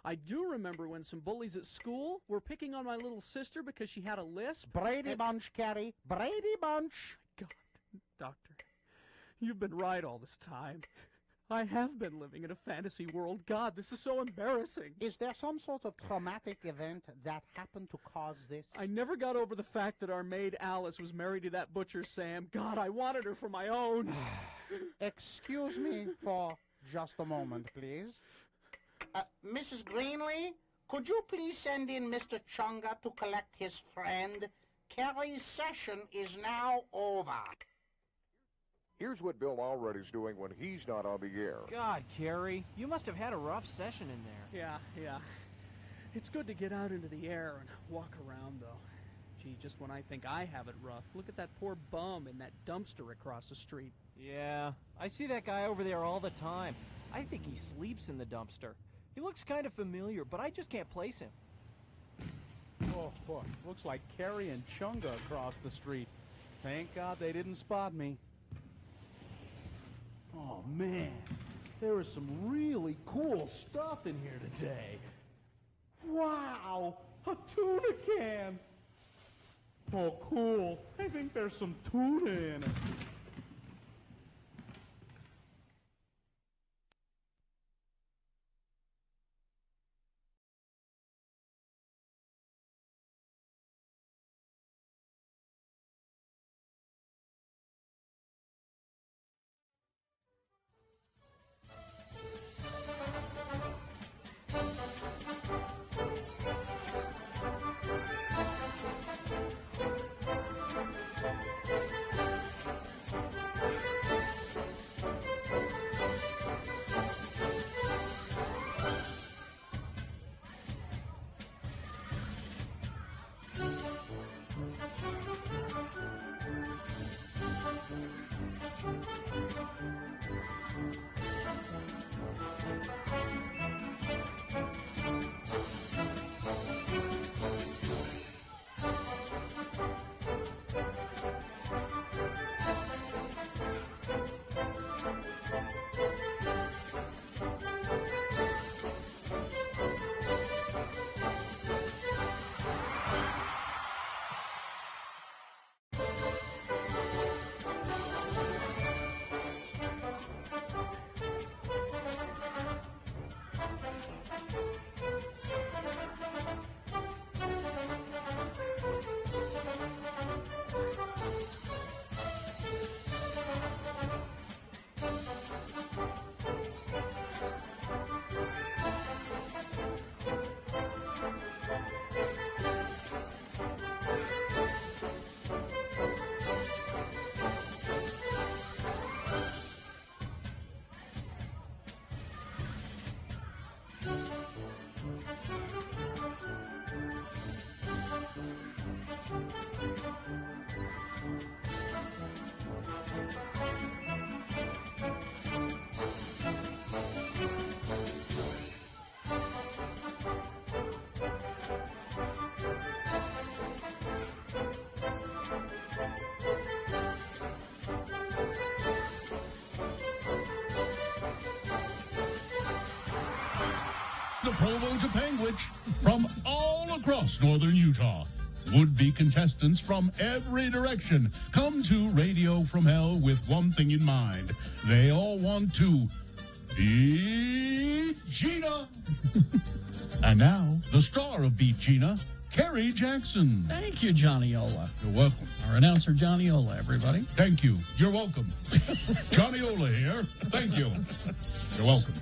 I do remember when some bullies at school were picking on my little sister because she had a lisp. Brady Bunch, Kerry. Brady Bunch. God, Doctor, you've been right all this time. I have been living in a fantasy world. God, this is so embarrassing. Is there some sort of traumatic event that happened to cause this? I never got over the fact that our maid Alice was married to that butcher Sam. God, I wanted her for my own. Excuse me for just a moment, please. Mrs. Greenlee, could you please send in Mr. Chunga to collect his friend? Kerry's session is now over. Here's what Bill Allreddy's doing when he's not on the air. God, Kerry, you must have had a rough session in there. Yeah. It's good to get out into the air and walk around, though. Gee, just when I think I have it rough, look at that poor bum in that dumpster across the street. Yeah, I see that guy over there all the time. I think he sleeps in the dumpster. He looks kind of familiar, but I just can't place him. Oh, boy, looks like Kerry and Chunga across the street. Thank God they didn't spot me. Oh, man, there was some really cool stuff in here today. Wow, a tuna can. Oh, cool. I think there's some tuna in it. Provo to Panguitch from all across northern Utah. Would-be contestants from every direction come to Radio from Hell with one thing in mind. They all want to beat Gina. And now, the star of Beat Gina, Kerry Jackson. Thank you, Johnny Ola. You're welcome. Our announcer, Johnny Ola, everybody. Thank you. You're welcome. Johnny Ola here. Thank you. You're welcome.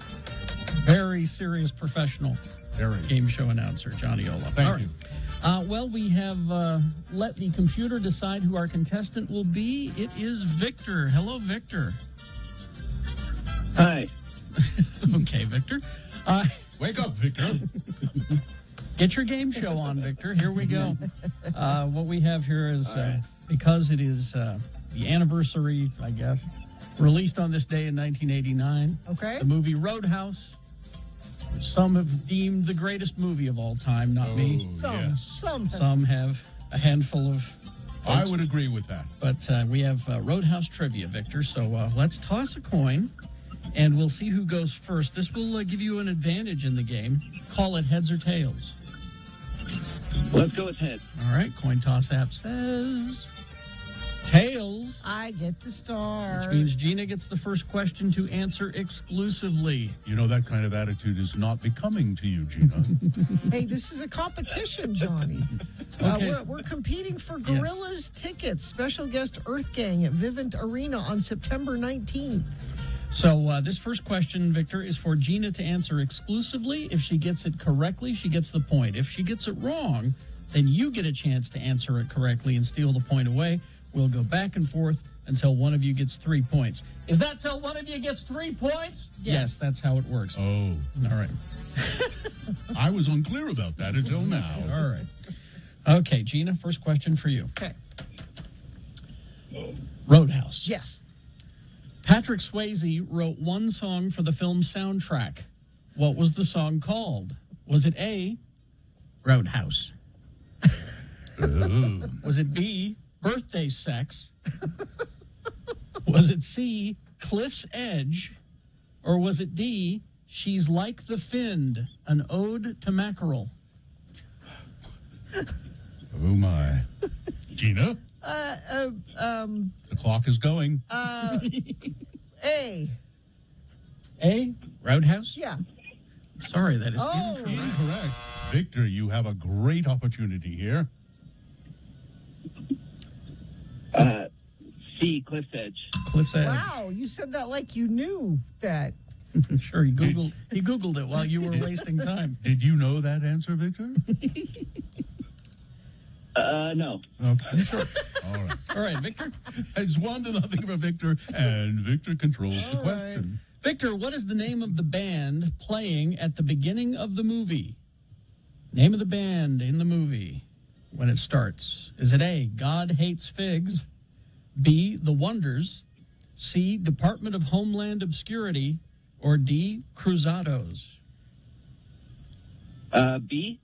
Very serious professional game show announcer, Johnny Ola. Thank you. Well, we have let the computer decide who our contestant will be. It is Victor. Hello, Victor. Hi. Okay, Victor. Wake up, Victor. Get your game show on, Victor. Here we go. What we have here is, because it is the anniversary, I guess, released on this day in 1989. Okay. The movie Roadhouse. Some have deemed the greatest movie of all time, not me. Some have a handful of folks. I would agree with that. But we have Roadhouse trivia, Victor. So let's toss a coin, and we'll see who goes first. This will give you an advantage in the game. Call it heads or tails. Let's go with heads. All right, coin toss app says tails. I get to start. Which means Gina gets the first question to answer exclusively. You know, that kind of attitude is not becoming to you, Gina. Hey, this is a competition, Johnny. Okay. We're competing for Gorillas tickets. Special guest Earth Gang at Vivint Arena on September 19th. So this first question, Victor, is for Gina to answer exclusively. If she gets it correctly, she gets the point. If she gets it wrong, then you get a chance to answer it correctly and steal the point away. We'll go back and forth until one of you gets 3 points. Is that till one of you gets 3 points? Yes, that's how it works. Oh. All right. I was unclear about that until now. All right. Okay, Gina, first question for you. Okay. Roadhouse. Yes. Patrick Swayze wrote one song for the film soundtrack. What was the song called? Was it A, Roadhouse? Was it B, Birthday Sex? Was it C, Cliff's Edge? Or was it D, She's Like the Find, an ode to mackerel? Oh, my. Gina? The clock is going. A. A, Roadhouse? Yeah. Sorry, that is Incorrect. Victor, you have a great opportunity here. C, Cliff's Edge. Cliff's Edge. Wow, you said that like you knew that. Sure, he Googled it while you were wasting time. Did you know that answer, Victor? No. Okay, sure. All right, Victor. It's 1-0 for Victor, and Victor controls the question. Victor, what is the name of the band playing at the beginning of the movie? Name of the band in the movie when it starts. Is it A, God Hates Figs, B, The Wonders, C, Department of Homeland Obscurity, or D, Cruzados? B.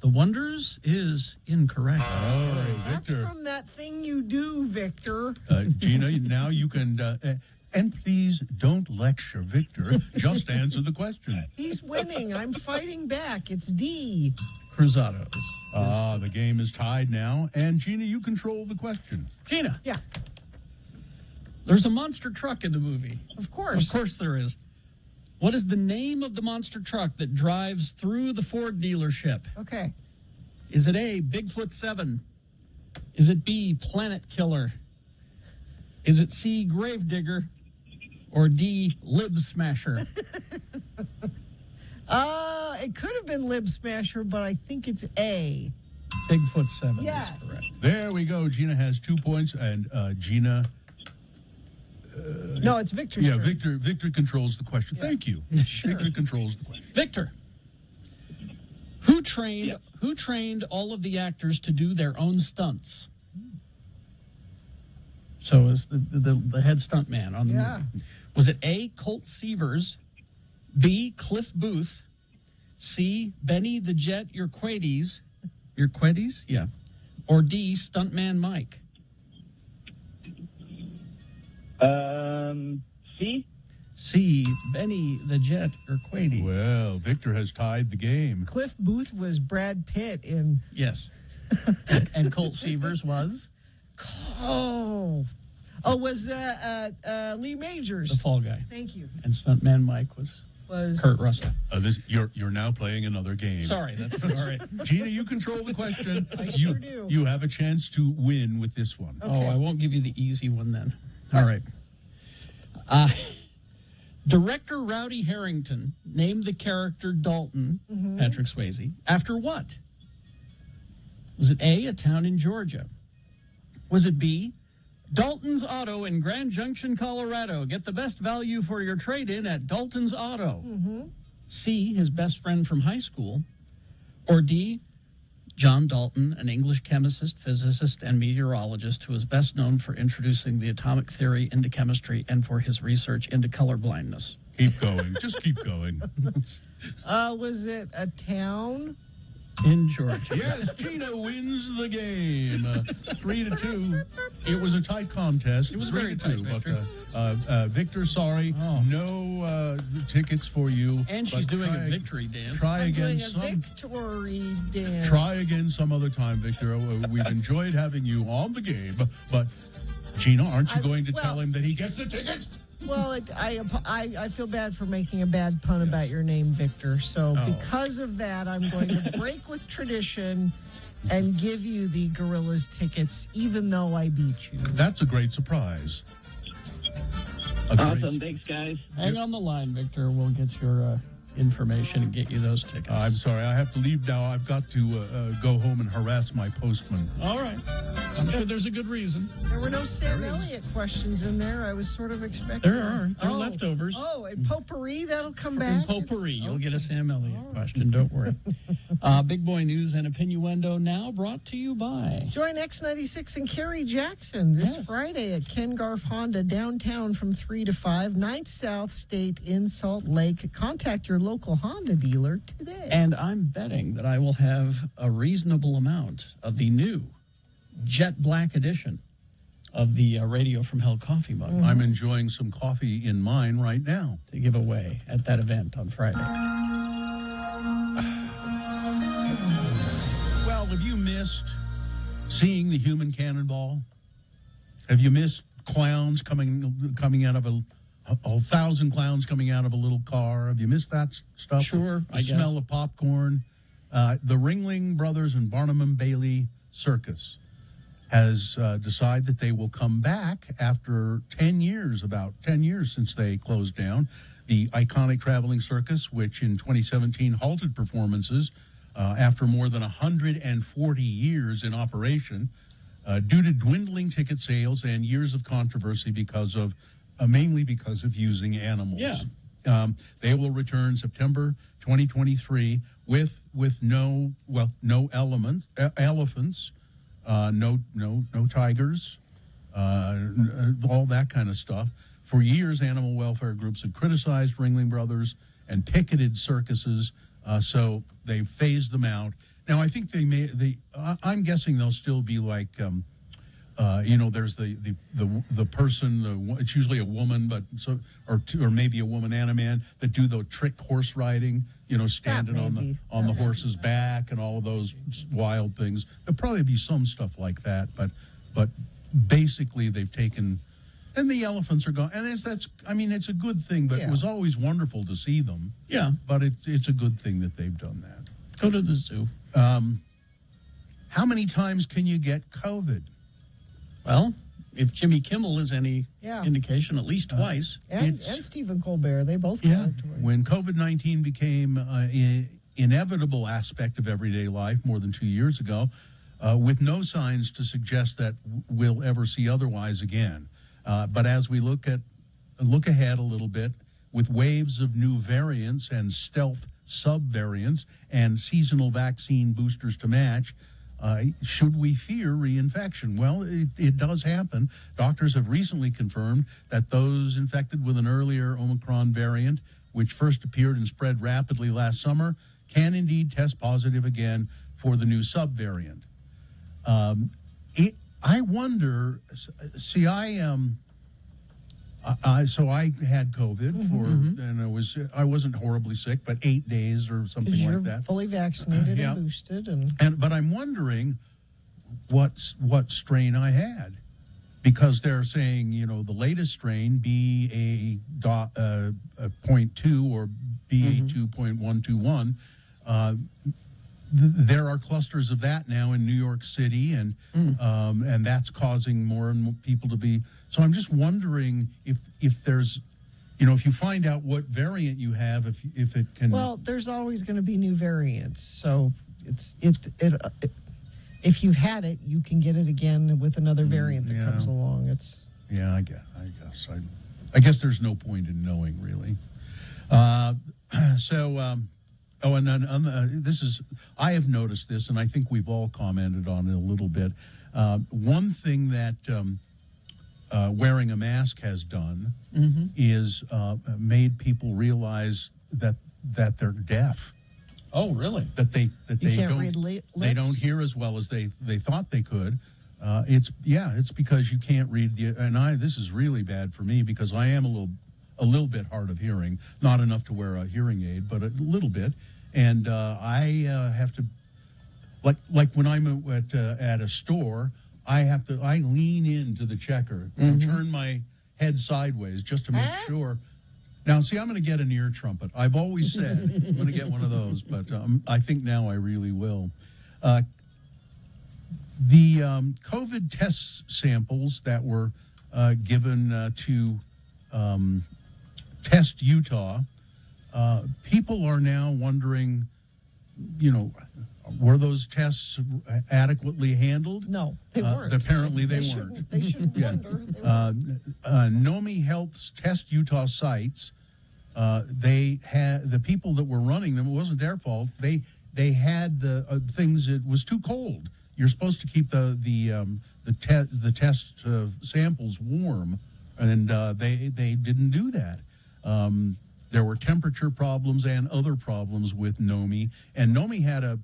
The Wonders is incorrect. All right, That's Victor. from that thing you do, Victor. Gina, now you can... and please don't lecture Victor. Just answer the question. He's winning. I'm fighting back. It's D. Cruzados. The game is tied now. And Gina, you control the question. Gina. Yeah. There's a monster truck in the movie. Of course. Of course there is. What is the name of the monster truck that drives through the Ford dealership? Okay. Is it A, Bigfoot 7? Is it B, Planet Killer? Is it C, Gravedigger? Or D, Lib Smasher? It could have been Lib Smasher, but I think it's A. Bigfoot 7 Yes. is correct. There we go. Gina has 2 points, and Gina... no, it's Victor's Yeah, turn. Victor controls the question. Thank you. Sure. Victor controls the question. Victor, who trained all of the actors to do their own stunts? So is the head stunt man on the movie. Was it A, Colt Seavers, B, Cliff Booth, C, Benny the Jet Urquidez, yeah, or D, Stuntman Mike? C? C, Benny the Jet Urquidi. Well, Victor has tied the game. Cliff Booth was Brad Pitt in. Yes. And Colt Seavers was? Was Lee Majors. The Fall Guy. Thank you. And Stuntman Mike was Kurt Russell. You're now playing another game. Sorry, that's all right. Gina, you control the question. I sure do. You have a chance to win with this one. Okay. Oh, I won't give you the easy one then. All right. Director Rowdy Harrington named the character Dalton, Patrick Swayze, after what? Was it A, a town in Georgia? Was it B, Dalton's Auto in Grand Junction, Colorado? Get the best value for your trade-in at Dalton's Auto. C, his best friend from high school? Or D, John Dalton, an English chemist, physicist, and meteorologist who is best known for introducing the atomic theory into chemistry and for his research into color blindness. Keep going. Just keep going. Was it a town? In Georgia. Yes, Gina wins the game. 3-2. It was a tight contest. It was very tight, Victor. But Victor, sorry, no tickets for you. And she's doing a victory dance. Try again. Victory dance. Try again some other time, Victor. We've enjoyed having you on the game, but Gina, aren't you going to tell him that he gets the tickets? Well, I feel bad for making a bad pun about your name, Victor. So because of that, I'm going to break with tradition and give you the Gorillas tickets, even though I beat you. That's a great surprise. Awesome. Thanks, guys. Hang on the line, Victor. We'll get your information and get you those tickets. I'm sorry. I have to leave now. I've got to go home and harass my postman. All right. I'm sure there's a good reason. There were no Sam Elliott questions in there. I was sort of expecting. There are. They're leftovers. Oh, and potpourri, that'll come back. In potpourri, you'll get a Sam Elliott question. Don't worry. Big Boy News and Opinioendo now brought to you by. Join X96 and Kerry Jackson this Friday at Ken Garff Honda downtown from 3 to 5, 9th South State in Salt Lake. Contact your local Honda dealer today. And I'm betting that I will have a reasonable amount of the new Jet Black edition of the Radio from Hell coffee mug. I'm enjoying some coffee in mine right now. To give away at that event on Friday. Well, have you missed seeing the human cannonball? Have you missed clowns coming out of a 1,000 clowns coming out of a little car? Have you missed that stuff? Sure, I guess. Smell of popcorn. The Ringling Brothers and Barnum and Bailey Circus has decided that they will come back after 10 years, about 10 years since they closed down. The iconic traveling circus, which in 2017 halted performances after more than 140 years in operation due to dwindling ticket sales and years of controversy because of mainly because of using animals. Yeah. They will return September 2023 with no elephants, no tigers, all that kind of stuff. For years, animal welfare groups had criticized Ringling Brothers and picketed circuses, so they phased them out. Now, I think I'm guessing they'll still be like. There's the person. It's usually a woman, or maybe a woman and a man that do the trick horse riding. Standing on the horse's back and all of those wild things. There'll probably be some stuff like that, but basically they've taken, and the elephants are gone. And it's a good thing. But it was always wonderful to see them. Yeah, but it's a good thing that they've done that. Go to the zoo. How many times can you get COVID? Well, if Jimmy Kimmel is any indication, at least twice. And Stephen Colbert, they both got it. When COVID-19 became an inevitable aspect of everyday life more than 2 years ago, with no signs to suggest that we'll ever see otherwise again. But as we look ahead a little bit, with waves of new variants and stealth sub-variants and seasonal vaccine boosters to match, should we fear reinfection? Well, it does happen. Doctors have recently confirmed that those infected with an earlier Omicron variant, which first appeared and spread rapidly last summer, can indeed test positive again for the new subvariant. I wonder. See, So I had COVID and I wasn't horribly sick, but 8 days or something Because like you're that. fully vaccinated Yeah. and boosted. And But I'm wondering what strain I had, because they're saying, the latest strain, BA.2 or BA2.121, there are clusters of that now in New York City, and that's causing more and more people to be. So I'm just wondering if there's, if you find out what variant you have, if it can. well, there's always going to be new variants. So if you've had it, you can get it again with another variant that comes along. Yeah, I guess. I guess there's no point in knowing, really. And then this is, I have noticed this, and I think we've all commented on it a little bit. One thing that wearing a mask has done is made people realize that they're deaf. Oh, really? That they can't don't read they don't hear as well as they thought they could. It's because you can't read this is really bad for me, because I am a little bit hard of hearing, not enough to wear a hearing aid, but a little bit. And I have to, like when I'm at a store, I lean into the checker and turn my head sideways just to make sure. Now, see, I'm going to get an ear trumpet. I've always said I'm going to get one of those, but I think now I really will. The COVID test samples that were given to Test Utah, people are now wondering, were those tests adequately handled? No, they weren't. Apparently they weren't. They shouldn't wonder. They weren't. Nomi Health's Test Utah sites, they had the people that were running them. It wasn't their fault. They had the things. It was too cold. You're supposed to keep the test samples warm, and they didn't do that. There were temperature problems and other problems with Nomi, and Nomi had a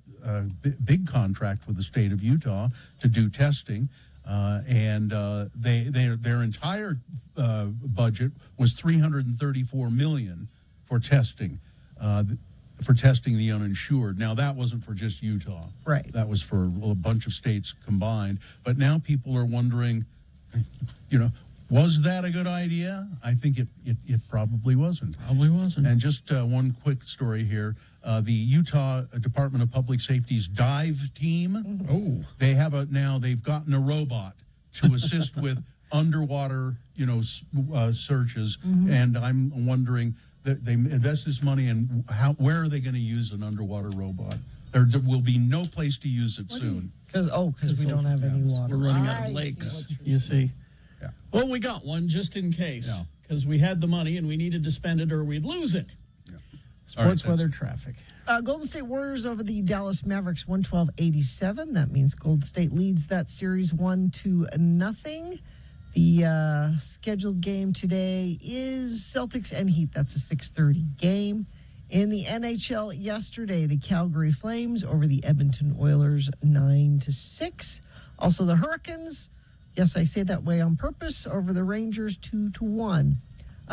big contract with the state of Utah to do testing, and their entire budget was $334 million for testing the uninsured. Now, that wasn't for just Utah. Right. That was for a bunch of states combined. But now people are wondering, was that a good idea? I think it probably wasn't. Probably wasn't. And just one quick story here. The Utah Department of Public Safety's dive team, they've gotten a robot to assist with underwater, searches. And I'm wondering that they invest this money, and where are they going to use an underwater robot? There will be no place to use it soon. Because we don't have any water. We're running out of lakes, you see. Yeah. Well, we got one just in case, because we had the money and we needed to spend it or we'd lose it. Yeah. Sports, weather, traffic. Golden State Warriors over the Dallas Mavericks 112-87. That means Golden State leads that series 1-0. The scheduled game today is Celtics and Heat. That's a 6:30 game. In the NHL yesterday, the Calgary Flames over the Edmonton Oilers 9-6. Also the Hurricanes, yes, I say that way on purpose, over the Rangers 2-1.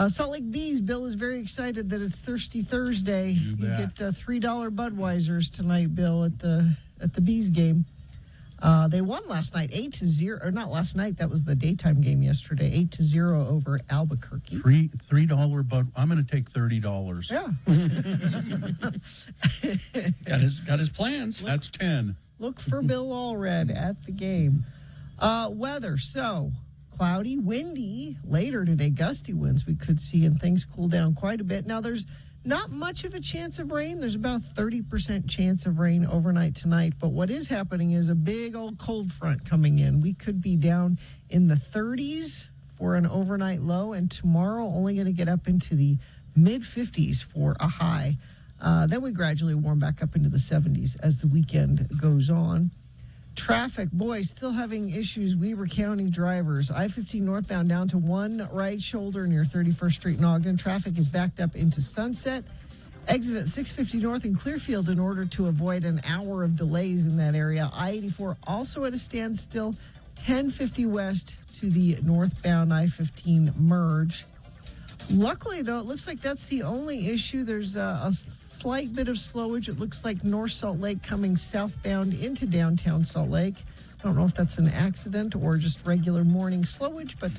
Salt Lake Bees, Bill is very excited that it's Thirsty Thursday. You get $3 Budweisers tonight, Bill, at the Bees game. They won last night 8-0, or not last night, that was the daytime game yesterday, 8-0 over Albuquerque. $3, but I'm going to take $30. Yeah. got his plans. That's 10. Look for Bill Allred at the game. Weather, so cloudy, windy later today, gusty winds we could see, and things cool down quite a bit. Now there's not much of a chance of rain. There's about a 30% chance of rain overnight tonight. But what is happening is a big old cold front coming in. We could be down in the 30s for an overnight low, and tomorrow only going to get up into the mid-50s for a high. Then we gradually warm back up into the 70s as the weekend goes on. Traffic, boy, still having issues. Weaver County drivers. I-15 northbound down to one right shoulder near 31st Street in Ogden. Traffic is backed up into Sunset. Exit at 650 north in Clearfield in order to avoid an hour of delays in that area. I-84 also at a standstill. 1050 west to the northbound I-15 merge. Luckily, though, it looks like that's the only issue. There's a slight bit of slowage. It looks like North Salt Lake coming southbound into downtown Salt Lake. I don't know if that's an accident or just regular morning slowage, but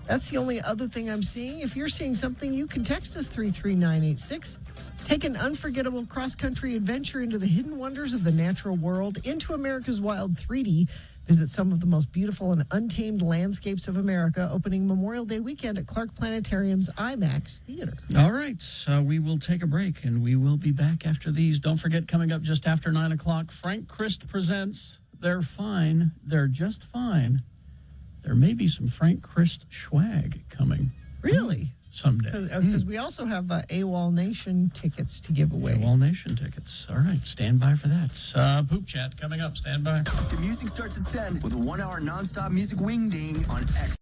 that's the only other thing I'm seeing. If you're seeing something, you can text us 33986. Take an unforgettable cross-country adventure into the hidden wonders of the natural world, into America's Wild 3D. Visit some of the most beautiful and untamed landscapes of America, opening Memorial Day weekend at Clark Planetarium's IMAX Theater. All right, we will take a break, and we will be back after these. Don't forget, coming up just after 9 o'clock, Frank Christ presents They're Fine, They're Just Fine. There may be some Frank Christ swag coming. Really? Someday. Because we also have AWOL Nation tickets to give away. AWOL Nation tickets. All right, stand by for that. Poop Chat coming up. Stand by. The music starts at 10 with a 1 hour nonstop music wingding on X.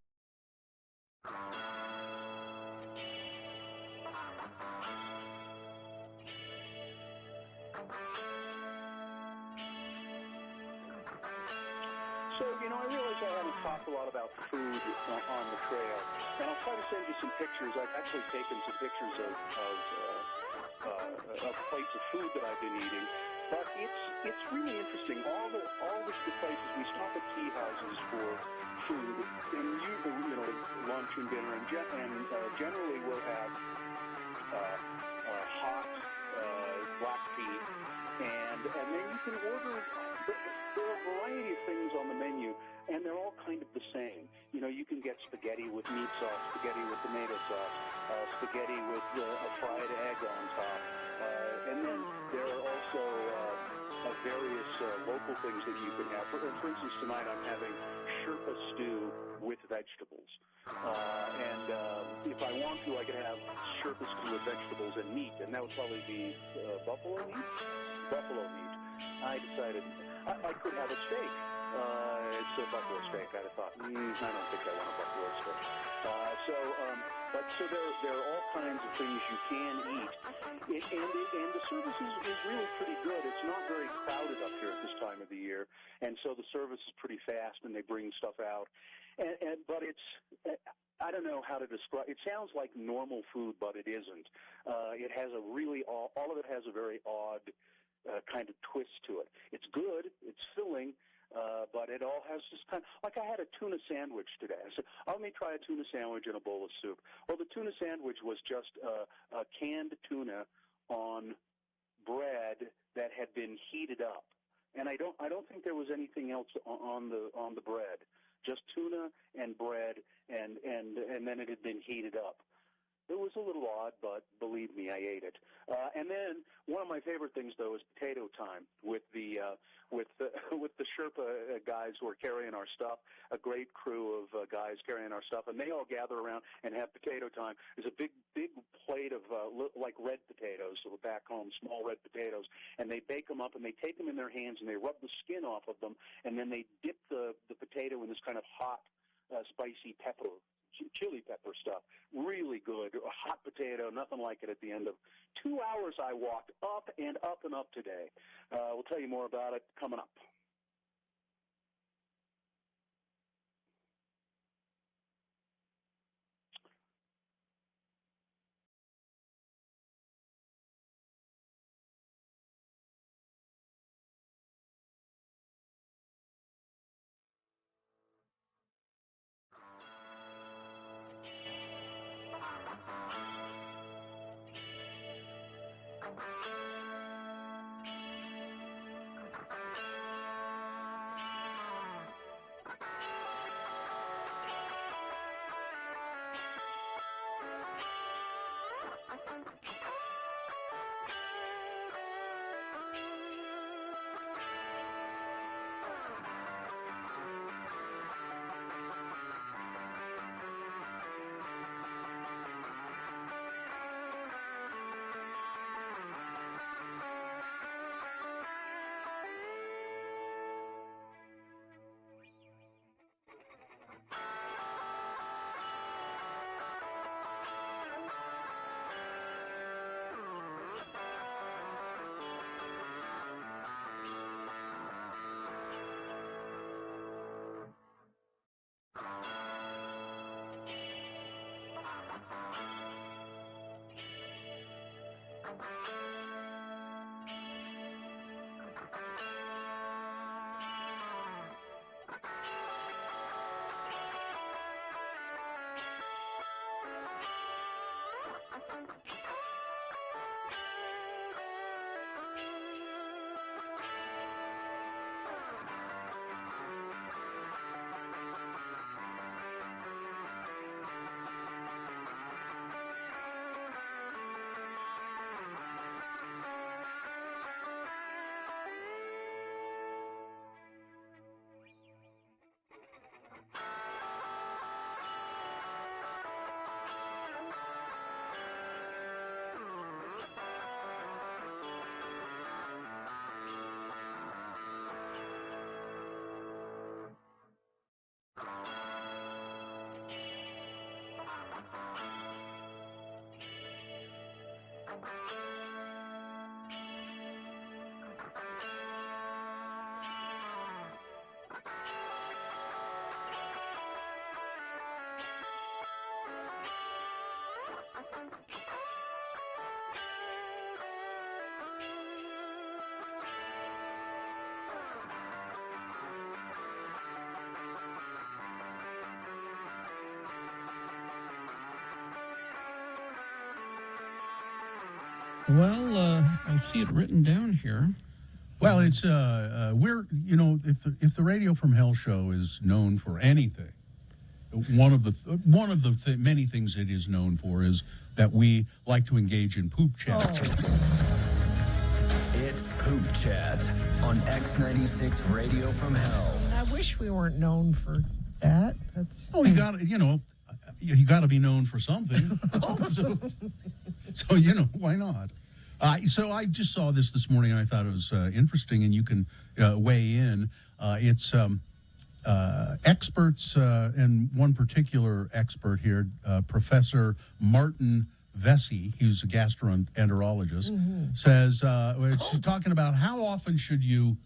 So, I realize I haven't talked a lot about food on the trail, and I'll try to send you some pictures. I've actually taken some pictures of plates of food that I've been eating, but it's really interesting. All the places, we stop at tea houses for food, and usually, lunch and dinner, and generally we'll have hot black tea, and then you can order. There are a variety of things on the menu, and they're all kind of the same. You can get spaghetti with meat sauce, spaghetti with tomato sauce, spaghetti with a fried egg on top. And then there are also various local things that you can have. For instance, tonight I'm having Sherpa stew with vegetables. And if I want to, I could have Sherpa stew with vegetables and meat, and that would probably be buffalo meat? Buffalo meat. I decided I could have a steak. It's a buffalo steak. I'd have thought, I don't think I want a buffalo steak. So there are all kinds of things you can eat. And the service is really pretty good. It's not very crowded up here at this time of the year. And so the service is pretty fast, and they bring stuff out. But it's... I don't know how to describe. It sounds like normal food, but it isn't. It has a really all of it has a very odd kind of twist to it. It's good. It's filling. But it all has this kind of, like I had a tuna sandwich today. I said, let me try a tuna sandwich and a bowl of soup. Well, the tuna sandwich was just a canned tuna on bread that had been heated up. And I don't think there was anything else on the bread. Just tuna and bread, and then it had been heated up. It was a little odd, but believe me, I ate it. And then one of my favorite things, though, is potato time with the Sherpa guys who are carrying our stuff. A great crew of guys carrying our stuff, and they all gather around and have potato time. There's a big plate of like red potatoes, so back home, small red potatoes, and they bake them up and they take them in their hands and they rub the skin off of them, and then they dip the potato in this kind of hot, spicy chili pepper stuff. Really good. A hot potato, nothing like it at the end of 2 hours. I walked up and up and up today. We'll tell you more about it coming up. Well, I see it written down here. Well, it's we're if the Radio from Hell show is known for anything, one of the many things it is known for is that we like to engage in poop chat. It's Poop Chat on X96 Radio from Hell. I wish we weren't known for that. That's you got to be known for something. So why not? So I just saw this morning, and I thought it was interesting, and you can weigh in. It's experts, and one particular expert here, Professor Martin Vesey, who's a gastroenterologist, says, she's talking about how often should you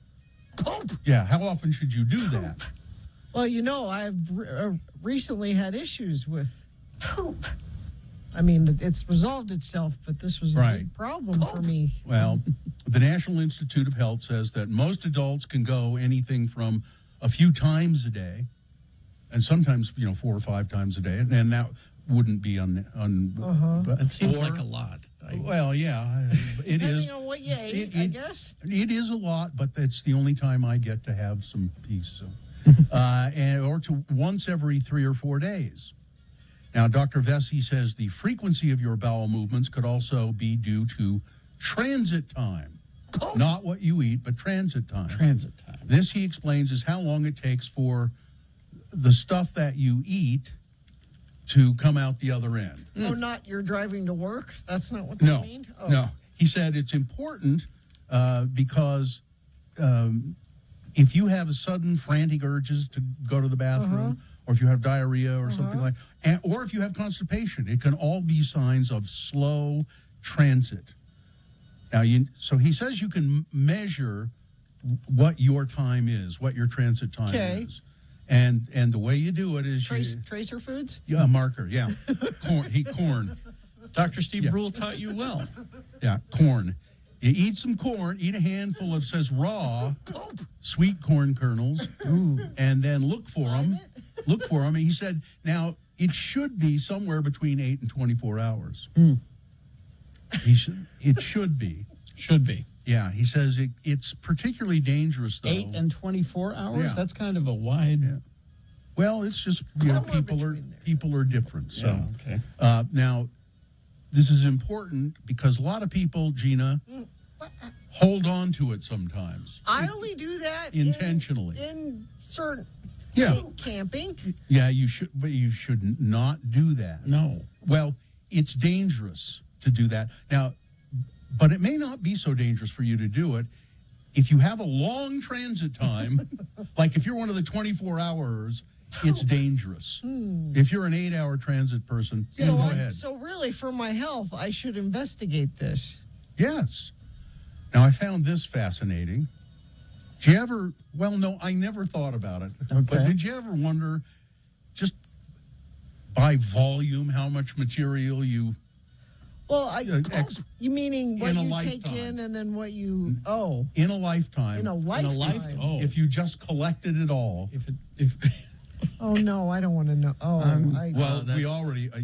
poop? Yeah, how often should you do that? Well, I've recently had issues with poop. I mean, it's resolved itself, but this was a big problem for me. Well, the National Institute of Health says that most adults can go anything from a few times a day, and sometimes 4 or 5 times a day, and that wouldn't be It seems like a lot. Well, yeah, it is. Depending on what you ate, I guess. It is a lot, but it's the only time I get to have some peace. So, or to once every 3 or 4 days. Now, Dr. Vesey says the frequency of your bowel movements could also be due to transit time. Not what you eat, but transit time. Transit time. This, he explains, is how long it takes for the stuff that you eat to come out the other end. Oh, not you're driving to work? That's not what they mean? Oh. No. He said it's important because if you have sudden frantic urges to go to the bathroom, or if you have diarrhea or something like that, or if you have constipation, it can all be signs of slow transit. Now, so he says you can measure what your time is, what your transit time is. And the way you do it is Tracer Foods? Yeah, a marker, yeah. Corn. Dr. Steve Brule taught you well. Yeah, corn. You eat some corn, eat a handful of, says, raw, sweet corn kernels, and then look for them. Look for them. He said, now, it should be somewhere between 8 and 24 hours. It should be. Should be. Yeah, he says it's particularly dangerous, though. 8 and 24 hours? Yeah. That's kind of a wide... Yeah. Well, it's just, people are different. So, yeah, okay. Now, this is important because a lot of people, Gina, hold on to it sometimes. I only do that intentionally. In certain camping. Yeah, you should, but you should not do that. No. Well, it's dangerous to do that. Now, but it may not be so dangerous for you to do it if you have a long transit time, like if you're one of the 24 hours, it's dangerous. If you're an 8-hour transit person, go ahead. So really, for my health, I should investigate this. Yes. Now, I found this fascinating. Did you ever, well, no, I never thought about it. Okay. But did you ever wonder, just by volume, how much material you Well, you meaning what in a you lifetime. take in and then what you owe in a lifetime. In a lifetime. Oh. If you just collected it all. If Oh no, I don't want to know. Oh,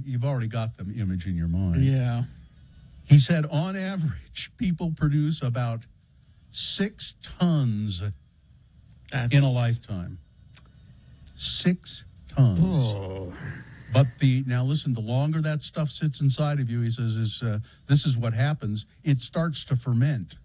you've already got the image in your mind. Yeah. He said, on average, people produce about 6 tons in a lifetime. 6 tons. Oh. But now listen, the longer that stuff sits inside of you, he says, this is what happens. It starts to ferment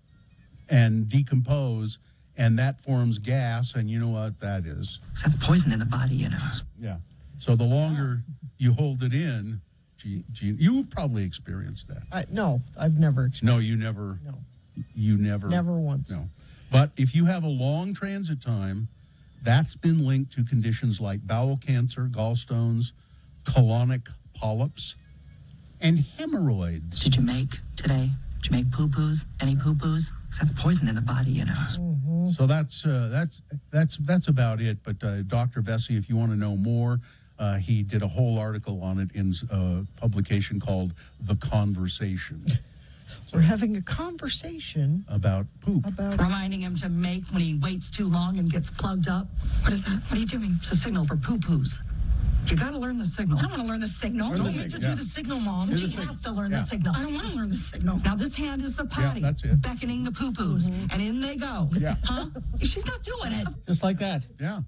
and decompose, and that forms gas, and you know what that is. That's poison in the body, you know. Yeah. So the longer you hold it in, you've probably experienced that. No, I've never experienced. No, you never. No. You never. Never once. No. But if you have a long transit time, that's been linked to conditions like bowel cancer, gallstones, colonic polyps, and hemorrhoids. Did you make today? Did you make poo-poos? Any poo-poos? That's poison in the body, you know. Mm-hmm. So that's about it. But Dr. Vesey, if you want to know more, he did a whole article on it in a publication called The Conversation. We're having a conversation about poop. Reminding him to make when he waits too long and gets plugged up. What is that? What are you doing? It's a signal for poo-poos. You got to learn the signal. I don't want to learn the signal. Learn the Don't you have to signal, do yeah. the signal, Mom? Do the She signal. has to learn Yeah. the signal. I don't want to learn the signal. Now, this hand is the potty. that's it. Beckoning the poo-poos. And in they go. Yeah. Huh? She's not doing it. Just like that. Yeah.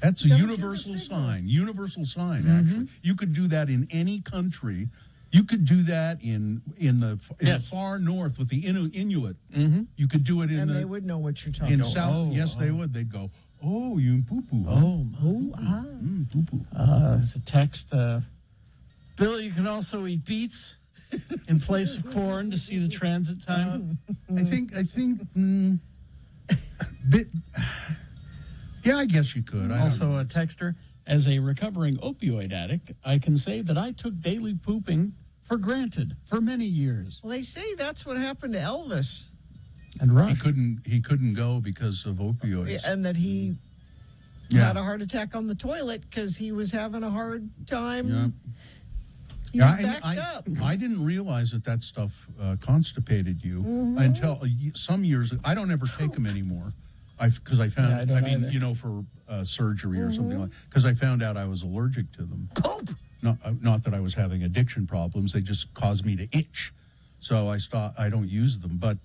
That's a universal sign. Universal sign, actually. You could do that in any country. You could do that in the far north with the Inuit. Mm-hmm. You could do it in and the they would know what you're talking in about. South. Yes, they would. They'd go, "Oh, you poo-poo." Huh? Poo-poo. There's a text. Bill, you can also eat beets in place of corn to see the transit time. I think. Bit. Yeah, I guess you could. I Also, don't know. a texter. As a recovering opioid addict, I can say that I took daily pooping for granted for many years. Well, they say that's what happened to Elvis, And Rush. He couldn't go because of opioids. and that he Yeah. had a heart attack on the toilet because he was having a hard time. Yeah. He was backed up. I didn't realize that stuff constipated you until some years. I don't ever take them anymore. Because I found, Yeah, I don't mean, either. for surgery or something like. Because I found out I was allergic to them. Not that I was having addiction problems; they just caused me to itch. So I stopped. I don't use them. But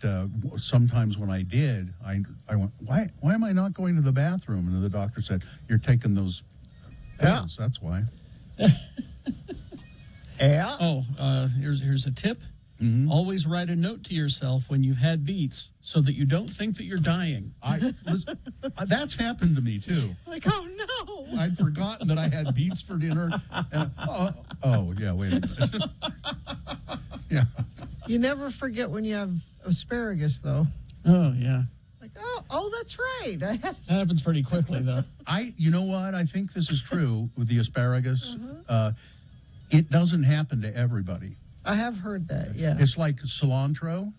sometimes when I did, I went, why am I not going to the bathroom? And the doctor said, "You're taking those pills. That's why." Yeah. Oh, here's a tip. Always write a note to yourself when you've had beets so that you don't think that you're dying. That's happened to me too. Like, oh no! I'd forgotten that I had beets for dinner. And, yeah, wait a minute. Yeah. You never forget when you have asparagus, though. Oh, yeah. Like, oh, that's right. I had That happens pretty quickly, though. You know what? I think this is true with the asparagus. It doesn't happen to everybody. I have heard that. Yeah. It's like cilantro.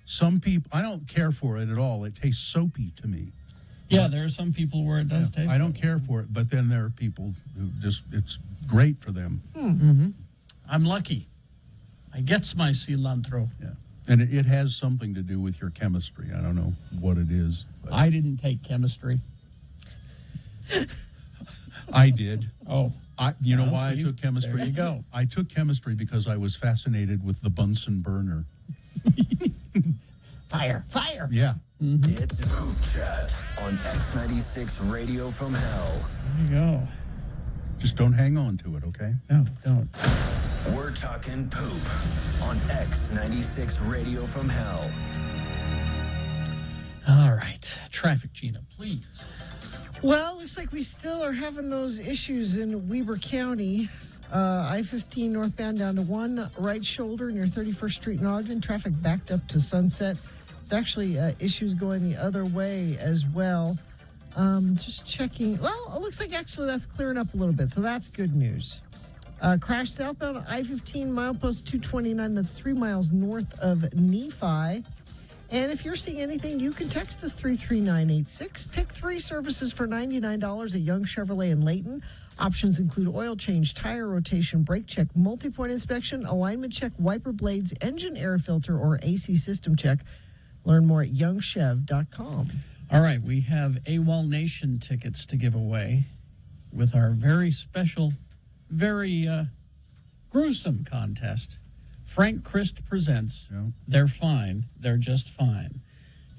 Some people, I don't care for it at all. It tastes soapy to me. Yeah, there are some people where it does taste. I don't care for it, but then there are people who it's great for them. Mm-hmm. I'm lucky. I gets my cilantro. Yeah. And it has something to do with your chemistry. I don't know what it is. But I didn't take chemistry. I did. Oh. You know Well, why see, I took chemistry? there you go. I took chemistry because I was fascinated with the Bunsen burner. Fire. Yeah. It's Poop Chat on X96 Radio from Hell. There you go. Just don't hang on to it, okay? No, don't. We're talking poop on X96 Radio from Hell. All right. Traffic, Gina, please. Well, looks like we still are having those issues in Weber County. I-15 northbound down to one right shoulder near 31st Street in Ogden. Traffic backed up to Sunset. There's actually issues going the other way as well. Just checking. Well, it looks like actually that's clearing up a little bit, so that's good news. Crash southbound I-15 milepost 229. That's 3 miles north of Nephi. And if you're seeing anything, you can text us 33986. Pick 3 services for $99 at Young Chevrolet in Layton. Options include oil change, tire rotation, brake check, multi-point inspection, alignment check, wiper blades, engine air filter, or AC system check. Learn more at youngchev.com. All right, we have AWOL Nation tickets to give away with our very special, very gruesome contest. Frank Christ presents They're Fine, They're Just Fine.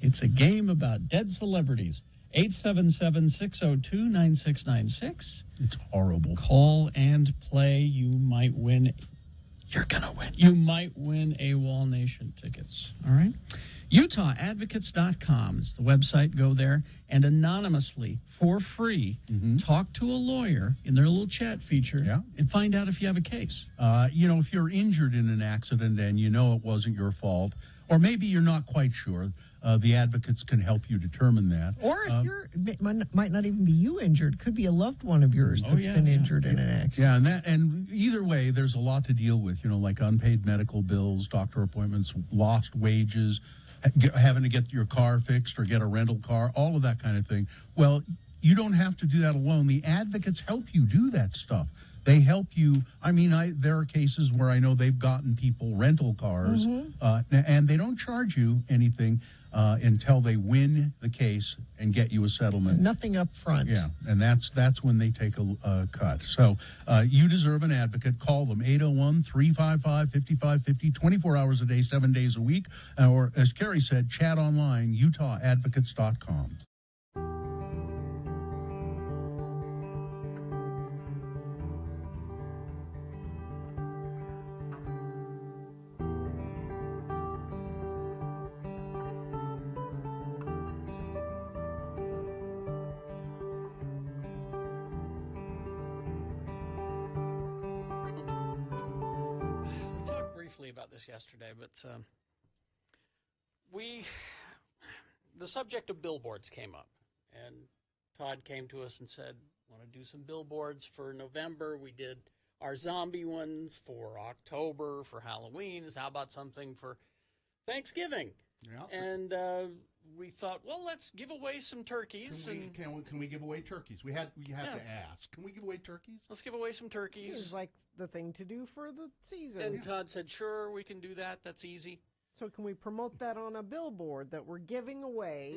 It's a game about dead celebrities. 877-602-9696. It's horrible. Call and play. You might win. You're going to win. You might win AWOL Nation tickets. All right? UtahAdvocates.com is the website. Go there and anonymously, for free, talk to a lawyer in their little chat feature and find out if you have a case. If you're injured in an accident and you know it wasn't your fault, or maybe you're not quite sure, the advocates can help you determine that. Or if it might not even be you injured, could be a loved one of yours that's been injured in an accident. Yeah, and either way, there's a lot to deal with, like unpaid medical bills, doctor appointments, lost wages, having to get your car fixed or get a rental car, all of that kind of thing. Well, you don't have to do that alone. The advocates help you do that stuff. They help you. I mean, there are cases where I know they've gotten people rental cars, and they don't charge you anything until they win the case and get you a settlement. Nothing up front. Yeah, and that's when they take a cut. So you deserve an advocate. Call them, 801-355-5550, 24 hours a day, 7 days a week. Or, as Carrie said, chat online, UtahAdvocates.com. About this yesterday, but the subject of billboards came up, and Todd came to us and said, want to do some billboards for November. We did our zombie ones for October, for Halloween. How about something for Thanksgiving? Yeah. And we thought, well, let's give away some turkeys. Can we give away turkeys? We have to ask. Can we give away turkeys? Let's give away some turkeys. Seems like the thing to do for the season. And Todd said, sure, we can do that. That's easy. So can we promote that on a billboard that we're giving away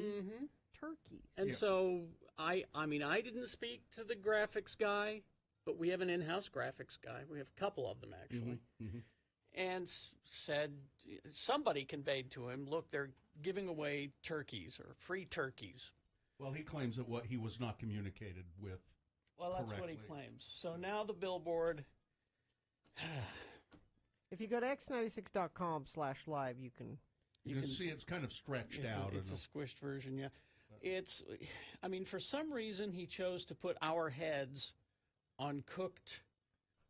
turkeys? And so I didn't speak to the graphics guy, but we have an in-house graphics guy. We have a couple of them, actually. And said, somebody conveyed to him, look, they're giving away turkeys or free turkeys. Well, he claims that he was not communicated with. Well, that's correctly. What he claims. So now the billboard. If you go to x96.com/live, you can see it's kind of stretched out. It's a squished version, yeah. For some reason he chose to put our heads on cooked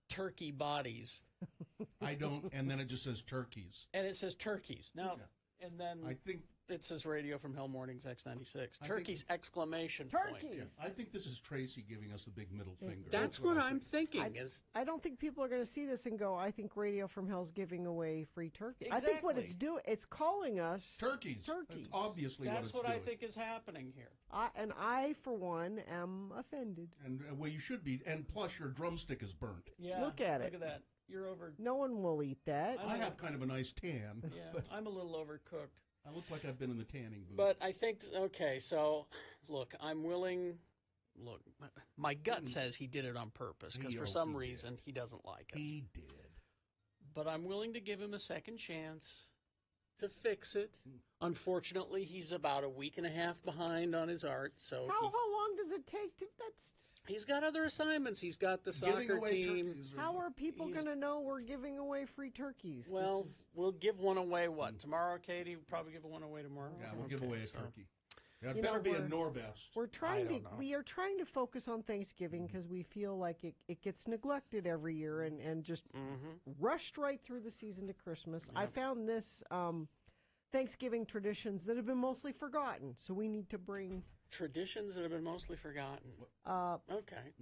turkey bodies. I don't, and then it just says turkeys. And it says turkeys. Now, and then I think it says Radio from Hell Mornings X96. Turkeys, exclamation point. Yeah. I think this is Tracy giving us the big middle finger. That's what I'm thinking. I don't think people are going to see this and go, I think Radio from Hell's giving away free turkey. Exactly. I think what it's doing, it's calling us turkeys. Turkeys. That's obviously what it's doing. That's what I think is happening here. I, for one, am offended. And well, you should be. And plus, your drumstick is burnt. Yeah. Look at it. Look at that. You're over. No one will eat that. I have kind of a nice tan. Yeah, but I'm a little overcooked. I look like I've been in the tanning booth. But I think, okay, so, look, I'm willing. Look, my gut says he did it on purpose, because for some reason he doesn't like us. He did. But I'm willing to give him a second chance to fix it. Unfortunately, he's about a week and a half behind on his art. So how long does it take to? He's got other assignments. He's got the soccer team. How are people going to know we're giving away free turkeys? Well, we'll give one away, tomorrow, Katie? We'll probably give one away tomorrow. Yeah, we'll give away a turkey. It better be a Norbest. We are trying to focus on Thanksgiving because we feel like it gets neglected every year and just rushed right through the season to Christmas. Yep. I found this Thanksgiving traditions that have been mostly forgotten, so we need to bring... Traditions that have been mostly forgotten. Okay.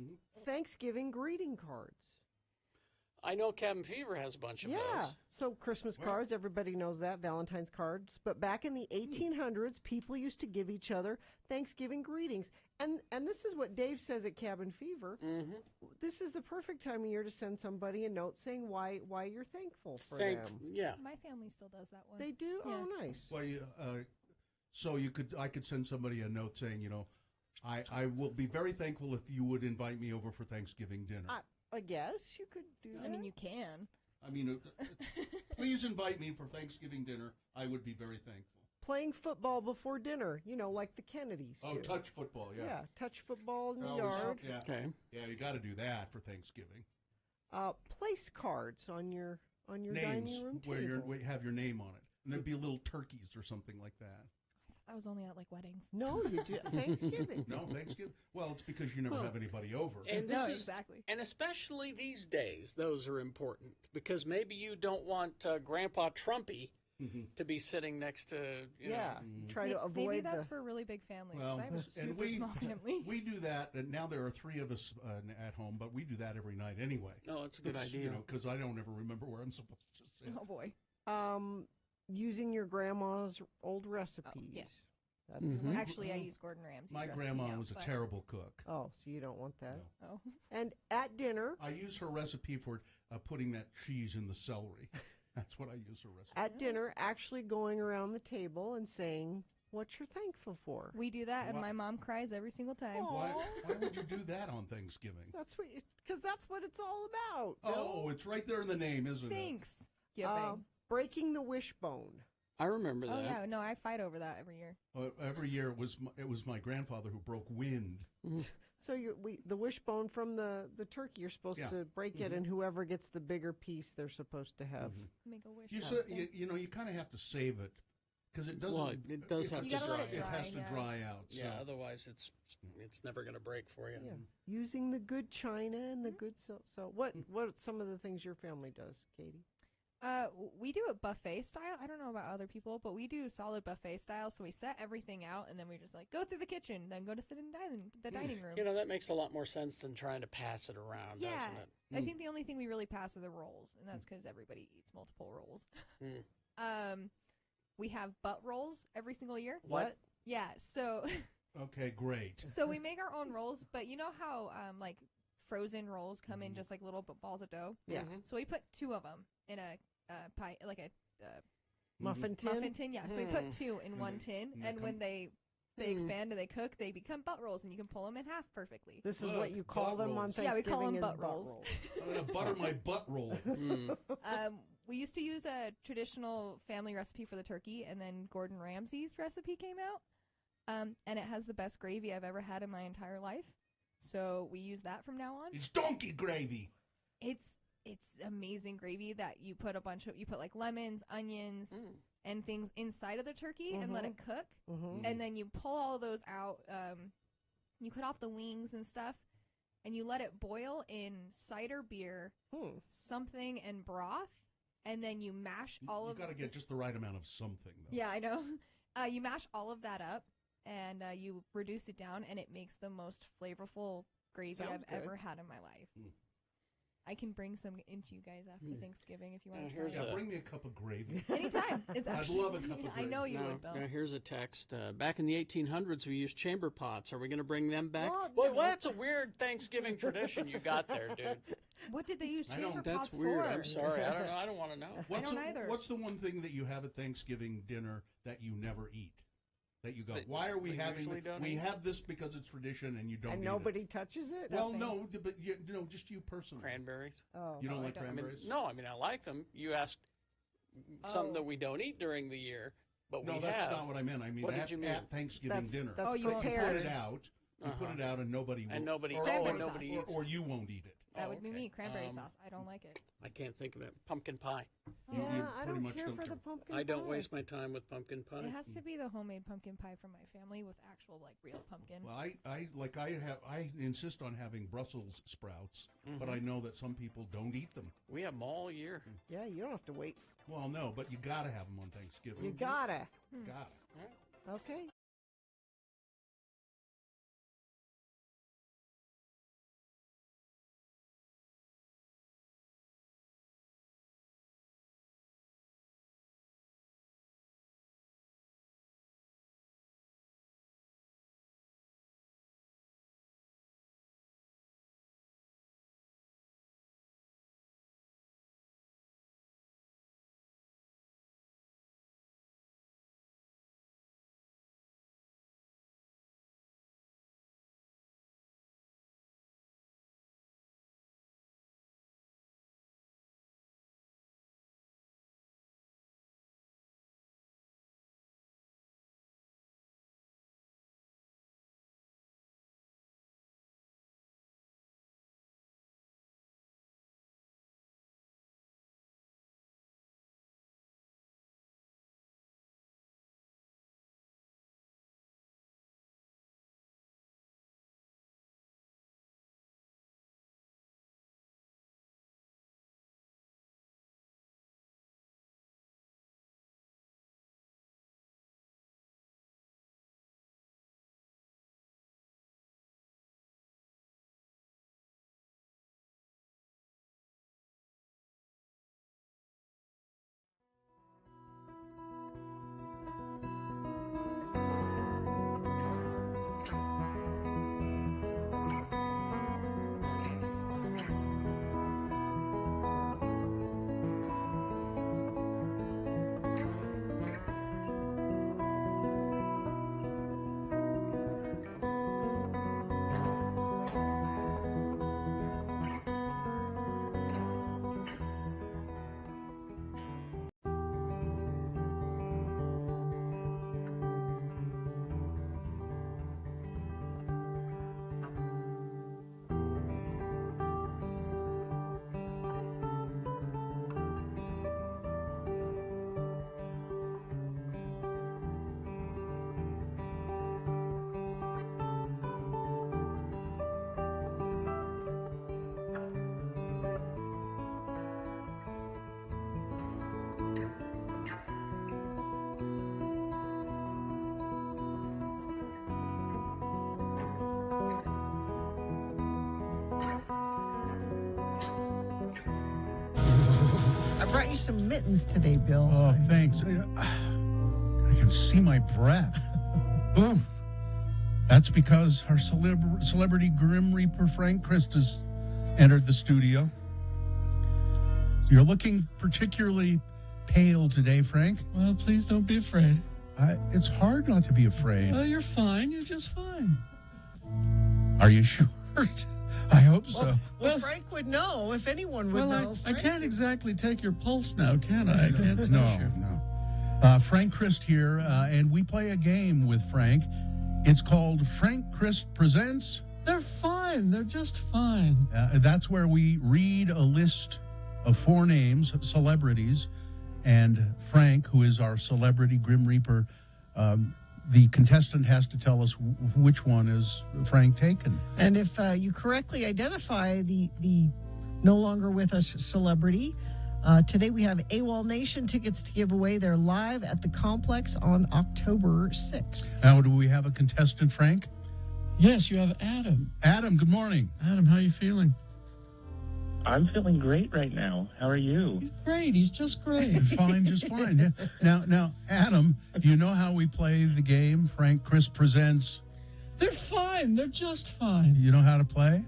Thanksgiving greeting cards. I know Cabin Fever has a bunch of those. So Christmas cards, everybody knows that, Valentine's cards. But back in the 1800s, people used to give each other Thanksgiving greetings. And this is what Dave says at Cabin Fever. Mm-hmm. This is the perfect time of year to send somebody a note saying why you're thankful for them. Yeah. My family still does that one. They do? Yeah. Oh, nice. Well, so I could send somebody a note saying, you know, I will be very thankful if you would invite me over for Thanksgiving dinner. I guess you could do that. I mean, you can. I mean, please invite me for Thanksgiving dinner. I would be very thankful. Playing football before dinner, you know, like the Kennedys do. Oh, touch football, yeah. Yeah, touch football in the Always- yard. Yeah. Okay. Yeah, you got to do that for Thanksgiving. Place cards on your Names dining room where table. you have your name on it, and there'd be little turkeys or something like that. That was only at like weddings. No, you do Thanksgiving. No, Thanksgiving. Well, it's because you never Well, have anybody over. And No, this is, exactly. And especially these days, those are important because maybe you don't want Grandpa Trumpy to be sitting next to. You know, try to avoid Maybe that's the... for really big families. Well, I have a and super small family. we do that, and now there are 3 of us at home, but we do that every night anyway. No, it's a good It's, idea. You know, because I don't ever remember where I'm supposed to sit. Oh boy. Using your grandma's old recipes. yes. That's Actually, I use Gordon Ramsay's My recipe grandma now, was a but- terrible cook. Oh, so you don't want that. Oh. And at dinner, I use her recipe for putting that cheese in the celery. That's what I use her recipe. at dinner, actually going around the table and saying what you're thankful for. We do that, and Why- my mom cries every single time. Why would you do that on Thanksgiving? That's what, because that's what it's all about. Oh, it's right there in the name, isn't Thanks. it? Giving. Breaking the wishbone. I remember that. Oh yeah, no, I fight over that every year. Every year it was my grandfather who broke wind. So the wishbone from the turkey, you're supposed Yeah. to break it, and whoever gets the bigger piece, they're supposed to have. Make a wish. You kind of have to save it because it doesn't. Well, it does have You to gotta let dry. it It has dry, to yeah. dry out. So. Yeah, otherwise it's never going to break for you. Yeah. Using the good china and the good so. What are some of the things your family does, Katie? We do it buffet style. I don't know about other people, but we do solid buffet style. So we set everything out, and then we just like go through the kitchen, then go to sit in the dining room. You know, that makes a lot more sense than trying to pass it around, Yeah, doesn't it? I think the only thing we really pass are the rolls, and that's because everybody eats multiple rolls. We have butt rolls every single year. What? Yeah, so Okay, great. so we make our own rolls, but you know how like frozen rolls come in just like little balls of dough. Yeah. So we put 2 of them in a pie, like a Muffin tin? Muffin tin, yeah. So we put 2 in one tin, And they and when come- they expand and they cook, they become butt rolls, and you can pull them in half perfectly. This is what you call them on Yeah, we Thanksgiving. call them is butt rolls. I'm gonna butter my butt roll. We used to use a traditional family recipe for the turkey, and then Gordon Ramsay's recipe came out, and it has the best gravy I've ever had in my entire life. So we use that from now on. It's donkey gravy. It's amazing gravy that you put like lemons, onions, and things inside of the turkey and let it cook, and then you pull all those out. You cut off the wings and stuff, and you let it boil in cider beer, something, and broth. And then you mash all of. You got to get just the right amount of something, though. Yeah, I know. You mash all of that up, and you reduce it down, and it makes the most flavorful gravy Sounds I've good. ever had in my life. I can bring some into you guys after Thanksgiving if you want to try. here's it. Yeah, bring me a cup of gravy. Anytime. It's I'd actually, love a cup of I know you Now, would, Bill. now here's a text. Back in the 1800s, we used chamber pots. Are we going to bring them back? Well, Well, that's a weird Thanksgiving tradition you got there, dude. What did they use I know, chamber That's pots weird. for? I'm sorry. I don't know. I don't want to know. What's don't either. What's the one thing that you have at Thanksgiving dinner that you never eat? That you go, That why are we we having? usually don't We eat? have this because it's tradition, and you don't. And eat nobody it. touches it? Well, Nothing. no, but just you personally. Cranberries. Oh. You don't I like don't. I mean, cranberries? no, I mean, I like them. You asked something Oh. that we don't eat during the year, but No, we that's have. not what I meant. I mean, What did at, you mean? at Thanksgiving dinner. That's Oh, you won't you put prepared. it out. You put Uh-huh. it out, and nobody will. And nobody- or, Cranberry nobody sauce. eats. or you won't eat it. That Oh, would be okay. me. Cranberry sauce. I don't like it. I can't think of it. Pumpkin pie. You, Yeah, you I pretty don't much care don't for the care. pumpkin I don't pie. waste my time with pumpkin pie. It has to be the homemade pumpkin pie from my family with actual, like, real pumpkin. Well, I insist on having Brussels sprouts, but Mhm. I know that some people don't eat them. We have them all year. Yeah, you don't have to wait. Well, no, but you gotta have them on Thanksgiving. You gotta. Gotta. Okay. brought you some mittens today, Bill. Oh, thanks. I can see my breath. Boom. That's because our celebrity Grim Reaper Frank Christ has entered the studio. You're looking particularly pale today, Frank. Well, please don't be afraid. It's hard not to be afraid. Well, you're fine. You're just fine. Are you sure? I hope so. Well, Frank would know if anyone would know. I can't exactly take your pulse now, can I? I can't touch you. No. Frank Christ here, and we play a game with Frank. It's called Frank Christ Presents. They're fine. They're just fine. That's where we read a list of 4 names, celebrities, and Frank, who is our celebrity Grim Reaper, the contestant has to tell us which one is Frank taken. And if you correctly identify the no longer with us celebrity, today we have AWOL Nation tickets to give away. They're live at the Complex on October 6th. Now, do we have a contestant, Frank? Yes, you have Adam. Adam, good morning. Adam, how are you feeling? I'm feeling great right now. How are you? He's great. He's just great. Fine, just fine. Yeah. Now, Adam, do you know how we play the game? Frank Christ Presents. They're fine. They're just fine. You know how to play?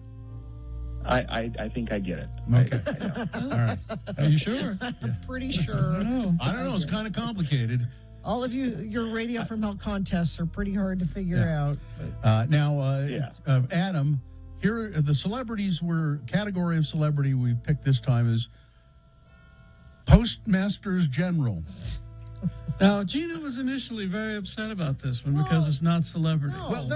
I think I get it. Okay. I know. All right. Are you sure? I'm pretty sure. I don't know. It's kind of complicated. All of you, your Radio from Hell contests are pretty hard to figure out. Adam, here the celebrities category of celebrity we picked this time is Postmasters General. Now, Gina was initially very upset about this one because it's not celebrity. No. Well,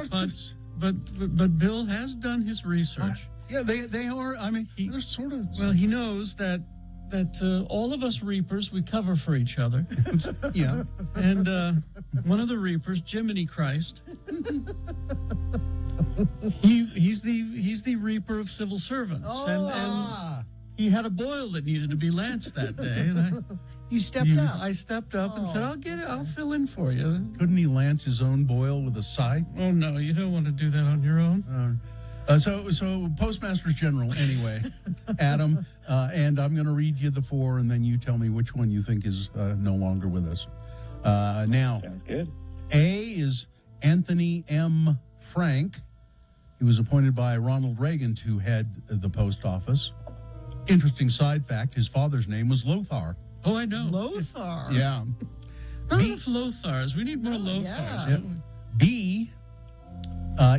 but Bill has done his research. Yeah, they are. I mean, they're sort of. Well, he knows that all of us Reapers, we cover for each other. Yeah. And one of the Reapers, Jiminy Christ, he's the Reaper of civil servants. And he had a boil that needed to be lanced that day. And you stepped up. I stepped up and said, I'll get it. I'll fill in for you. Couldn't he lance his own boil with a scythe? Oh, no, you don't want to do that on your own. So Postmasters General, anyway, Adam, and I'm going to read you the 4, and then you tell me which one you think is no longer with us. Now, sounds good. A is Anthony M. Frank. He was appointed by Ronald Reagan to head the post office. Interesting side fact, his father's name was Lothar. Oh, I know. Lothar. Yeah. Not enough Lothars. We need more Lothars. Yeah. B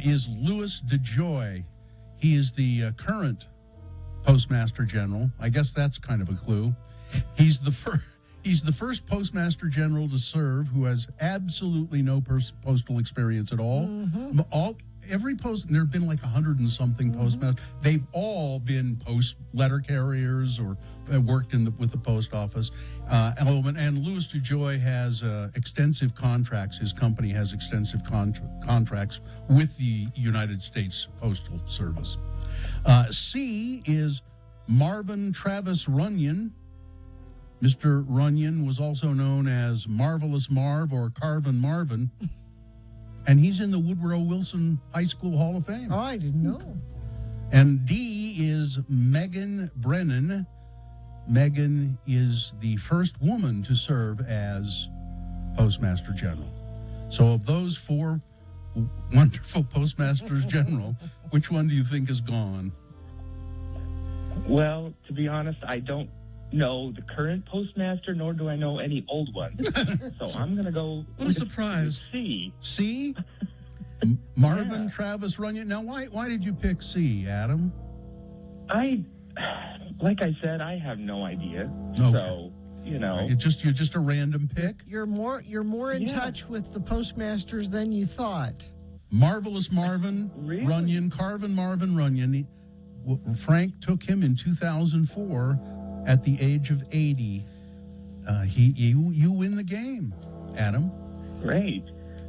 is Louis DeJoy. He is the current Postmaster General. I guess that's kind of a clue. He's the first Postmaster General to serve who has absolutely no postal experience at all. Mm-hmm. Every post, there have been like 100 and something postmasters. They've all been post letter carriers or worked with the post office. And Louis DeJoy has extensive contracts. His company has extensive contracts with the United States Postal Service. C is Marvin Travis Runyon. Mr. Runyon was also known as Marvelous Marv or Carvin Marvin. And he's in the Woodrow Wilson High School Hall of Fame. Oh, I didn't know. And D is Megan Brennan. Megan is the first woman to serve as Postmaster General. So of those 4 wonderful Postmasters General, which one do you think is gone? Well, to be honest, I don't know the current postmaster, nor do I know any old ones. So I'm going to go What a surprise. C. C? Marvin Travis Runyon. Now, why did you pick C, Adam? Like I said, I have no idea. Okay. So, you know. You're just a random pick? You're more in touch with the postmasters than you thought. Marvelous Marvin Runyon, Carvin Marvin Runyon. Frank took him in 2004 at the age of 80. You win the game, Adam. Great.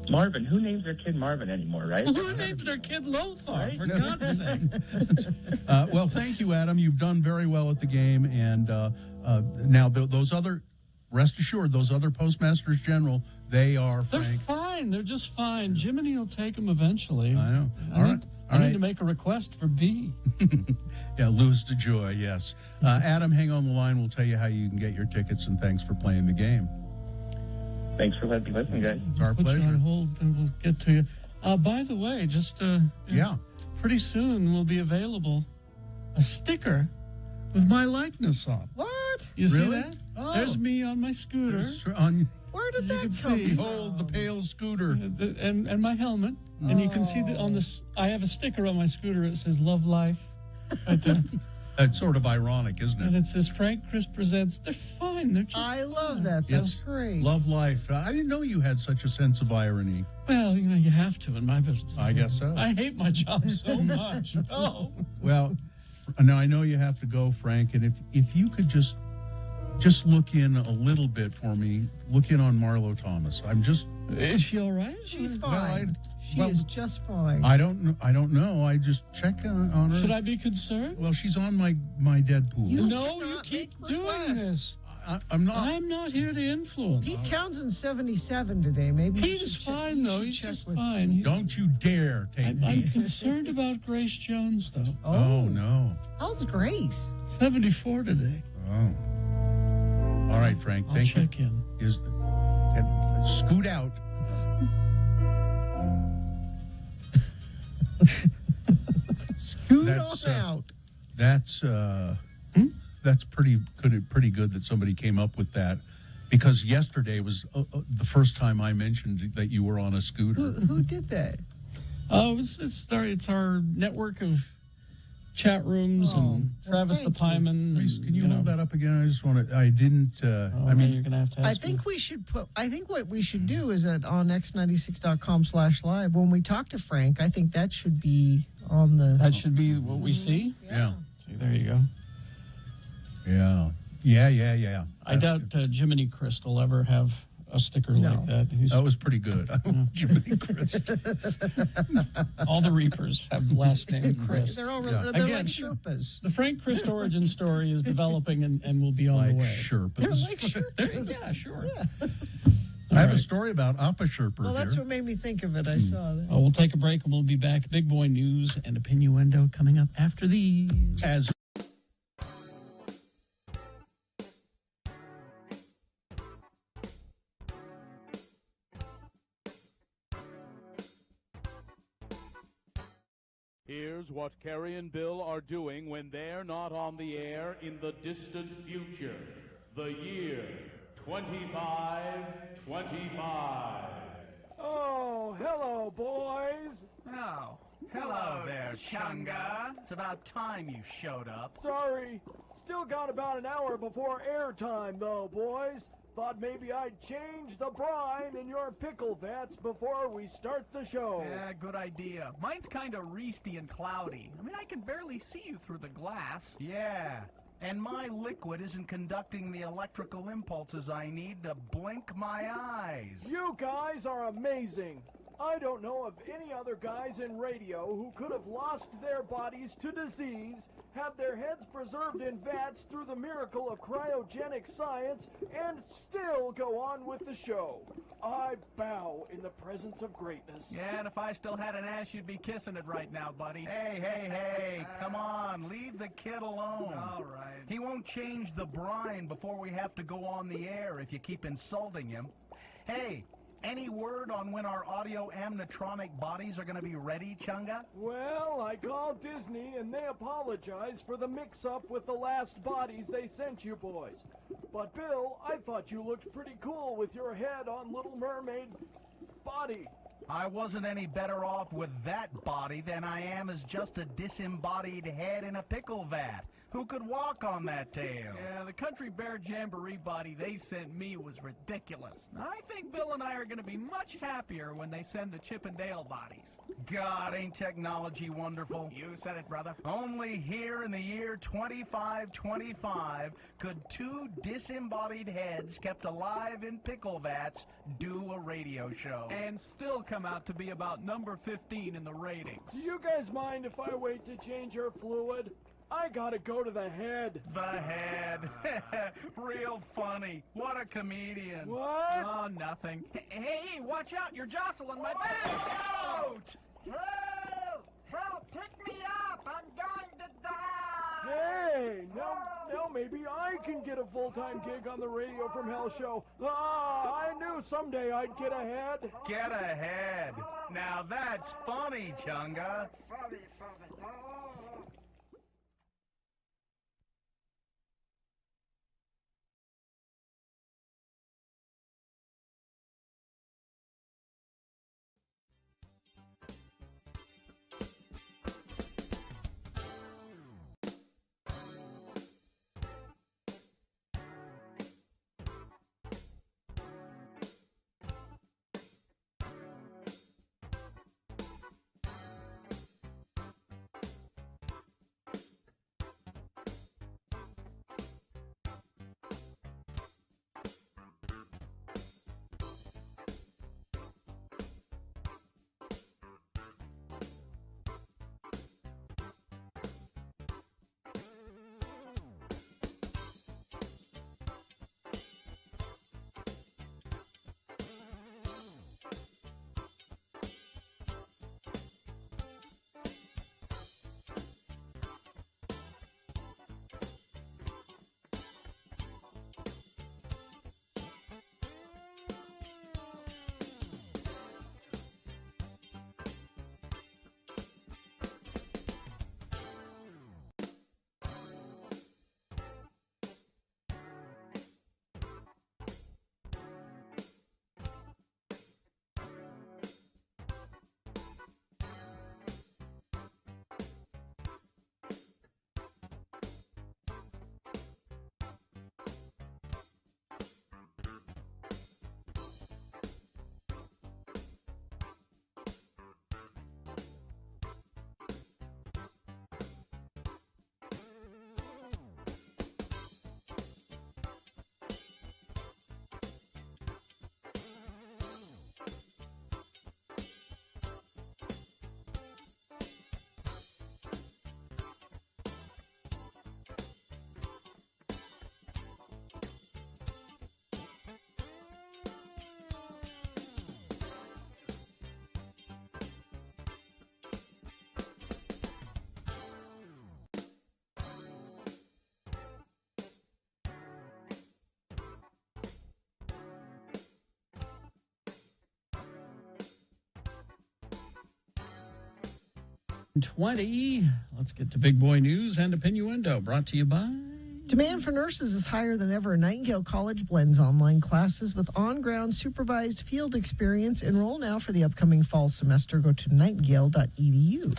Marvin, who names their kid Marvin anymore, right? Well, who names their kid Lothar, for God's sake? Well, thank you, Adam. You've done very well at the game. And now those other, rest assured, those other Postmasters General, they are, Frank. They're fine. They're just fine. Jiminy will take them eventually. I know. All right. I need to make a request for B. Yeah, Louis DeJoy, yes. Adam, hang on the line. We'll tell you how you can get your tickets, and thanks for playing the game. Thanks for letting me listen, guys. It's our Put you pleasure. on hold, and we'll get to you. By the way, just pretty soon will be available a sticker with my likeness on. What? You see Really? that? Oh. There's me on my scooter. Where did that can come see. from? The pale scooter. And my helmet. And you can see that on this. I have a sticker on my scooter. It says "Love Life." Right there. That's sort of ironic, isn't it? And it says Frank Chris Presents. They're fine. They're just. I love that. That's great. Love life. I didn't know you had such a sense of irony. Well, you have to in my business. I guess so. I hate my job so much. Oh. Well, now I know you have to go, Frank, and if you could just look in a little bit for me, look in on Marlo Thomas. Is she all right? She's fine. She is just fine. I don't know. I just check on her. Should I be concerned? Well, she's on my Deadpool. You keep doing this. I'm not. I'm not here to influence. Pete Townsend's 77 today. Maybe Pete is fine, though. He's just fine. Don't you dare take I'm Pete. concerned about Grace Jones, though. Oh, no. How's Grace? 74 today. Oh. All right, Frank. I'll Thank you. check in. Scoot out. Scoot on out. That's pretty good that somebody came up with that, because yesterday was the first time I mentioned that you were on a scooter. Who did that? Oh, it's our network of chat rooms and Travis the Pieman. Please, can you hold that up again? I just want to. I didn't. I mean, you're gonna have to. I think we should put. I think what we should do is that on x96.com/live when we talk to Frank, I think that should be on the. That should be what we see. Yeah. See, there you go. Yeah. I doubt Jiminy Crystal will ever have a sticker like that. That was pretty good. Jiminy Crystal. All the Reapers have the last name Chris. They're all they're like Sherpas. The Frank Christ origin story is developing and will be on the way. Sherpas. They're like Sherpas. Yeah, sure. Yeah. I have a story about Appa Sherper Well, that's here. what made me think of it. I saw that. Oh, we'll take a break and we'll be back. Big boy news and opinioendo coming up after these. Here's what Carrie and Bill are doing when they're not on the air in the distant future. The year 2525. Oh, hello, boys. Oh, hello there, Chunga. It's about time you showed up. Sorry. Still got about an hour before airtime, though, boys. Thought maybe I'd change the brine in your pickle vats before we start the show. Yeah, good idea. Mine's kind of reesty and cloudy. I mean, I can barely see you through the glass. Yeah, and my liquid isn't conducting the electrical impulses I need to blink my eyes. You guys are amazing. I don't know of any other guys in radio who could have lost their bodies to disease, have their heads preserved in vats through the miracle of cryogenic science, and still go on with the show. I bow in the presence of greatness. Yeah, and if I still had an ass, you'd be kissing it right now, buddy. Hey, come on, leave the kid alone. All right. He won't change the brine before we have to go on the air if you keep insulting him. Hey, any word on when our audio animatronic bodies are going to be ready, Chunga? Well, I called Disney and they apologized for the mix-up with the last bodies they sent you boys. But Bill, I thought you looked pretty cool with your head on Little Mermaid body. I wasn't any better off with that body than I am as just a disembodied head in a pickle vat. Who could walk on that tail? Yeah, the Country Bear Jamboree body they sent me was ridiculous. I think Bill and I are going to be much happier when they send the Chip and Dale bodies. God, ain't technology wonderful? You said it, brother. Only here in the year 2525 could two disembodied heads kept alive in pickle vats do a radio show. And still come out to be about number 15 in the ratings. Do you guys mind if I wait to change your fluid? I gotta go to the head. The head. Real funny. What a comedian. What? Oh, nothing. Hey, watch out. You're jostling my back. Ouch! Help! Help! Hey, now maybe I can get a full-time gig on the Radio from Hell show. I knew someday I'd get ahead. Get ahead. Now that's funny, Chunga. Let's get to big boy news and opinioendo, brought to you by... Demand for nurses is higher than ever. Nightingale College blends online classes with on-ground supervised field experience. Enroll now for the upcoming fall semester. Go to nightingale.edu.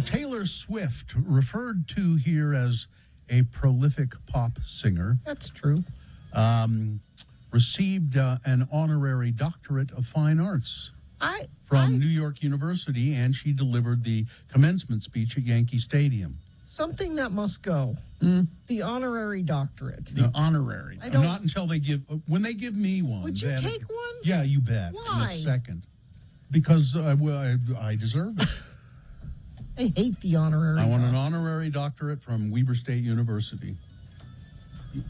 Taylor Swift, referred to here as a prolific pop singer. That's true. Received an honorary doctorate of fine arts from New York University, and she delivered the commencement speech at Yankee Stadium. Something that must go. The honorary doctorate. The honorary. I don't, Not until they give, when they give me one. would you take one? Yeah, you bet. Why? In a second. Because I deserve it. I hate the honorary. I want an honorary doctorate from Weber State University.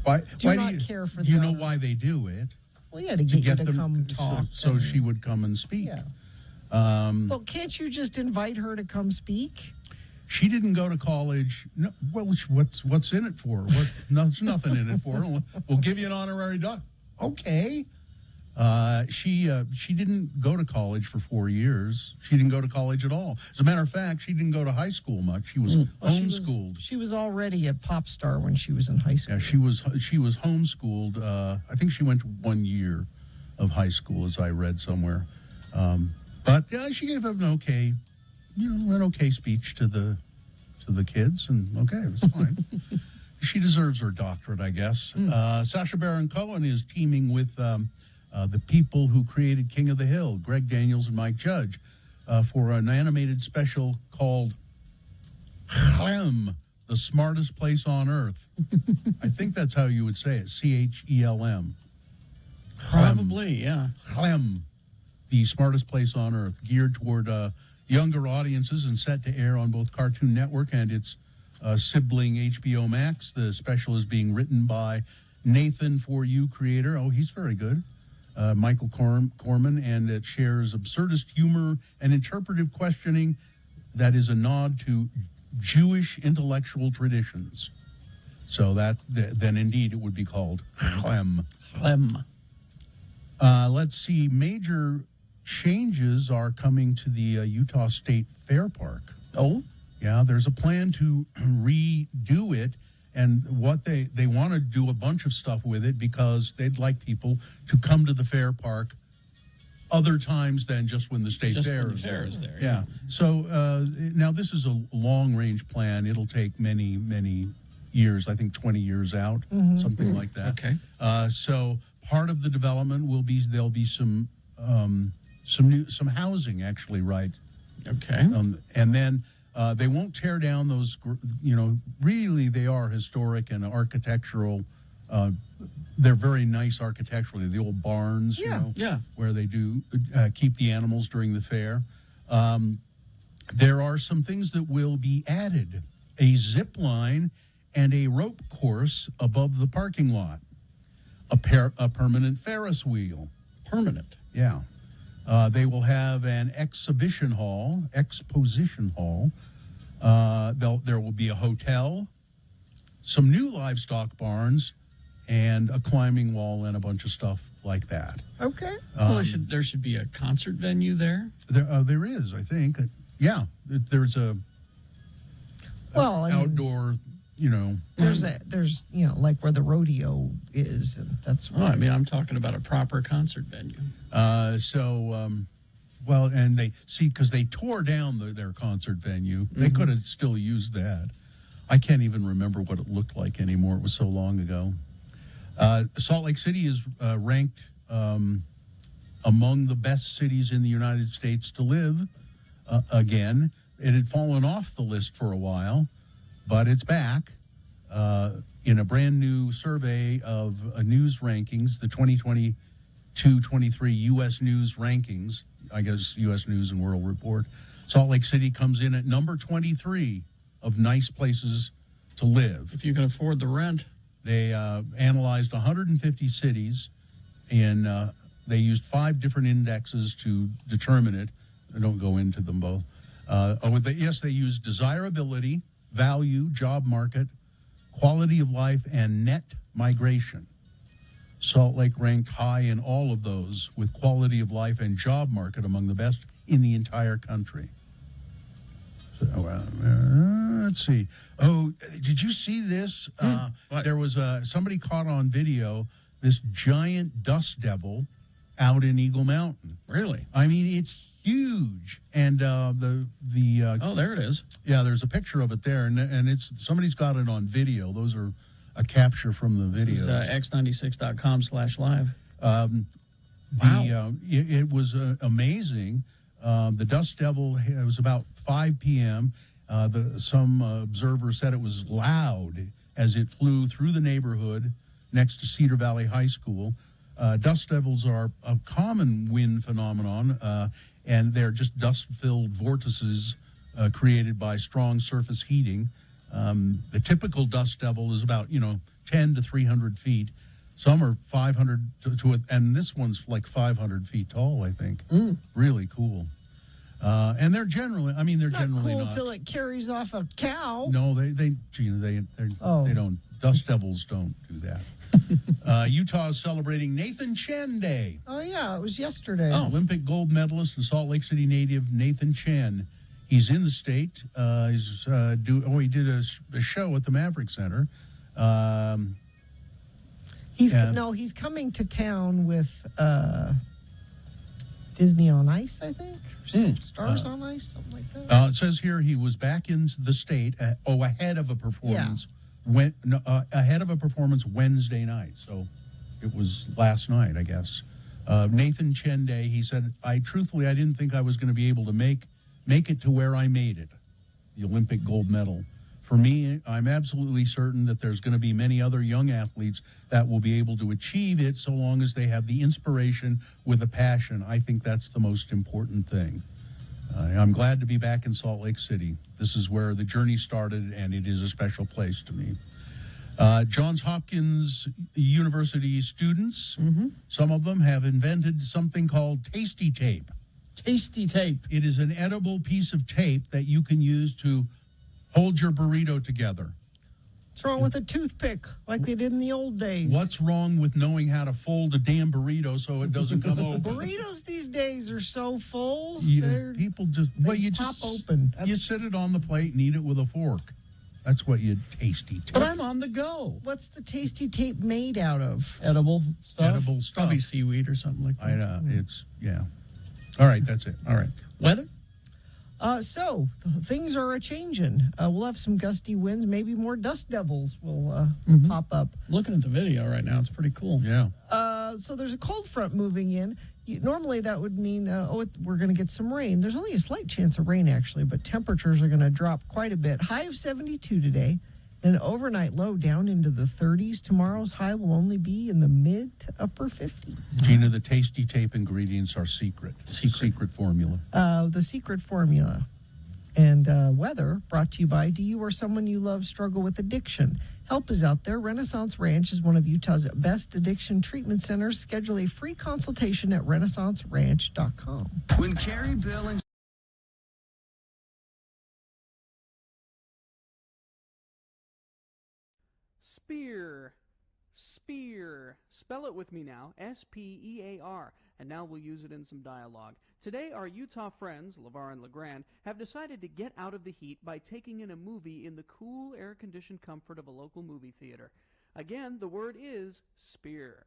Why do not care for you the know honor. why they do it? Well, yeah, to get you to them, come talk. So she would come and speak. Yeah. Well, can't you just invite her to come speak? She didn't go to college. No, well, what's in it for her? There's nothing in it for her. We'll give you an honorary doc. Okay. She didn't go to college for 4 years. She didn't go to college at all. As a matter of fact, she didn't go to high school much. She was homeschooled. She was already a pop star when she was in high school. Yeah, she was homeschooled. I think she went to 1 year of high school, as I read somewhere. But yeah, she gave an okay speech to the kids, and okay, that's fine. She deserves her doctorate, I guess. Sacha Baron Cohen is teaming with the people who created King of the Hill, Greg Daniels and Mike Judge, for an animated special called Chlem, the Smartest Place on Earth. I think that's how you would say it, Chelm. Probably, yeah. Chlem, the Smartest Place on Earth, geared toward younger audiences and set to air on both Cartoon Network and its sibling HBO Max. The special is being written by Nathan For You creator. Oh, he's very good. Michael Corman, and it shares absurdist humor and interpretive questioning that is a nod to Jewish intellectual traditions. So then indeed it would be called Chlem. Chlem. Let's see, major changes are coming to the Utah State Fair Park. Oh? Yeah, there's a plan to redo it, and what they want to do a bunch of stuff with it because they'd like people to come to the fair park other times than just when the state fair is there. Yeah. So now this is a long-range plan. It'll take many, many years, I think 20 years out, something like that. Okay. So part of the development will be there'll be some housing actually, right? Okay. And then they won't tear down those. Really they are historic and architectural. They're very nice architecturally. The old barns, where they do keep the animals during the fair. There are some things that will be added: a zip line and a rope course above the parking lot. A permanent Ferris wheel. Permanent. Yeah. They will have an exposition hall. There will be a hotel, some new livestock barns, and a climbing wall and a bunch of stuff like that. Okay. Well, there should be a concert venue there. There is, I think. Yeah, there's a outdoor. There's like where the rodeo is, and that's. I'm talking about a proper concert venue. And they see because they tore down their concert venue. They could have still used that. I can't even remember what it looked like anymore. It was so long ago. Salt Lake City is ranked among the best cities in the United States to live. Again, it had fallen off the list for a while, but it's back in a brand new survey of news rankings, the 2022-23 U.S. News rankings, I guess U.S. News and World Report. Salt Lake City comes in at number 23 of nice places to live. If you can afford the rent. They analyzed 150 cities, and they used 5 different indexes to determine it. I don't go into them both. They used desirability, value, job market, quality of life, and net migration. Salt Lake ranked high in all of those, with quality of life and job market among the best in the entire country. So, let's see. Oh, did you see this? There was somebody caught on video this giant dust devil out in Eagle Mountain. Really? I mean, it's huge. And oh, there it is. Yeah, there's a picture of it there, and it's somebody's got it on video. Those are a capture from the video. x96.com/live. Wow. It was amazing. The dust devil, it was about 5 p.m. Some observers said it was loud as it flew through the neighborhood next to Cedar Valley High School. Dust devils are a common wind phenomenon, and they're just dust-filled vortices created by strong surface heating. The typical dust devil is about 10 to 300 feet. Some are 500 and this one's like 500 feet tall, I think. Really cool. And they're generally, generally cool not till it carries off a cow. No, they don't. Dust devils don't do that. Utah is celebrating Nathan Chen Day. Oh yeah, it was yesterday. Olympic gold medalist and Salt Lake City native Nathan Chen. He's in the state. He did a show at the Maverick Center. He's coming to town with Disney on Ice, I think. Stars on Ice, something like that. It says here he was back in the state. Ahead of a performance. Ahead of a performance Wednesday night. So it was last night, I guess. Nathan Chen Day. He said, I didn't think I was going to be able to make it to where I made it, the Olympic gold medal. For me, I'm absolutely certain that there's going to be many other young athletes that will be able to achieve it so long as they have the inspiration with a passion. I think that's the most important thing. I'm glad to be back in Salt Lake City. This is where the journey started, and it is a special place to me. Johns Hopkins University students, some of them have invented something called Tasty Tape. Tasty tape. It is an edible piece of tape that you can use to hold your burrito together. What's wrong with a toothpick like they did in the old days? What's wrong with knowing how to fold a damn burrito so it doesn't come open? Burritos these days are so full. People just pop open. You sit it on the plate and eat it with a fork. That's what you tasty tape. But I'm on the go. What's the tasty tape made out of? Edible stuff. Edible stuff. Probably seaweed or something like that. Yeah. All right, that's it. All right. Weather? So things are a-changing. We'll have some gusty winds, maybe more dust devils will pop up. Looking at the video right now, it's pretty cool. Yeah. So there's a cold front moving in. Normally that would mean, we're going to get some rain. There's only a slight chance of rain, actually, but temperatures are going to drop quite a bit. High of 72 today, and overnight low down into the 30s. Tomorrow's high will only be in the mid to upper 50s. Gina, the tasty tape ingredients are secret. Secret formula. The secret formula. And weather brought to you by, do you or someone you love struggle with addiction? Help is out there. Renaissance Ranch is one of Utah's best addiction treatment centers. Schedule a free consultation at renaissanceranch.com. When Carrie, Bill, and Spear. Spear. Spell it with me now. S-P-E-A-R. And now we'll use it in some dialogue. Today, our Utah friends, LeVar and LeGrand, have decided to get out of the heat by taking in a movie in the cool, air-conditioned comfort of a local movie theater. Again, the word is spear.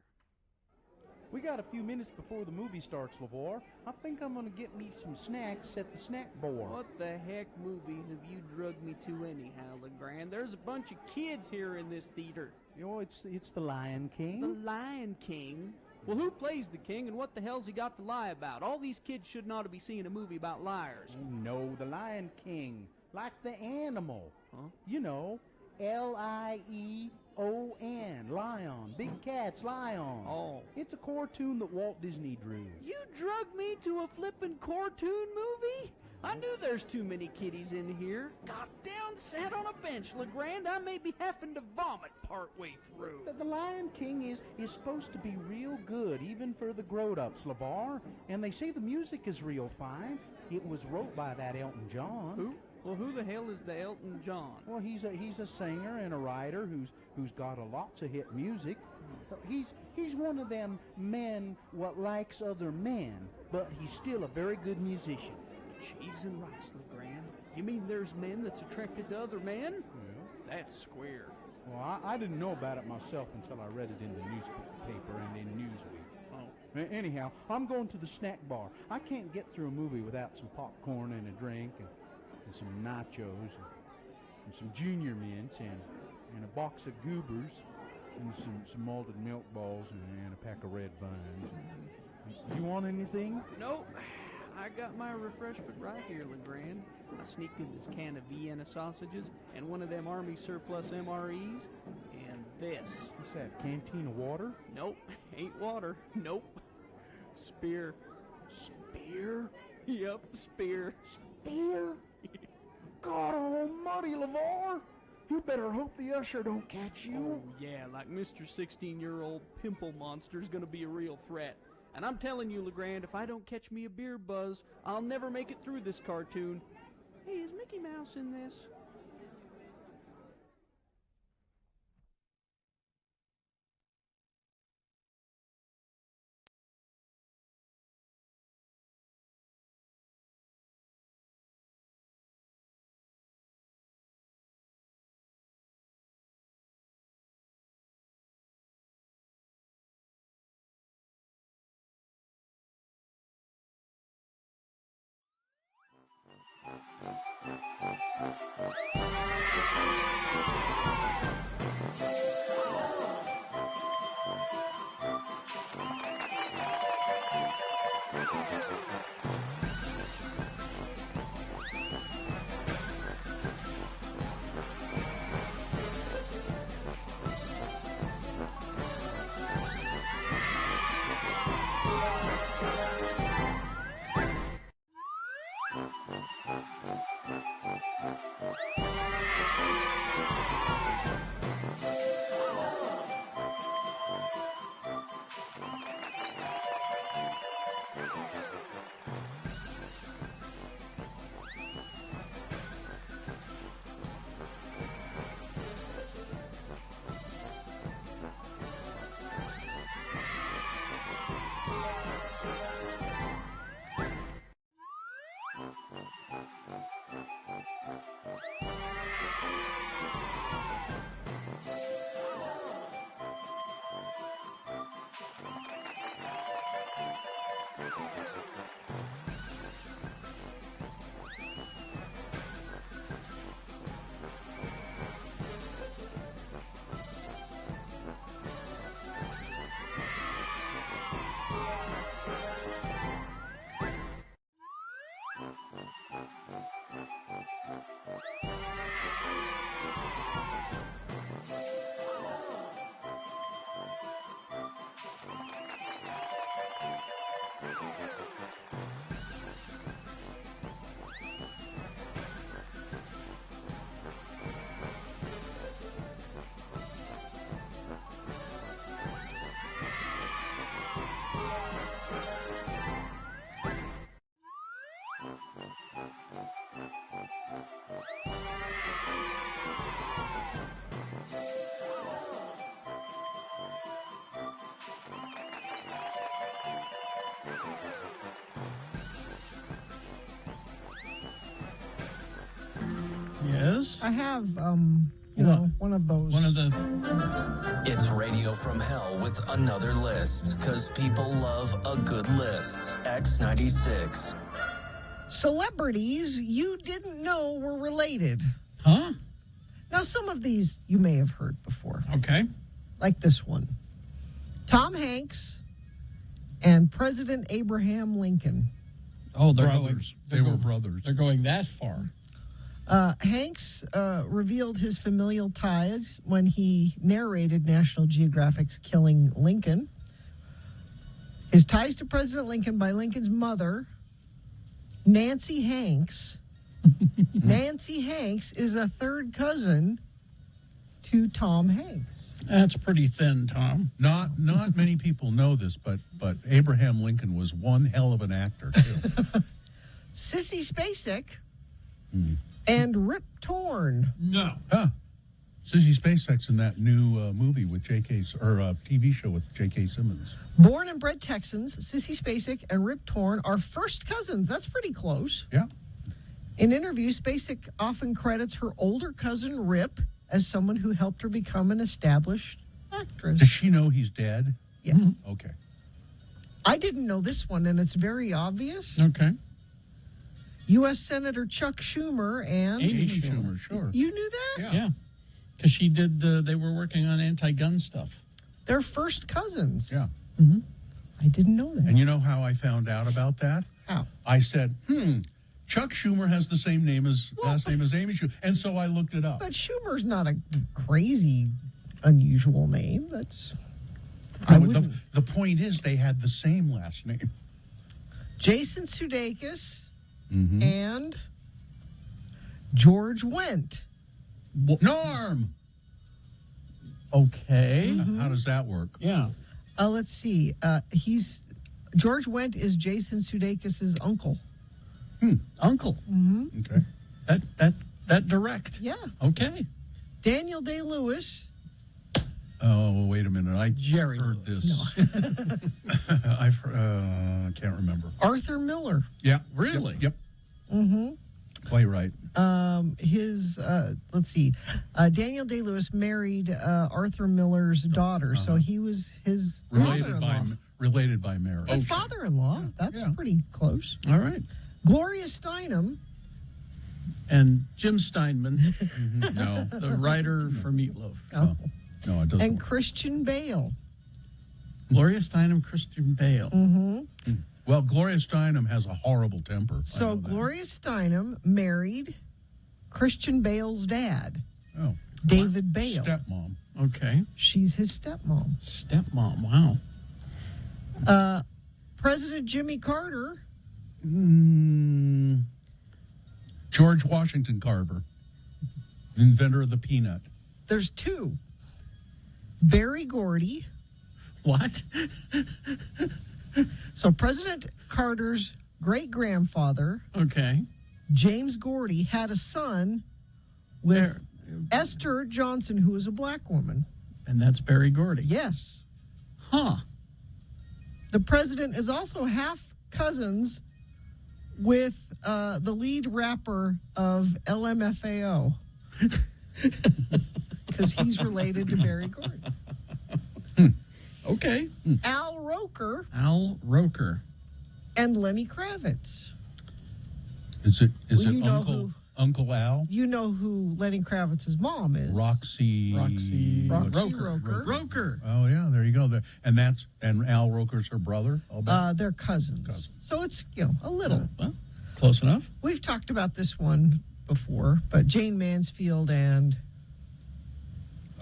We got a few minutes before the movie starts, LeVar. I think I'm going to get me some snacks at the snack bar. What the heck movie have you drugged me to anyhow, LeGrand? There's a bunch of kids here in this theater. You know, it's The Lion King. The Lion King? Well, who plays the king, and what the hell's he got to lie about? All these kids shouldn't ought to be seeing a movie about liars. Oh, no, The Lion King. Like the animal. Huh? You know, L-I-E-O-N, lion. Big cats, lion. Oh. It's a cartoon that Walt Disney drew. You drugged me to a flippin' cartoon movie? I knew there's too many kiddies in here. Got down, sat on a bench, LeGrand. I may be having to vomit partway through. The Lion King is supposed to be real good, even for the grown-ups, LeVar. And they say the music is real fine. It was wrote by that Elton John. Who? Well, who the hell is the Elton John? Well, he's a singer and a writer who's got a lots of hit music. He's one of them men what likes other men, but he's still a very good musician. Cheese and rice, LeGrand. You mean there's men that's attracted to other men? Yeah. That's square. Well, I didn't know about it myself until I read it in the newspaper and in Newsweek. Oh. Anyhow, I'm going to the snack bar. I can't get through a movie without some popcorn and a drink and some nachos and some Junior Mints and a box of Goobers and some malted milk balls and a pack of red vines. You want anything? Nope. I got my refreshment right here, LeGrand. I sneaked in this can of Vienna sausages and one of them Army surplus MREs and this. What's that, canteen of water? Nope. Ain't water. Nope. Spear. Spear? Yep, spear. Spear? God almighty, LeVar! You better hope the usher don't catch you. Oh, yeah, like Mr. 16-year-old pimple monster's gonna be a real threat. And I'm telling you, LeGrand, if I don't catch me a beer buzz, I'll never make it through this cartoon. Hey, is Mickey Mouse in this? this? I have, you know, one of those. One of the. It's Radio from Hell with another list, because people love a good list. X96. Celebrities you didn't know were related. Huh? Now, some of these you may have heard before. Okay. Like this one. Tom Hanks and President Abraham Lincoln. Oh, they're Brothers. Going, They were brothers. They're going that far. Hanks revealed his familial ties when he narrated National Geographic's Killing Lincoln. His ties to President Lincoln by Lincoln's mother, Nancy Hanks. Nancy Hanks is a third cousin to Tom Hanks. That's pretty thin, Tom. Not many people know this, but Abraham Lincoln was one hell of an actor too. Sissy Spacek and Rip Torn. No. Huh. Sissy Spacek's in that new movie with TV show with J.K. Simmons. Born and bred Texans, Sissy Spacek and Rip Torn are first cousins. That's pretty close. Yeah. In interviews, Spacek often credits her older cousin Rip as someone who helped her become an established actress. Does she know he's dead? Yes. Okay. I didn't know this one, and it's very obvious. Okay. U.S. Senator Chuck Schumer and Amy Schumer, sure. You knew that? Yeah. Because she did, they were working on anti-gun stuff. They're first cousins. Yeah. Mm-hmm. I didn't know that. And you know how I found out about that? How? I said, Chuck Schumer has the same name as last name as Amy Schumer. And so I looked it up. But Schumer's not a crazy, unusual name. That's... No, but the point is they had the same last name. Jason Sudeikis and George Wendt. Norm! Okay. How does that work? Yeah. Let's see. George Wendt is Jason Sudeikis' uncle. Uncle. Mm-hmm. Okay. That direct. Yeah. Okay. Daniel Day-Lewis. Oh, wait a minute. I Jerry heard Lewis. this. I can't remember. Arthur Miller. Yeah. Really? Yep. Mm-hmm. Playwright. Let's see. Daniel Day-Lewis married Arthur Miller's daughter, so he was his father-in-law. Related by marriage. And father-in-law. That's pretty close. All right. Gloria Steinem. And Jim Steinman. No. The writer for Meatloaf. Oh. No, it doesn't. And Christian Bale. Gloria Steinem, Christian Bale. Mm-hmm. Well, Gloria Steinem has a horrible temper. So Gloria Steinem married Christian Bale's dad. Oh. David Bale. Stepmom. Okay. She's his stepmom. Stepmom, wow. President Jimmy Carter. George Washington Carver, the inventor of the peanut. There's two. Barry Gordy. What? So President Carter's great-grandfather, Okay. James Gordy, had a son with Esther Johnson, who was a black woman. And that's Barry Gordy. Yes. Huh. The president is also half cousins with the lead rapper of LMFAO. Because he's related to Barry Gordy. Okay. Al Roker Al Roker. and Lenny Kravitz. Is it Well, you know Uncle Al? You know who Lenny Kravitz's mom is. Roxy Roker. Roker. Oh yeah, there you go. And Al Roker's her brother. I'll bet. They're cousins. So it's, a little. Well, close enough. We've talked about this one before, but Jane Mansfield and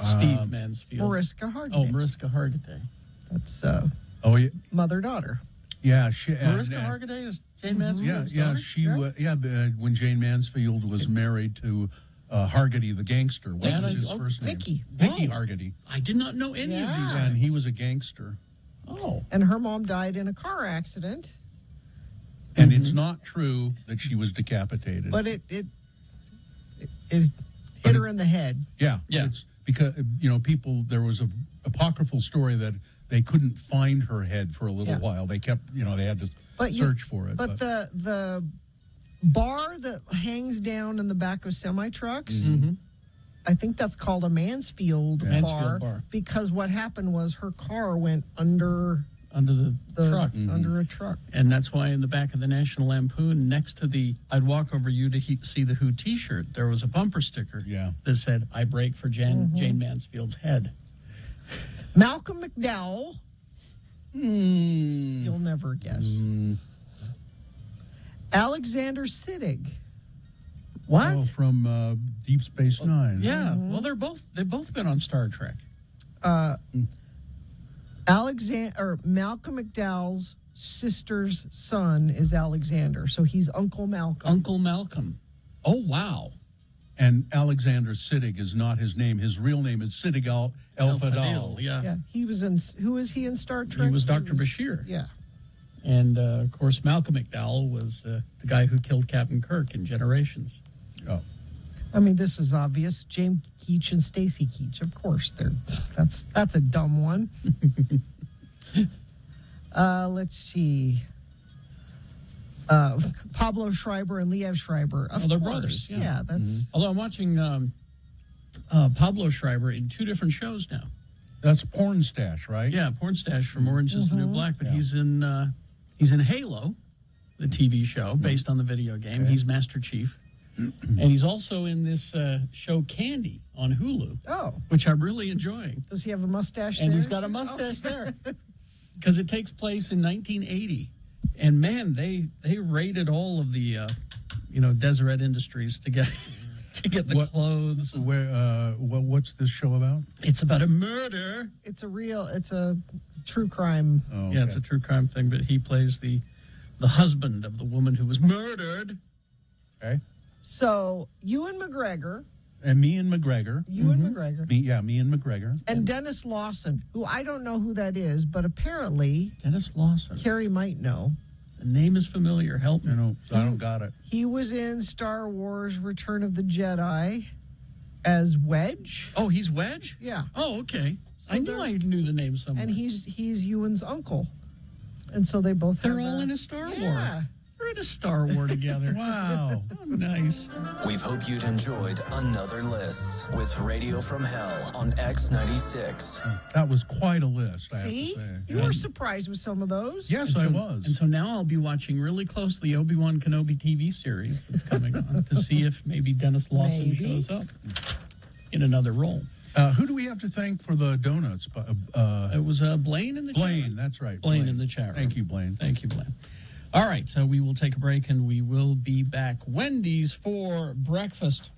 Steve Mansfield. Mariska Hargitay. Oh, Mariska Hargitay. That's oh yeah, mother-daughter. yeah. Mariska Hargitay is Jane Mansfield's daughter? When Jane Mansfield was married to Hargitay the gangster. What was his first name? Mickey. Mickey Hargitay. I did not know any of these. And he was a gangster. Oh. And her mom died in a car accident. And it's not true that she was decapitated. But it hit her in the head. Yeah. It's because, there was a apocryphal story that they couldn't find her head for a little while. They kept, they had to search for it. But the bar that hangs down in the back of semi-trucks. I think that's called a Mansfield, bar, because what happened was her car went under the truck. Under a truck. And that's why in the back of the National Lampoon, next to the I'd Walk Over You to See the Who t-shirt, there was a bumper sticker that said, I brake for Jane Mansfield's head. Malcolm McDowell. You'll never guess. Alexander Siddig. What? Oh, from Deep Space Nine. Yeah. Well, they've both been on Star Trek. Malcolm McDowell's sister's son is Alexander, so he's Uncle Malcolm. Uncle Malcolm. Oh, wow. And Alexander Siddig is not his name. His real name is Siddig El-Fadel. Yeah. He was in. Who was he in Star Trek? He was Dr. Bashir. Yeah. And of course, Malcolm McDowell was the guy who killed Captain Kirk in Generations. Oh. I mean, this is obvious. James Keach and Stacy Keach, of course. That's a dumb one. Let's see. Pablo Schreiber and Liev Schreiber. Of they're course. brothers. Yeah, that's. Although I'm watching Pablo Schreiber in 2 different shows now. That's Porn Stash, right? Yeah, Porn Stash from Orange is the New Black. But he's in Halo, the TV show based on the video game. Okay. He's Master Chief. And he's also in this show Candy on Hulu. Oh. Which I'm really enjoying. Does he have a mustache And there? he's got a mustache there. Because it takes place in 1980. And man, they raided all of the Deseret Industries to get the clothes. What's this show about? It's about a murder. It's a true crime. Oh, Yeah, it's a true crime thing, but he plays the husband of the woman who was murdered. Okay. So, Ewan McGregor. And me and McGregor. Ewan McGregor. Me and McGregor. And Dennis Lawson, who I don't know who that is, but apparently Dennis Lawson. Carrie might know. The name is familiar. Help me. I don't got it. He was in Star Wars Return of the Jedi as Wedge. Oh, he's Wedge? Yeah. Oh, okay. So I knew the name somewhere. And he's Ewan's uncle. And so they both They're have all a- in a Star War. Yeah. They're in a Star War together. Wow. Oh, nice. We hope you'd enjoyed another list with Radio from Hell on X96. That was quite a list, I See? have to say. You were surprised with some of those. Yes, And I so- was. And so now I'll be watching really closely the Obi-Wan Kenobi TV series that's coming on to see if maybe Dennis Lawson Maybe. shows up in another role. Who do we have to thank for the donuts? It was Blaine in the chat Blaine, room. that's right. Blaine in the chat room. Thank you, Blaine. Thank you, Blaine. All right, so we will take a break and we will be back. Wendy's for breakfast.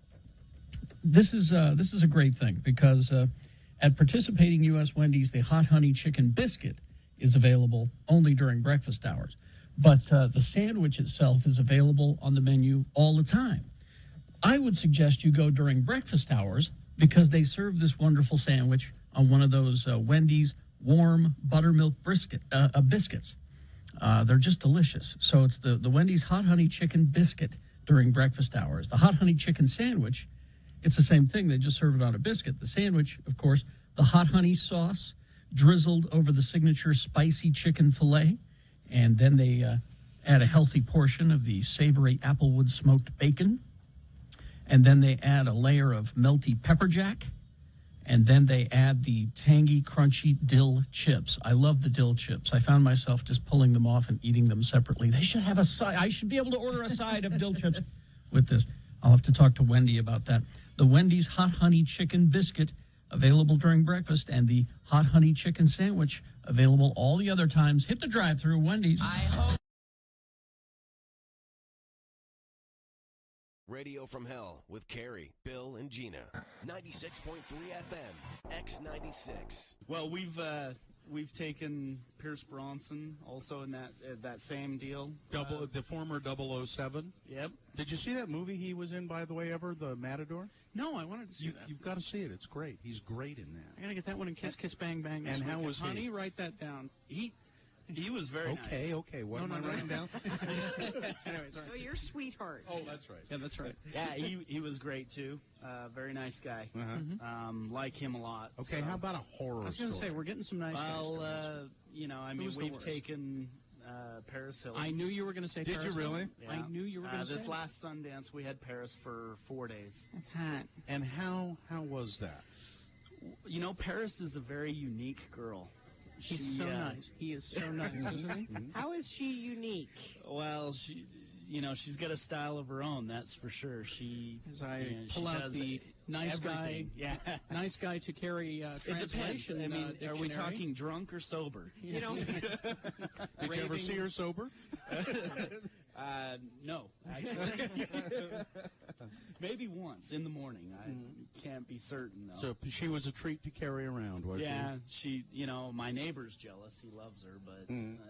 This is a great thing because at participating U.S. Wendy's, the hot honey chicken biscuit is available only during breakfast hours. But the sandwich itself is available on the menu all the time. I would suggest you go during breakfast hours because they serve this wonderful sandwich on one of those Wendy's warm buttermilk biscuits. They're just delicious. So it's the Wendy's hot honey chicken biscuit during breakfast hours. The hot honey chicken sandwich, it's the same thing. They just serve it on a biscuit. The sandwich, of course, the hot honey sauce drizzled over the signature spicy chicken filet. And then they add a healthy portion of the savory applewood smoked bacon. And then they add a layer of melty pepper jack. And then they add the tangy, crunchy dill chips. I love the dill chips. I found myself just pulling them off and eating them separately. They should have a side. I should be able to order a side of dill chips with this. I'll have to talk to Wendy about that. The Wendy's hot honey chicken biscuit available during breakfast, and the hot honey chicken sandwich available all the other times. Hit the drive-thru, Wendy's. Radio from Hell with Carrie, Bill, and Gina. 96.3 FM, X96. Well, we've taken Pierce Bronson also in that same deal. The former 007. Yep. Did you see that movie he was in, by the way, ever? The Matador? No, I wanted to see that. You've got to see it. It's great. He's great in that. I gotta get that one in Kiss Kiss Bang Bang. this And how weekend. was he? Honey, write that down. He was very nice. Okay. What am I writing down? Anyway, sorry. Oh, you're a sweetheart. Oh, that's right. Yeah, that's right. Yeah, he was great too. Very nice guy. Like him a lot. Okay, so. how about a horror I was going to story? say we're getting some nice. Well, I mean, Who's the we've worst? taken Paris Hilton. I knew you were going to say Did Paris you really? Hilton. I knew you were going to say This that. last Sundance, we had Paris for 4 days. That's hot. And how was that? You know, Paris is a very unique girl. He's so nice. He is so nice, isn't he? How is she unique? Well, she's got a style of her own, that's for sure. As I she pull out does the nice guy, everything. Yeah. nice guy to carry It depends. translation. I mean, are we dictionary. talking drunk or sober? You know, Did you ever see her sober? No, actually. Maybe once in the morning. I can't be certain, though. So she was a treat to carry around, was she? My neighbor's jealous. He loves her, but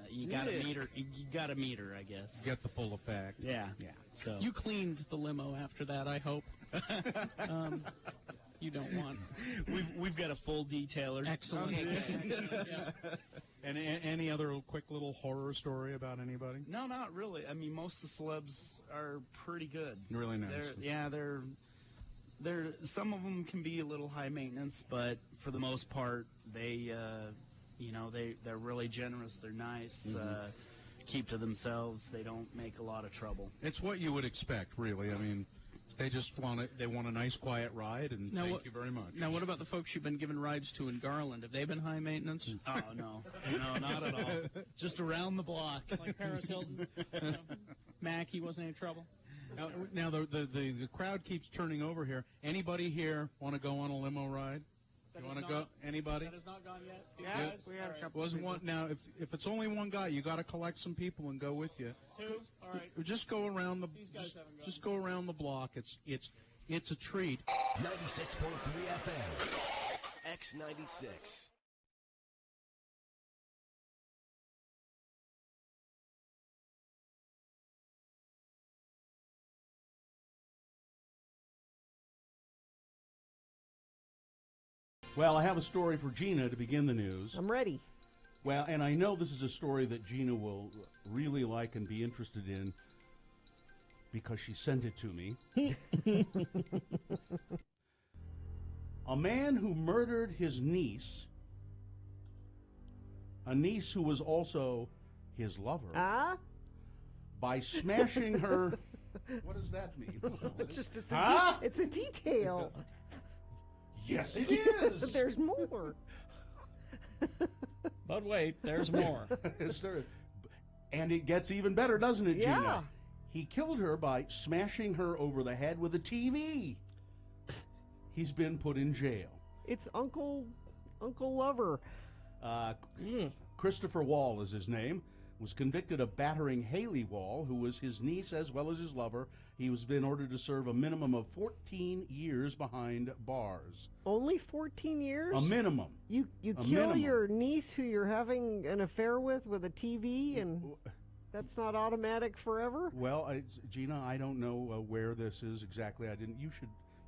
you gotta meet her. You gotta meet her, I guess. Get the full effect. Yeah. So you cleaned the limo after that, I hope. You don't want. We've got a full detailer. Excellent. Yes. And any other quick little horror story about anybody? No, not really. I mean, most of the celebs are pretty good. Really nice. They're some of them can be a little high maintenance, but for the most part, they're really generous. They're nice. Keep to themselves. They don't make a lot of trouble. It's what you would expect, really. I mean, they just want a nice, quiet ride, and thank you very much. Now, what about the folks you've been giving rides to in Garland? Have they been high maintenance? Oh, no, not at all. Just around the block. Like Paris Hilton? Mac, he wasn't any trouble? Now the crowd keeps turning over here. Anybody here want to go on a limo ride? You want to go? Anybody? That has not gone yet? Yeah, we have a couple. Wasn't one now? If it's only one guy, you got to collect some people and go with you. Two? All right. Just go around the. These guys haven't gone. Just go around the block. It's a treat. 96.3 FM. X96. Well, I have a story for Gina to begin the news. I'm ready. Well, and I know this is a story that Gina will really like and be interested in because she sent it to me. A man who murdered his niece, a niece who was also his lover, by smashing her. What does that mean? It's a detail. Yes, it is. But there's more. But wait, there's more. And it gets even better, doesn't it, Gina? Yeah. He killed her by smashing her over the head with a TV. He's been put in jail. It's Uncle Lover. Christopher Wall is his name. Was convicted of battering Haley Wall, who was his niece as well as his lover. He was been ordered to serve a minimum of 14 years behind bars. Only 14 years? A minimum. You kill your niece who you're having an affair with a TV, and that's not automatic forever? Well, Gina, I don't know where this is exactly. I didn't.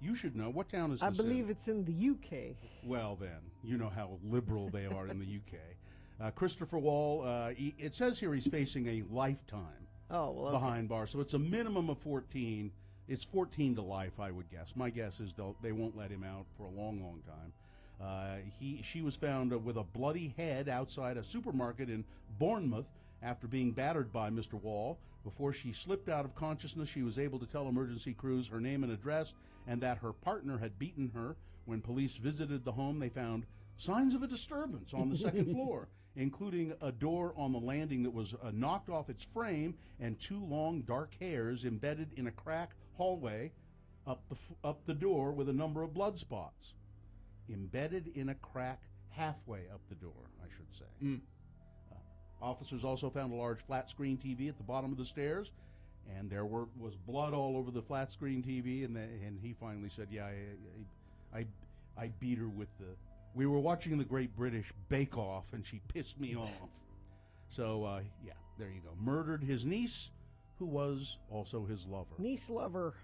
You should know. What town is this I believe it's in the UK. Well, then, you know how liberal they are in the UK. Christopher Wall, it says here he's facing a lifetime behind bars. So it's a minimum of 14. It's 14 to life, I would guess. My guess is they won't let him out for a long, long time. She was found with a bloody head outside a supermarket in Bournemouth after being battered by Mr. Wall. Before she slipped out of consciousness, she was able to tell emergency crews her name and address and that her partner had beaten her. When police visited the home, they found signs of a disturbance on the second floor, including a door on the landing that was knocked off its frame and two long dark hairs embedded in a crack hallway up the door with a number of blood spots. Embedded in a crack halfway up the door, I should say. Officers also found a large flat screen TV at the bottom of the stairs, and there was blood all over the flat screen TV, and he finally said, yeah, I beat her with the... We were watching the Great British Bake Off, and she pissed me off. So, yeah, there you go. Murdered his niece, who was also his lover. Niece lover.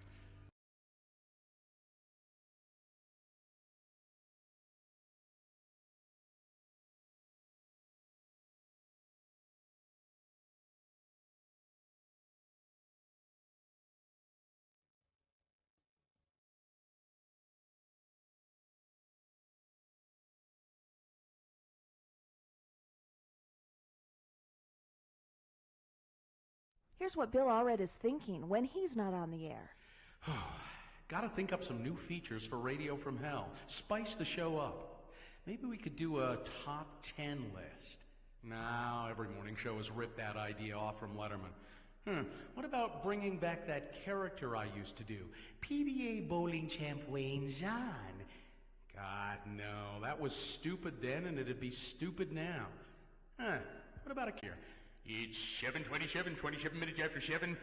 Here's what Bill Allred is thinking when he's not on the air. Gotta think up some new features for Radio from Hell. Spice the show up. Maybe we could do a top 10 list. Now, every morning show has ripped that idea off from Letterman. What about bringing back that character I used to do? PBA bowling champ Wayne Zahn. God, no. That was stupid then, and it'd be stupid now. What about a here? It's 7:27, 27 minutes after 7.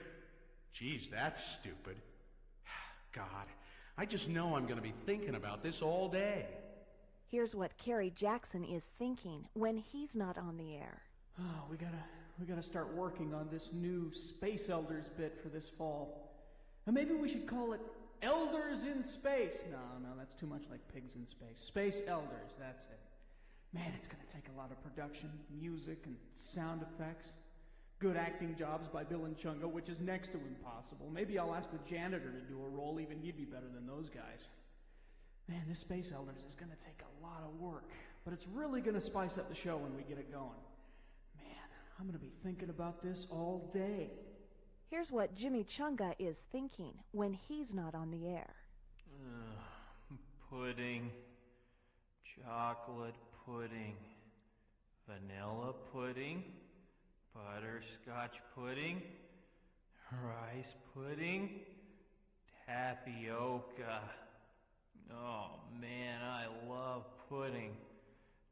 Geez, that's stupid. God, I just know I'm going to be thinking about this all day. Here's what Kerry Jackson is thinking when he's not on the air. Oh, we gotta start working on this new Space Elders bit for this fall. And maybe we should call it Elders in Space. No, that's too much like pigs in space. Space Elders, that's it. Man, it's gonna take a lot of production, music, and sound effects. Good acting jobs by Bill and Chunga, which is next to impossible. Maybe I'll ask the janitor to do a role, even he'd be better than those guys. Man, this Space Elders is gonna take a lot of work, but it's really gonna spice up the show when we get it going. Man, I'm gonna be thinking about this all day. Here's what Jimmy Chunga is thinking when he's not on the air. Pudding, chocolate pudding, vanilla pudding, butterscotch pudding, rice pudding, tapioca. Oh man, I love pudding.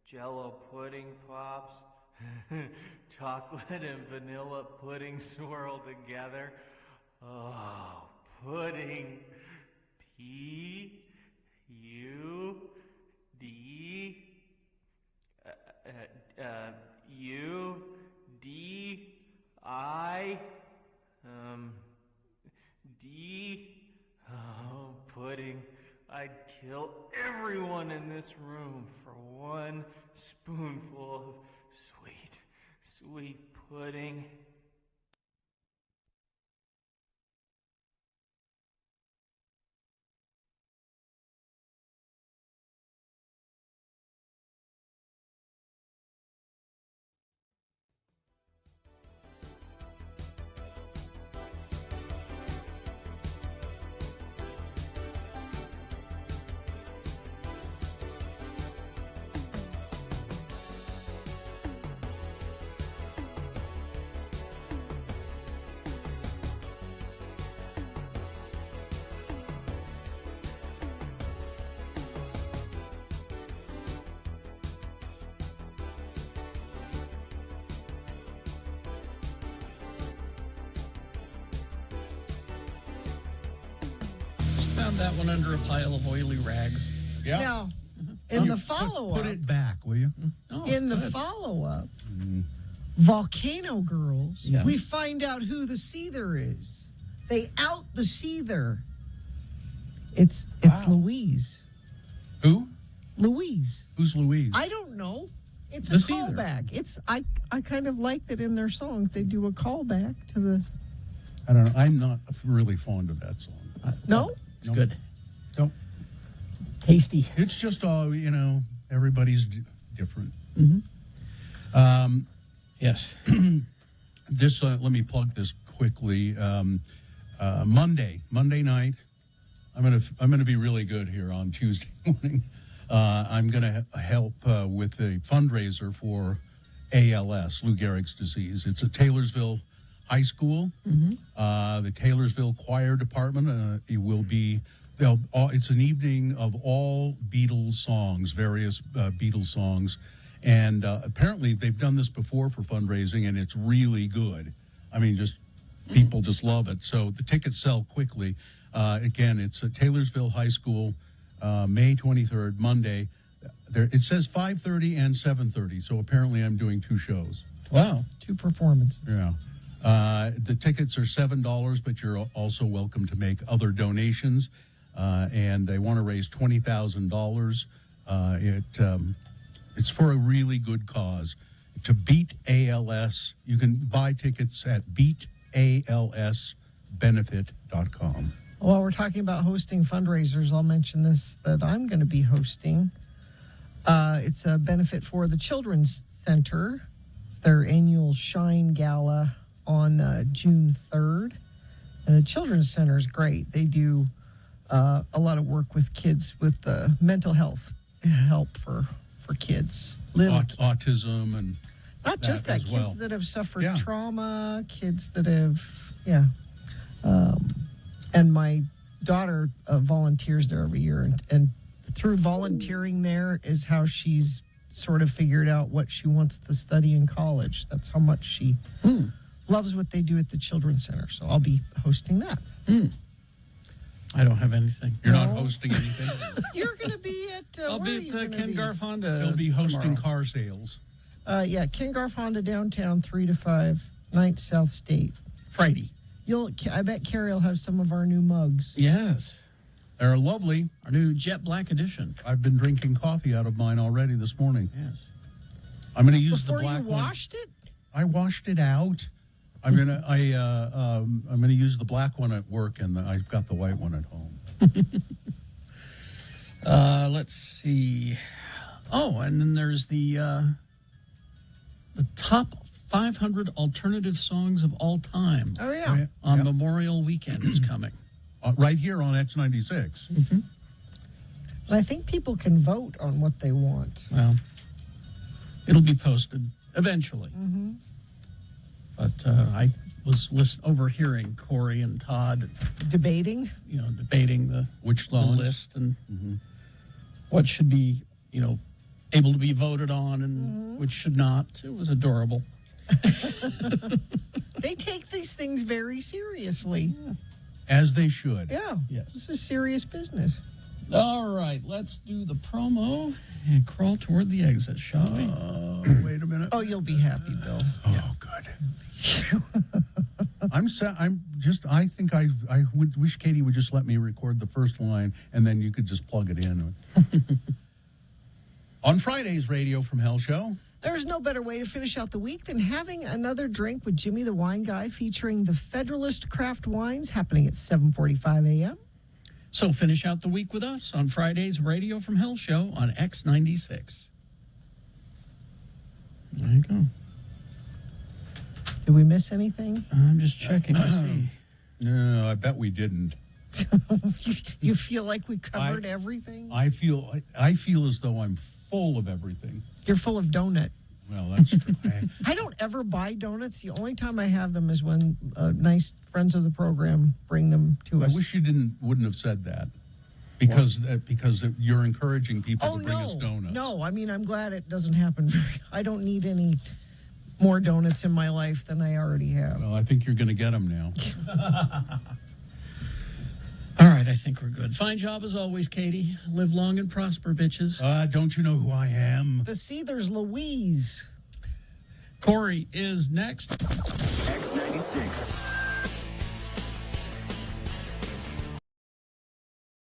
Jello pudding pops, chocolate and vanilla pudding swirled together. Oh, pudding. Pudding. I'd kill everyone in this room for one spoonful of sweet pudding. Found that one under a pile of oily rags. Yeah. Now, in the follow-up, Put it back, will you? in the follow-up, Volcano Girls, Yeah. we find out who the Seether is. They out the Seether. It's Louise. Who? Louise. Who's Louise? I don't know. It's The a Seether. callback. It's I kind of like that in their songs they do a callback to the. I don't know. I'm not really fond of that song. No? It's good. Nope. Tasty. It's just all, everybody's different. Yes. This, let me plug this quickly. Monday night, I'm gonna be really good here on Tuesday morning. I'm gonna help with a fundraiser for ALS, Lou Gehrig's disease. It's at Taylorsville High School. The Taylorsville Choir Department. It will be. It's an evening of all Beatles songs, various Beatles songs, and apparently they've done this before for fundraising, and it's really good. I mean, just people just love it. So the tickets sell quickly. Again, it's at Taylorsville High School, May 23rd, Monday. It says 5:30 and 7:30. So apparently, I'm doing two shows. Wow, 2 performances. Yeah. The tickets are $7, but you're also welcome to make other donations. And they want to raise $20,000. It's for a really good cause. To beat ALS, you can buy tickets at beatalsbenefit.com. While we're talking about hosting fundraisers, I'll mention this that I'm going to be hosting. It's a benefit for the Children's Center. It's their annual Shine Gala on June 3rd. And the Children's Center is great. They do a lot of work with kids with mental health help for kids. Autism and not just that, as kids well. that have suffered Yeah. trauma, kids that have, and my daughter volunteers there every year, and through volunteering there is how she's sort of figured out what she wants to study in college. That's how much she loves what they do at the Children's Center. So I'll be hosting that. I don't have anything. You're not hosting anything? You're going to be at. I'll where are be you at gonna Ken be? Garf Honda. He'll be hosting tomorrow. car sales. Yeah, Ken Garf Honda downtown, 3 to 5, 9th South State. Friday. I bet Carrie will have some of our new mugs. Yes. They're lovely. Our new jet black edition. I've been drinking coffee out of mine already this morning. Yes. I'm going to use Before the black you one. washed it? I washed it out. I'm gonna use the black one at work, and I've got the white one at home. Let's see. Oh, and then there's the top 500 alternative songs of all time. Oh, yeah. On Memorial Weekend is coming. Right here on X96. And I think people can vote on what they want. Well, it'll be posted eventually. Mm-hmm. But I was overhearing Corey and Todd debating the songs? list and what should be, able to be voted on and which should not. It was adorable. They take these things very seriously. As they should. Yeah. Yes. This is serious business. All right, let's do the promo and crawl toward the exit, shall we? Wait a minute. Oh, you'll be happy, Bill. Oh, good. I think I would wish Katie would just let me record the first line, and then you could just plug it in. On Friday's Radio from Hell show. There's no better way to finish out the week than having another drink with Jimmy the Wine Guy, featuring the Federalist Craft Wines, happening at 7:45 a.m. So finish out the week with us on Friday's Radio from Hell show on X96. There you go. Did we miss anything? I'm just checking to see. No, I bet we didn't. You feel like we covered everything? I feel as though I'm full of everything. You're full of donut. Well, that's true. I don't ever buy donuts. The only time I have them is when nice friends of the program bring them to us. I wish you wouldn't have said that, because you're encouraging people to bring us donuts. No, I mean, I'm glad it doesn't happen. I don't need any more donuts in my life than I already have. Well, I think you're going to get them now. All right, I think we're good. Fine job as always, Katie. Live long and prosper, bitches. Don't you know who I am? The Seethers Louise. Corey is next. X96.